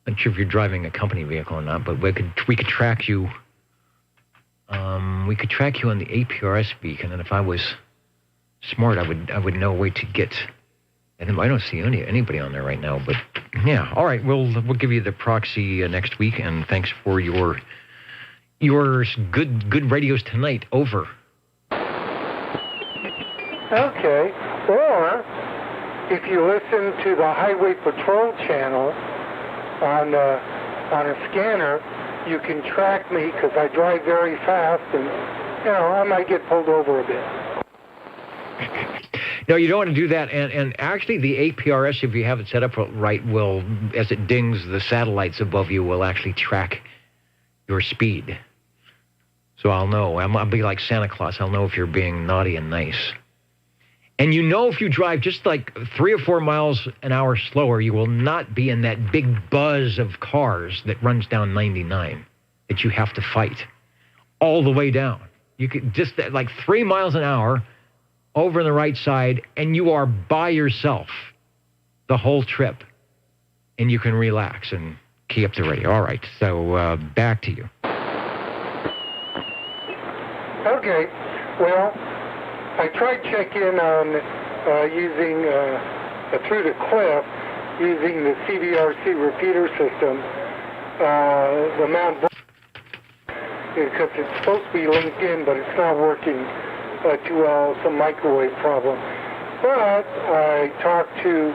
I'm not sure if you're driving a company vehicle or not, but we could track you. We could track you on the APRS beacon, and if I was smart, I would know a way to get. And I don't see anybody on there right now, but yeah. All right, we'll give you the proxy next week, and thanks for your good radios tonight. Over. Okay. Or if you listen to the Highway Patrol channel on a scanner, you can track me because I drive very fast, and I might get pulled over a bit. No, you don't want to do that. And actually, the APRS, if you have it set up right, will, as it dings the satellites above you, will actually track your speed. So I'll know. I'll be like Santa Claus. I'll know if you're being naughty and nice. And you know if you drive just like 3 or 4 miles an hour slower, you will not be in that big buzz of cars that runs down 99 that you have to fight all the way down. You could just like 3 miles an hour over on the right side, and you are by yourself the whole trip. And you can relax and key up the radio. All right, so back to you. Okay, well, I tried check-in on using through the cliff using the CBRC repeater system, the Mount because it's supposed to be linked in, but it's not working too well, some microwave problem. But I talked to,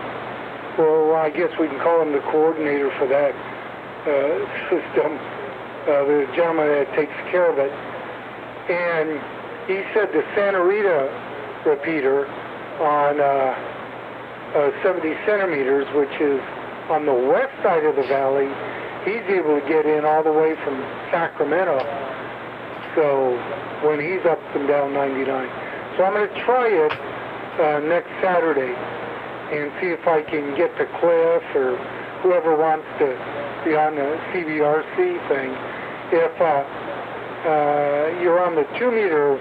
well, I guess we can call him the coordinator for that system, the gentleman that takes care of it. And he said the Santa Rita repeater on 70 centimeters, which is on the west side of the valley, he's able to get in all the way from Sacramento. So when he's up and down 99. So I'm going to try it next Saturday and see if I can get to Cliff or whoever wants to be on the CBRC thing. If you're on the 2-meter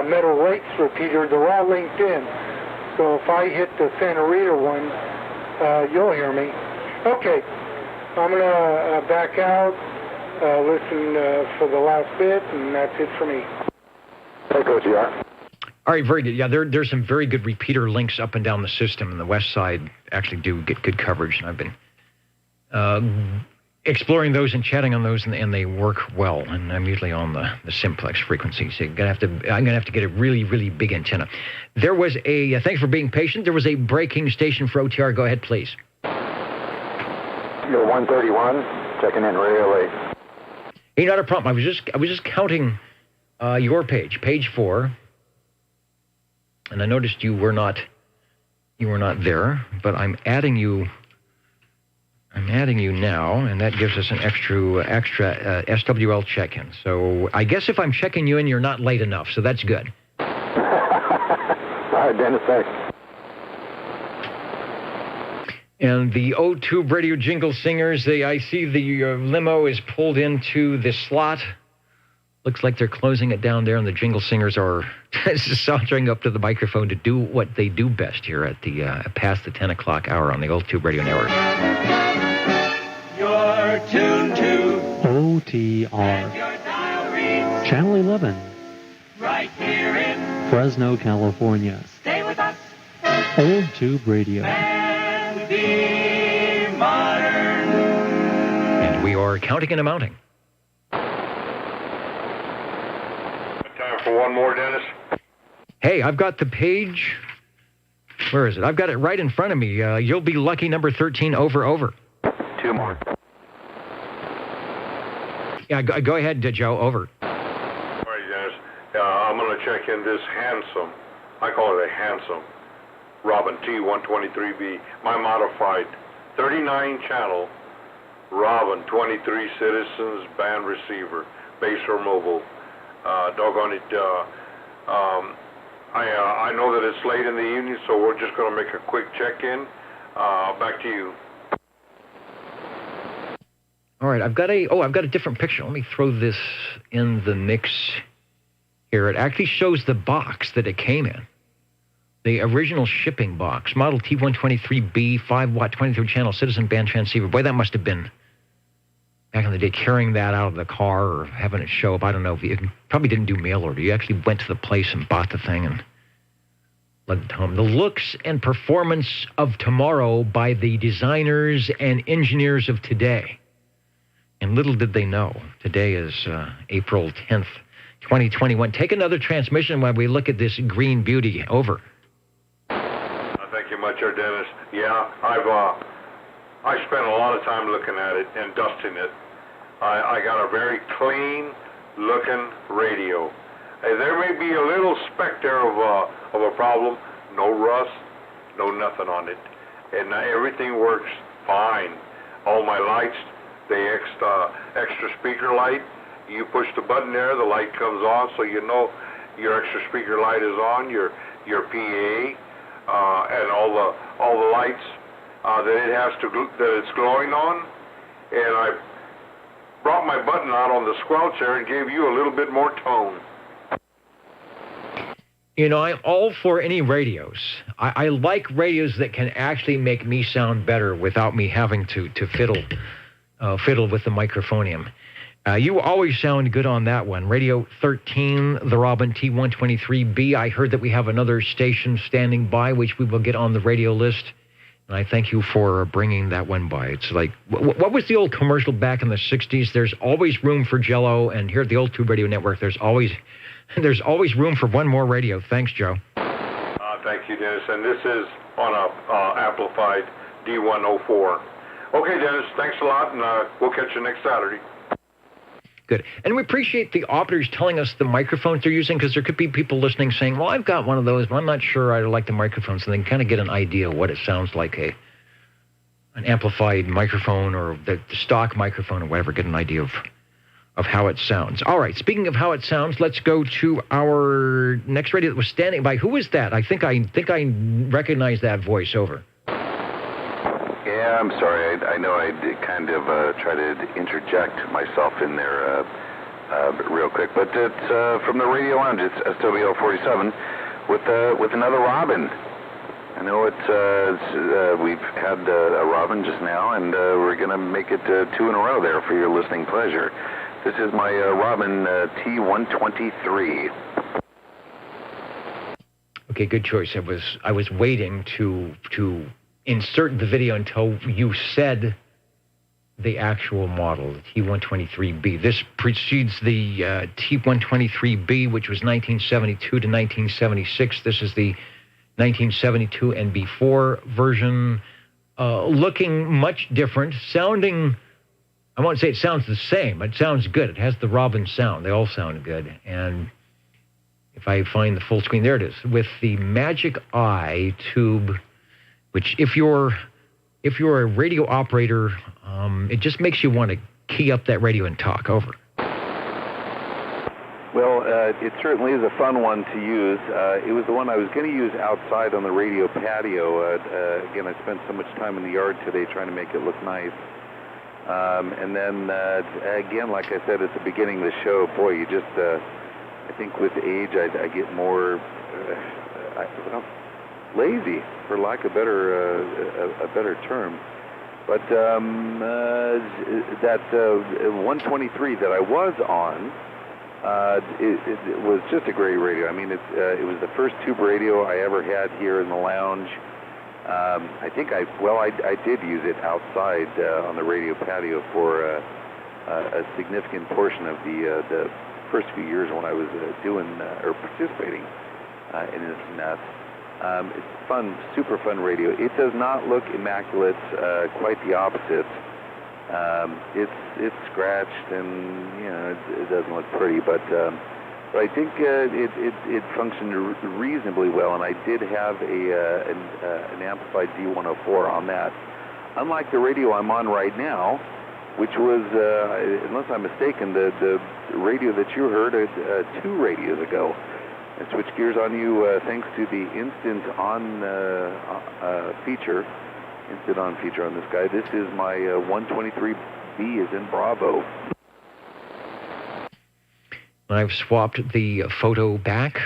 Meadow Lakes repeater, they're all linked in. So if I hit the Santa Rita one, you'll hear me. Okay, I'm going to back out, listen for the last bit, and that's it for me. Hey, Coach, you are? All right, very good. Yeah, there's some very good repeater links up and down the system, and the west side actually do get good coverage, and I've been exploring those and chatting on those, and they work well. And I'm usually on the simplex frequency, so I'm gonna have to get a really, really big antenna. There was a thanks for being patient. There was a breaking station for OTR. Go ahead, please. You're 131, checking in really. Hey, not a problem. I was just counting your page 4, and I noticed you were not there, but I'm adding you now, and that gives us an extra SWL check-in. So I guess if I'm checking you in, you're not late enough, so that's good. All right, Dennis, thanks. And the O2 radio jingle singers, I see the limo is pulled into the slot. Looks like they're closing it down there, and the jingle singers are sauntering up to the microphone to do what they do best here at the past the 10 o'clock hour on the O2 Radio Network. You're tuned to OTR. Channel 11. Right here in Fresno, California. Stay with us. Old Tube Radio. And be modern. And we are counting and amounting. Time for one more, Dennis. Hey, I've got the page. Where is it? I've got it right in front of me. You'll be lucky number 13, over. 2 more. Yeah, go ahead, Joe, over. All right, Dennis. I'm going to check in this handsome, I call it a handsome, Robin T123B, my modified 39-channel Robin 23 Citizens band receiver, base or mobile. Doggone it. I know that it's late in the evening, so we're just going to make a quick check-in. Back to you. All right, I've got a different picture. Let me throw this in the mix here. It actually shows the box that it came in. The original shipping box, model T123B, 5-watt, 23-channel Citizen band transceiver. Boy, that must have been back in the day, carrying that out of the car or having it show up. I don't know. If you probably didn't do mail order. You actually went to the place and bought the thing and led it home. The looks and performance of tomorrow by the designers and engineers of today. And little did they know, today is April 10th, 2021. Take another transmission while we look at this green beauty. Over. Thank you much, Dennis. Yeah, I spent a lot of time looking at it and dusting it. I got a very clean-looking radio. There may be a little speck there of a problem. No rust, no nothing on it. And everything works fine. All my lights, the extra speaker light. You push the button there, the light comes on, so you know your extra speaker light is on, your PA, and all the lights that it's glowing on. And I brought my button out on the squelch there and gave you a little bit more tone. You know, I'm all for any radios. I like radios that can actually make me sound better without me having to fiddle with the microphonium. You always sound good on that one. Radio 13, the Robin T123B. I heard that we have another station standing by, which we will get on the radio list. And I thank you for bringing that one by. It's like, what was the old commercial back in the 60s? There's always room for Jell-O, and here at the Old Tube Radio Network, there's always room for one more radio. Thanks, Joe. Thank you, Dennis. And this is on a amplified D104. Okay, Dennis, thanks a lot, and we'll catch you next Saturday. Good. And we appreciate the operators telling us the microphones they're using, because there could be people listening saying, well, I've got one of those, but I'm not sure I like the microphone, so they can kind of get an idea of what it sounds like, an amplified microphone or the stock microphone or whatever, get an idea of how it sounds. All right, speaking of how it sounds, let's go to our next radio that was standing by. Who is that? I think I recognize that voice. Over. Yeah, I'm sorry. I know I did kind of try to interject myself in there real quick, but it's from the Radio Lounge. It's SWL 47 with another Robin. I know we've had a Robin just now, and we're going to make it two in a row there for your listening pleasure. This is my Robin T123. Okay, good choice. I was waiting to insert the video until you said the actual model, the T123B. This precedes the T123B, which was 1972 to 1976. This is the 1972 and before version, looking much different, sounding, I won't say it sounds the same. It sounds good. It has the Robin sound. They all sound good. And if I find the full screen, there it is, with the Magic Eye tube, which if you're a radio operator, it just makes you want to key up that radio and talk. Over. Well, it certainly is a fun one to use. It was the one I was going to use outside on the radio patio. Again, I spent so much time in the yard today trying to make it look nice. And then, again, like I said at the beginning of the show, boy, you just, I think with age, I get more lazy, for lack of a better term. But that 123 that I was on, it was just a great radio. I mean, it was the first tube radio I ever had here in the lounge. I think I did use it outside on the radio patio for a significant portion of the first few years when I was doing or participating in this nest. It's fun, super fun radio. It does not look immaculate, quite the opposite. It's scratched and it doesn't look pretty, but I think it functioned reasonably well, and I did have an amplified D104 on that. Unlike the radio I'm on right now, which was, unless I'm mistaken, the radio that you heard 2 radios ago. I switched gears on you thanks to the instant on feature on this guy. This is my 123B as in Bravo. I've swapped the photo back.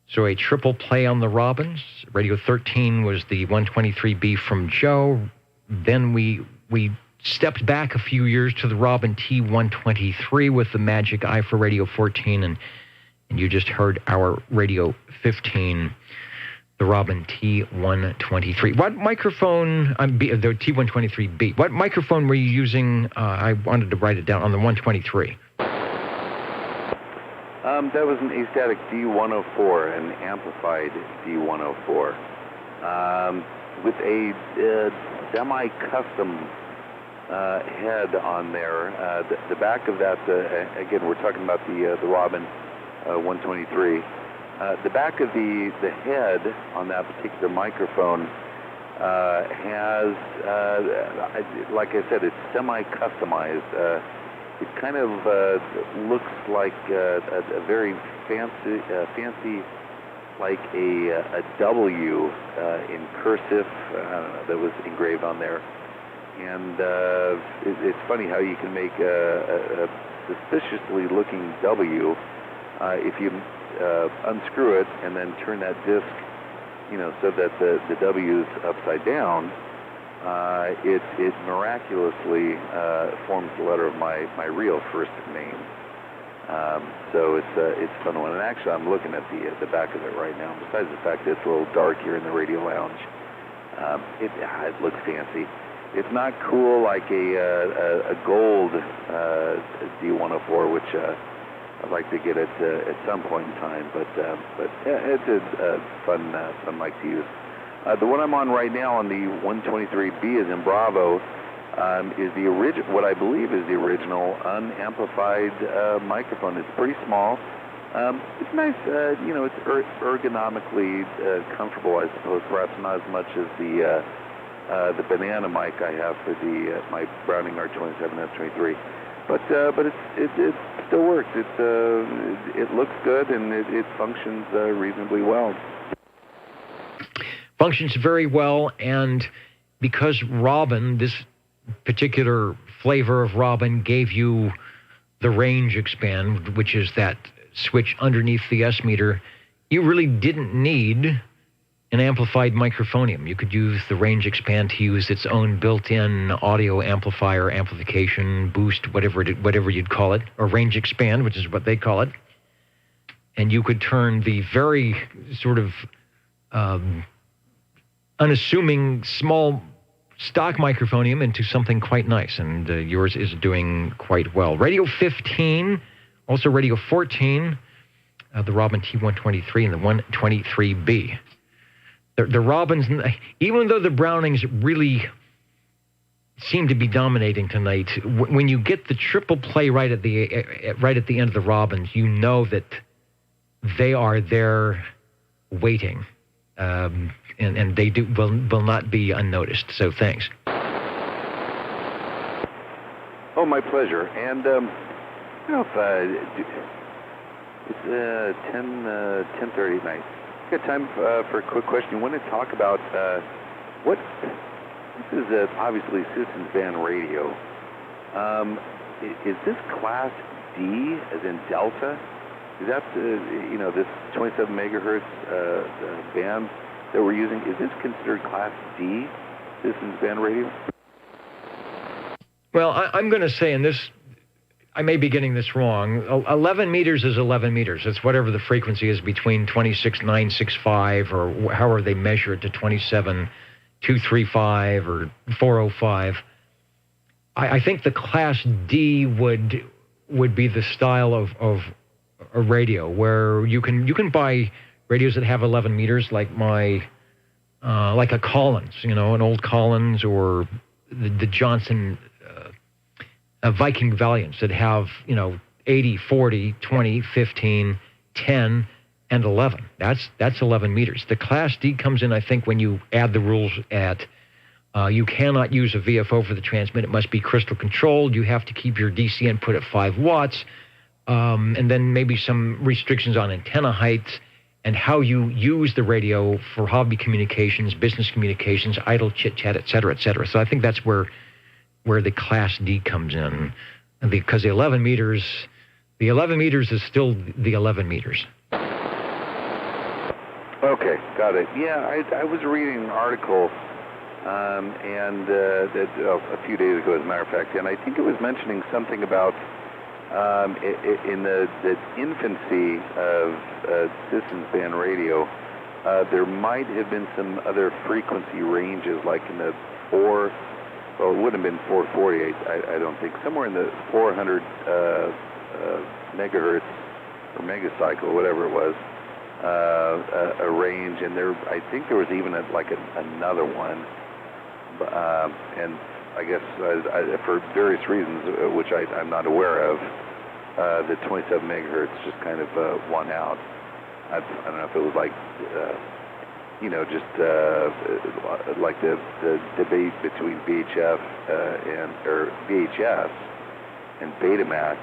So a triple play on the Robins. Radio 13 was the 123B from Joe. Then we stepped back a few years to the Robin T123 with the Magic Eye for Radio 14, and you just heard our Radio 15, the Robin T123. What microphone, the T123B, what microphone were you using? I wanted to write it down on the 123. That was an astatic D104, an amplified D104, with a semi-custom head on there. The back of that, again, we're talking about the Robin 123. The back of the head on that particular microphone has, like I said, it's semi-customized. It kind of looks like a very fancy, like a W in cursive that was engraved on there. And it's funny how you can make a suspiciously looking W if you unscrew it and then turn that disc, so that the W is upside down. It miraculously forms the letter of my real first name. So it's a fun one. And actually, I'm looking at the back of it right now. Besides the fact that it's a little dark here in the radio lounge, it looks fancy. It's not cool like a gold D104, which I'd like to get at some point in time. But yeah, it's a fun mic to use. The one I'm on right now on the 123B is in Bravo, is the original, what I believe is the original unamplified microphone. It's pretty small. It's nice, it's ergonomically comfortable, I suppose. Perhaps not as much as the banana mic I have for my Browning R27S23. But it still works. It looks good and it functions reasonably well. Functions very well, and because Robin, this particular flavor of Robin, gave you the range expand, which is that switch underneath the S meter, you really didn't need an amplified microphonium. You could use the range expand to use its own built-in audio amplifier, amplification, boost, whatever you'd call it, or range expand, which is what they call it. And you could turn the very sort of unassuming small stock microphonium into something quite nice, and yours is doing quite well. Radio 15, also Radio 14, the Robin T123 and the 123B. The Robins, even though the Brownings really seem to be dominating tonight, when you get the triple play right at the end of the Robins, you know that they are there waiting. And they will not be unnoticed. So thanks. Oh, my pleasure. And it's 10:30 at night. Got time for a quick question. You want to talk about what? This is obviously Citizens Band Radio. Is this Class D, as in Delta? Is that this 27 megahertz band that we're using? Is this considered Class D, Citizens Band Radio? Well, I'm going to say, and this, I may be getting this wrong. 11 meters is 11 meters. It's whatever the frequency is between 26,965 or however they measure it to 27,235 or 405. I think the Class D would be the style of a radio where you can buy radios that have 11 meters, like like a Collins, an old Collins, or the Johnson Viking Valiants that have 80, 40, 20, 15, 10, and 11. That's 11 meters. The Class D comes in, I think, when you add the rules at you cannot use a VFO for the transmit. It must be crystal controlled. You have to keep your DC input at 5 watts. And then maybe some restrictions on antenna heights and how you use the radio for hobby communications, business communications, idle chit-chat, et cetera, et cetera. So I think that's where the Class D comes in, because the 11 meters is still the 11 meters. Okay, got it. Yeah, I was reading an article and a few days ago, as a matter of fact, and I think it was mentioning something about in the infancy of Citizens Band Radio, there might have been some other frequency ranges, like in the it would have been 440, I don't think, somewhere in the 400 megahertz or megacycle, whatever it was, a range, and I think there was even another one, and I guess for various reasons, which I'm not aware of, the 27 megahertz just kind of won out. I don't know if it was just like the debate between VHF or VHS and Betamax.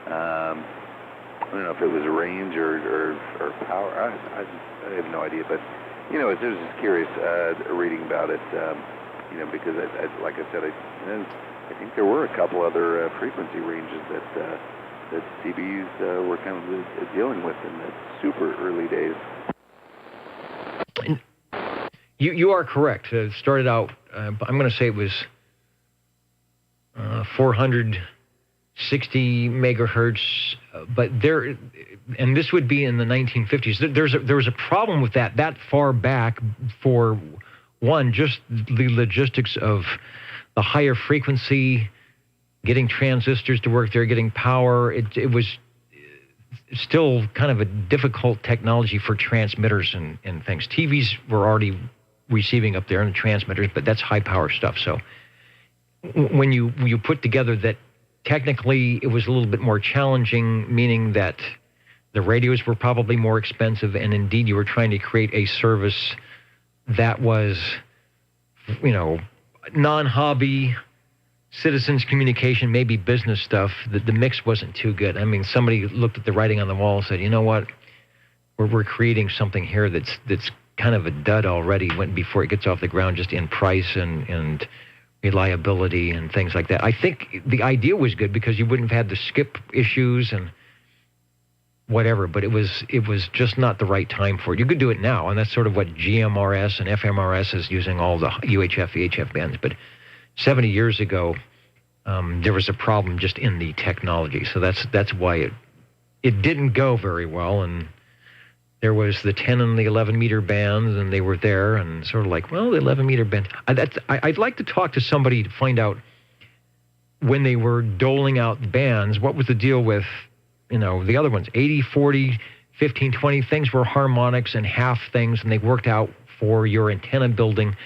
I don't know if it was range or power. I have no idea, but I was just curious reading about it. Because like I said, I think there were a couple other frequency ranges that CBs were kind of dealing with in the super early days. You are correct. It started out, I'm going to say it was 460 megahertz, but and this would be in the 1950s. There was a problem with that far back for, one, just the logistics of the higher frequency, getting transistors to work there, getting power. It was still kind of a difficult technology for transmitters and things. TVs were already receiving up there in the transmitters, but that's high power stuff. So when you put together that technically it was a little bit more challenging, meaning that the radios were probably more expensive, and indeed you were trying to create a service that was, non-hobby, citizens communication, maybe business stuff. The mix wasn't too good. I mean, somebody looked at the writing on the wall and said, you know what, we're creating something here that's kind of a dud already before it gets off the ground, just in price and reliability and things like that. I think the idea was good because you wouldn't have had the skip issues and whatever, but it was just not the right time for it. You could do it now, and that's sort of what GMRS and FMRS is, using all the UHF, VHF bands. But 70 years ago, there was a problem just in the technology. So that's why it didn't go very well. And there was the 10 and the 11 meter bands, and they were there, and sort of like, well, the 11 meter band. I'd like to talk to somebody to find out when they were doling out bands, what was the deal with, the other ones, 80, 40, 15, 20, things were harmonics and half things, and they worked out for your antenna building.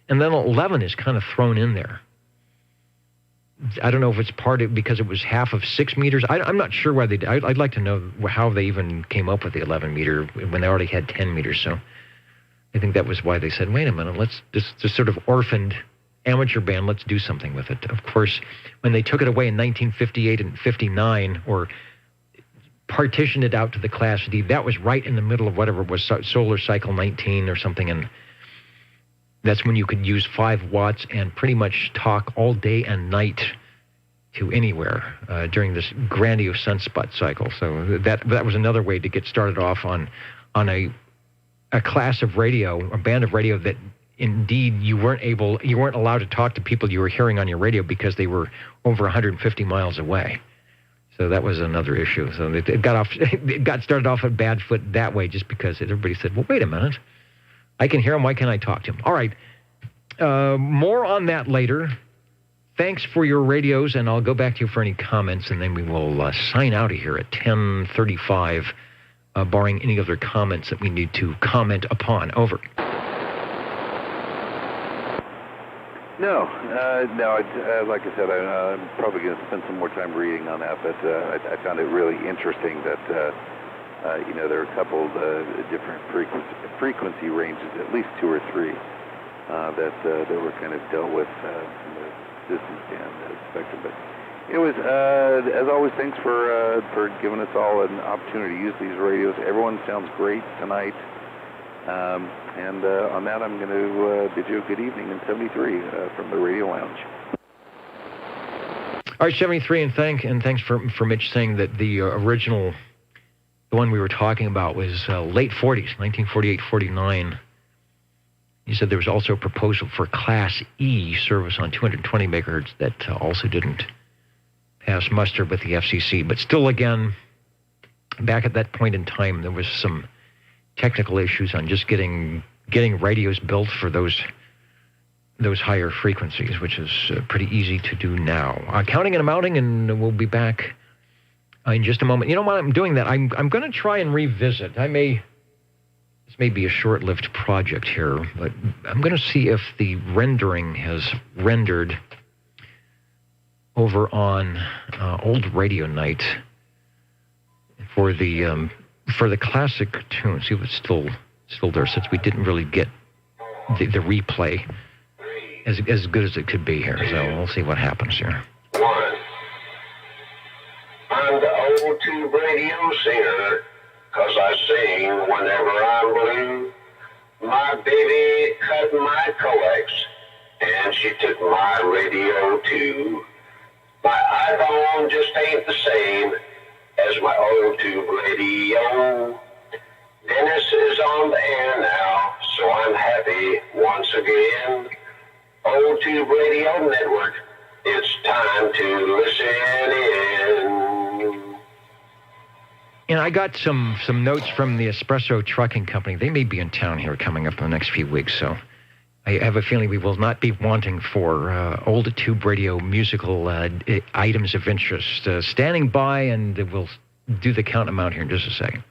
And then 11 is kind of thrown in there. I don't know if it's part of because it was half of 6 meters. I'm not sure why they did. I'd like to know how they even came up with the 11 meter when they already had 10 meters. So I think that was why they said, wait a minute, let's just sort of orphaned amateur band, let's do something with it. Of course, when they took it away in 1958 and 59, or partitioned it out to the Class D, that was right in the middle of whatever was solar cycle 19 or something, and that's when you could use 5 watts and pretty much talk all day and night to anywhere during this grandiose sunspot cycle. So that was another way to get started off on a class of radio, a band of radio that indeed you weren't allowed to talk to people you were hearing on your radio because they were over 150 miles away. So that was another issue. So it got started off at bad foot that way, just because everybody said, well, wait a minute, I can hear him, why can't I talk to him? All right, more on that later. Thanks for your radios, and I'll go back to you for any comments, and then we will sign out of here at 10:35, barring any other comments that we need to comment upon. Over. No. Like I said, I'm probably going to spend some more time reading on that, but I found it really interesting that, there are a couple of different frequency ranges, at least 2 or 3, that were kind of dealt with from the distance band spectrum. But it was, as always, thanks for giving us all an opportunity to use these radios. Everyone sounds great tonight. And on that, I'm going to bid you a good evening in 73 from the Radio Lounge. All right, 73, and thanks for Mitch saying that the original, the one we were talking about, was late 40s, 1948, 49. He said there was also a proposal for Class E service on 220 megahertz that also didn't pass muster with the FCC. But still, again, back at that point in time, there was some technical issues on just getting radios built for those higher frequencies, which is pretty easy to do now. Counting and amounting, and we'll be back in just a moment. You know, while I'm doing that, I'm going to try and revisit. This may be a short-lived project here, but I'm going to see if the rendering has rendered over on Old Radio Night for the classic tune. See if it's still still there, since we didn't really get the replay as good as it could be here. So we'll see what happens here. One. I'm the old tube radio singer, 'cause I sing whenever I'm blue. My baby cut my coax, and she took my radio too. My iPhone just ain't the same as my old tube radio. Dennis is on the air now, so I'm happy once again. Old Tube Radio Network, it's time to listen in. And I got some notes from the Espresso Trucking Company. They may be in town here coming up in the next few weeks, so I have a feeling we will not be wanting for old tube radio musical items of interest. Standing by, and we'll do the count them out here in just a second.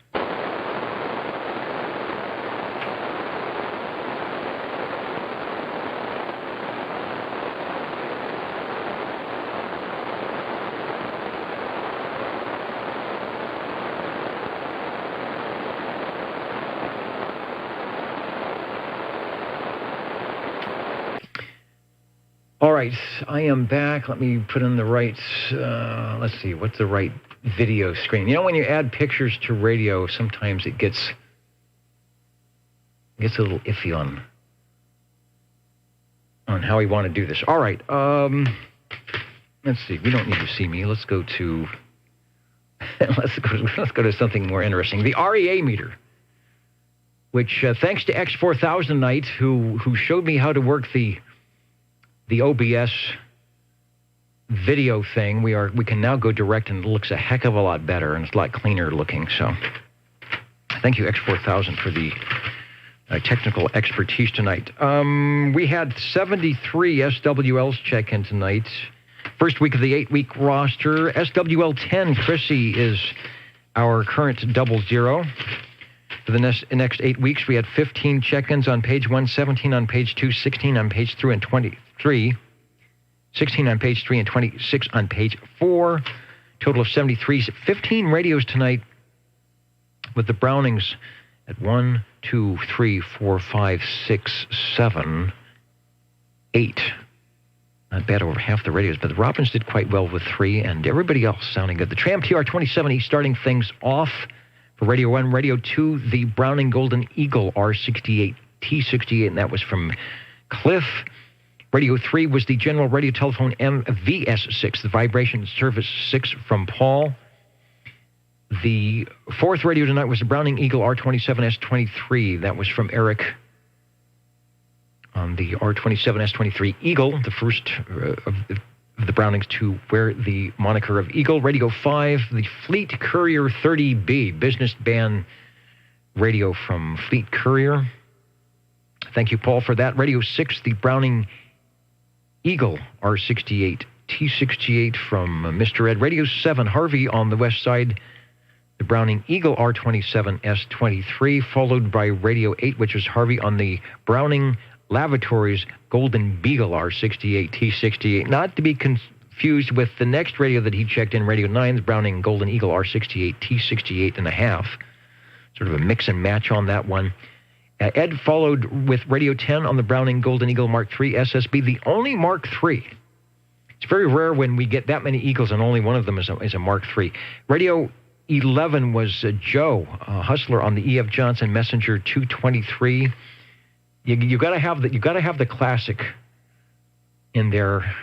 All right, I am back. Let me put in the right, let's see, what's the right video screen? You know, when you add pictures to radio, sometimes it gets a little iffy on how we want to do this. All right, let's see. We don't need to see me. Let's go to let's go to something more interesting. The REA meter, which thanks to X4000 Knight, who showed me how to work the OBS video thing, we can now go direct, and it looks a heck of a lot better, and it's a lot cleaner looking. So thank you, X4000, for the technical expertise tonight. We had 73 SWLs check in tonight. First week of the 8-week roster. SWL 10, Chrissy, is our current 00. For the next 8 weeks, we had 15 check-ins on page 1, 17 on page 2, 16 on page 3, and 23. 16 on page 3 and 26 on page 4. Total of 73. 15 radios tonight with the Brownings at 1, 2, 3, 4, 5, 6, 7, 8. Not bad, over half the radios, but the Robins did quite well with 3, and everybody else sounding good. The Tram TR-27E starting things off for Radio 1. Radio 2, the Browning Golden Eagle R68 T68, and that was from Cliff. Radio 3 was the General Radio Telephone MVS6, the Vibration Service 6 from Paul. The fourth radio tonight was the Browning Eagle R27S23. That was from Eric on the R27S23 Eagle, the first of the Brownings to wear the moniker of Eagle. Radio 5, the Fleet Courier 30B, business band radio from Fleet Courier. Thank you, Paul, for that. Radio 6, the Browning Eagle R68 T68 from Mr. Ed. Radio 7, Harvey on the west side, the Browning Eagle R27S23, followed by Radio 8, which was Harvey on the Browning Lavatories Golden Beagle R68 T68. Not to be confused with the next radio that he checked in, Radio 9, the Browning Golden Eagle R68 T68 and a half. Sort of a mix and match on that one. Ed followed with Radio 10 on the Browning Golden Eagle Mark III SSB, the only Mark III. It's very rare when we get that many Eagles and only one of them is a Mark III. Radio 11 was Joe Hustler on the E.F. Johnson Messenger 223. You got to have the classic in there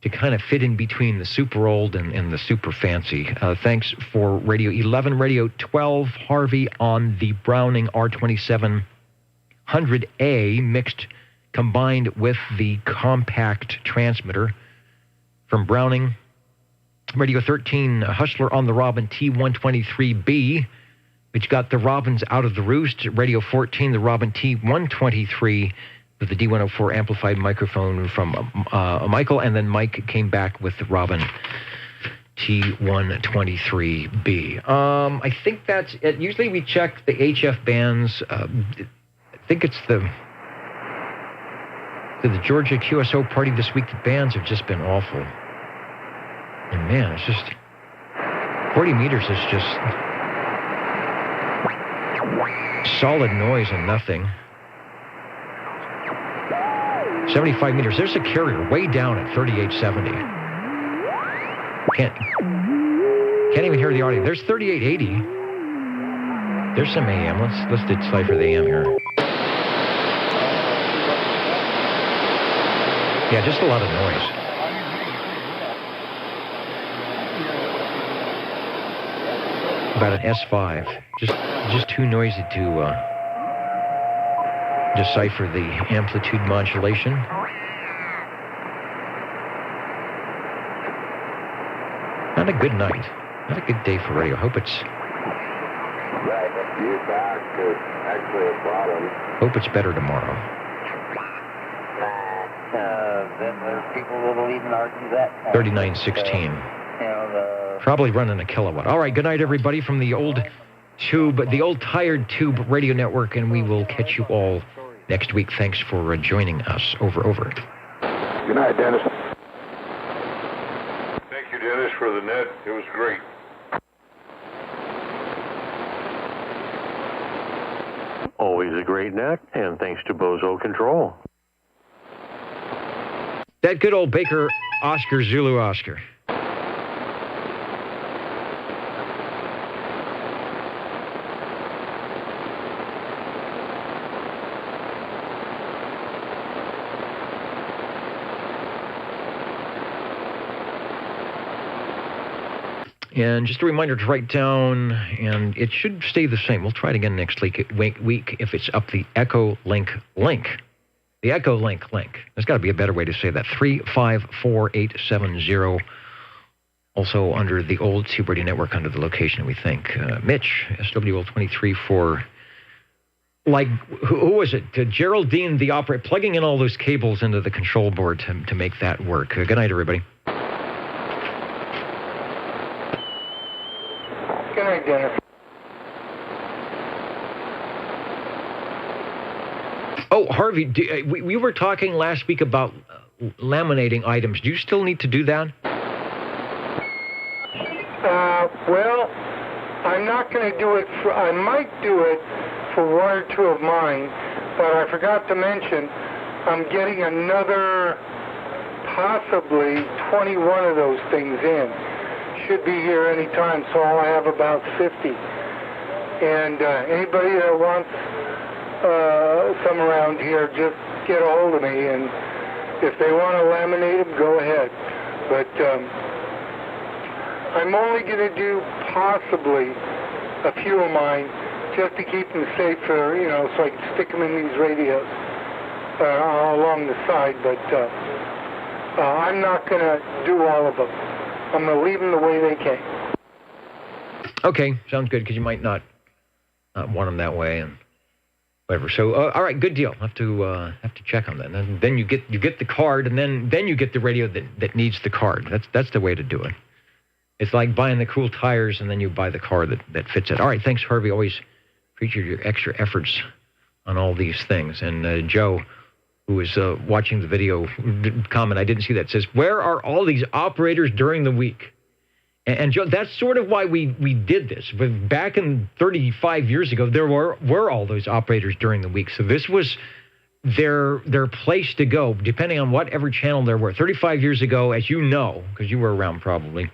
to kind of fit in between the super old and the super fancy. Thanks for Radio 11. Radio 12, Harvey on the Browning R2700A, mixed combined with the compact transmitter from Browning. Radio 13, Hustler on the Robin T123B, which got the Robins out of the roost. Radio 14, the Robin T123 with the D104 amplified microphone from Michael, and then Mike came back with the Robin T123B. I think that's it. Usually we check the HF bands. I think it's the Georgia QSO party this week. The bands have just been awful. And man, it's just 40 meters is just... Solid noise and nothing. 75 meters. There's a carrier way down at 3870. Can't even hear the audio. There's 3880. There's some AM. Let's decipher the AM here. Yeah, just a lot of noise. About an S5. Just too noisy to decipher the amplitude modulation. Not a good night. Not a good day for radio. Hope it's better tomorrow. Then there's people that'll even argue that. 3916. Probably running a kilowatt. All right, good night, everybody, from the old tired tube radio network, and we will catch you all next week. Thanks for joining us. Over. Good night, Dennis. Thank you, Dennis, for the net. It was great. Always a great net, and thanks to Bozo Control. That good old Baker Oscar Zulu Oscar. And just a reminder to write down, and it should stay the same. We'll try it again next week if it's up the Echo Link link. The Echo Link link. There's got to be a better way to say that. 354870. Also under the old Tube Radio Network under the location, we think. Mitch, SWL23 for, who was it? Geraldine, the operator, plugging in all those cables into the control board to make that work. Good night, everybody. Good night, Dennis. Oh, Harvey, we were talking last week about laminating items. Do you still need to do that? Well, I'm not going to do it I might do it for one or two of mine, but I forgot to mention I'm getting another possibly 21 of those things in. Should be here any time, so I'll have about 50. And anybody that wants some around here, just get a hold of me, and if they want to laminate them, go ahead. But I'm only going to do possibly a few of mine just to keep them safe for, so I can stick them in these radios along the side, but I'm not going to do all of them. I'm going to leave them the way they came. Okay, sounds good, because you might not want them that way and whatever. So, all right, good deal. Have to check on that. And then you get the card, and then you get the radio that needs the card. That's the way to do it. It's like buying the cool tires, and then you buy the car that fits it. All right, thanks, Harvey. Always appreciate your extra efforts on all these things. And Joe, who was watching the video, comment, I didn't see that, says, where are all these operators during the week? And Joe, that's sort of why we did this. But back in 35 years ago, there were all those operators during the week. So this was their place to go, depending on whatever channel there were. 35 years ago, as you know, because you were around probably,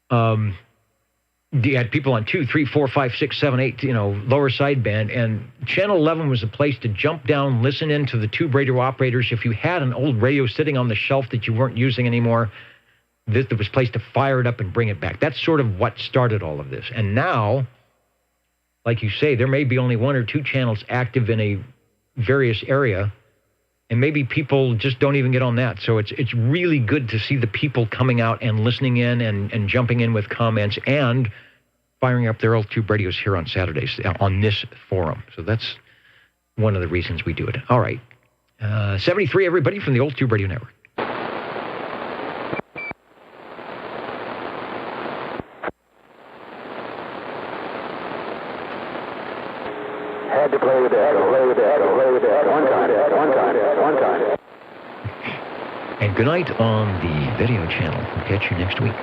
you had people on 2, 3, 4, 5, 6, 7, 8, lower sideband, and Channel 11 was a place to jump down, listen in to the tube radio operators. If you had an old radio sitting on the shelf that you weren't using anymore, there was a place to fire it up and bring it back. That's sort of what started all of this. And now, like you say, there may be only 1 or 2 channels active in a various area, and maybe people just don't even get on that. So it's really good to see the people coming out and listening in and jumping in with comments and firing up their old tube radios here on Saturdays on this forum. So that's one of the reasons we do it. All right. 73, everybody, from the old Tube Radio Network. Had to play with the echo, play with the echo, play with the echo. One time. And good night on the video channel. We'll catch you next week.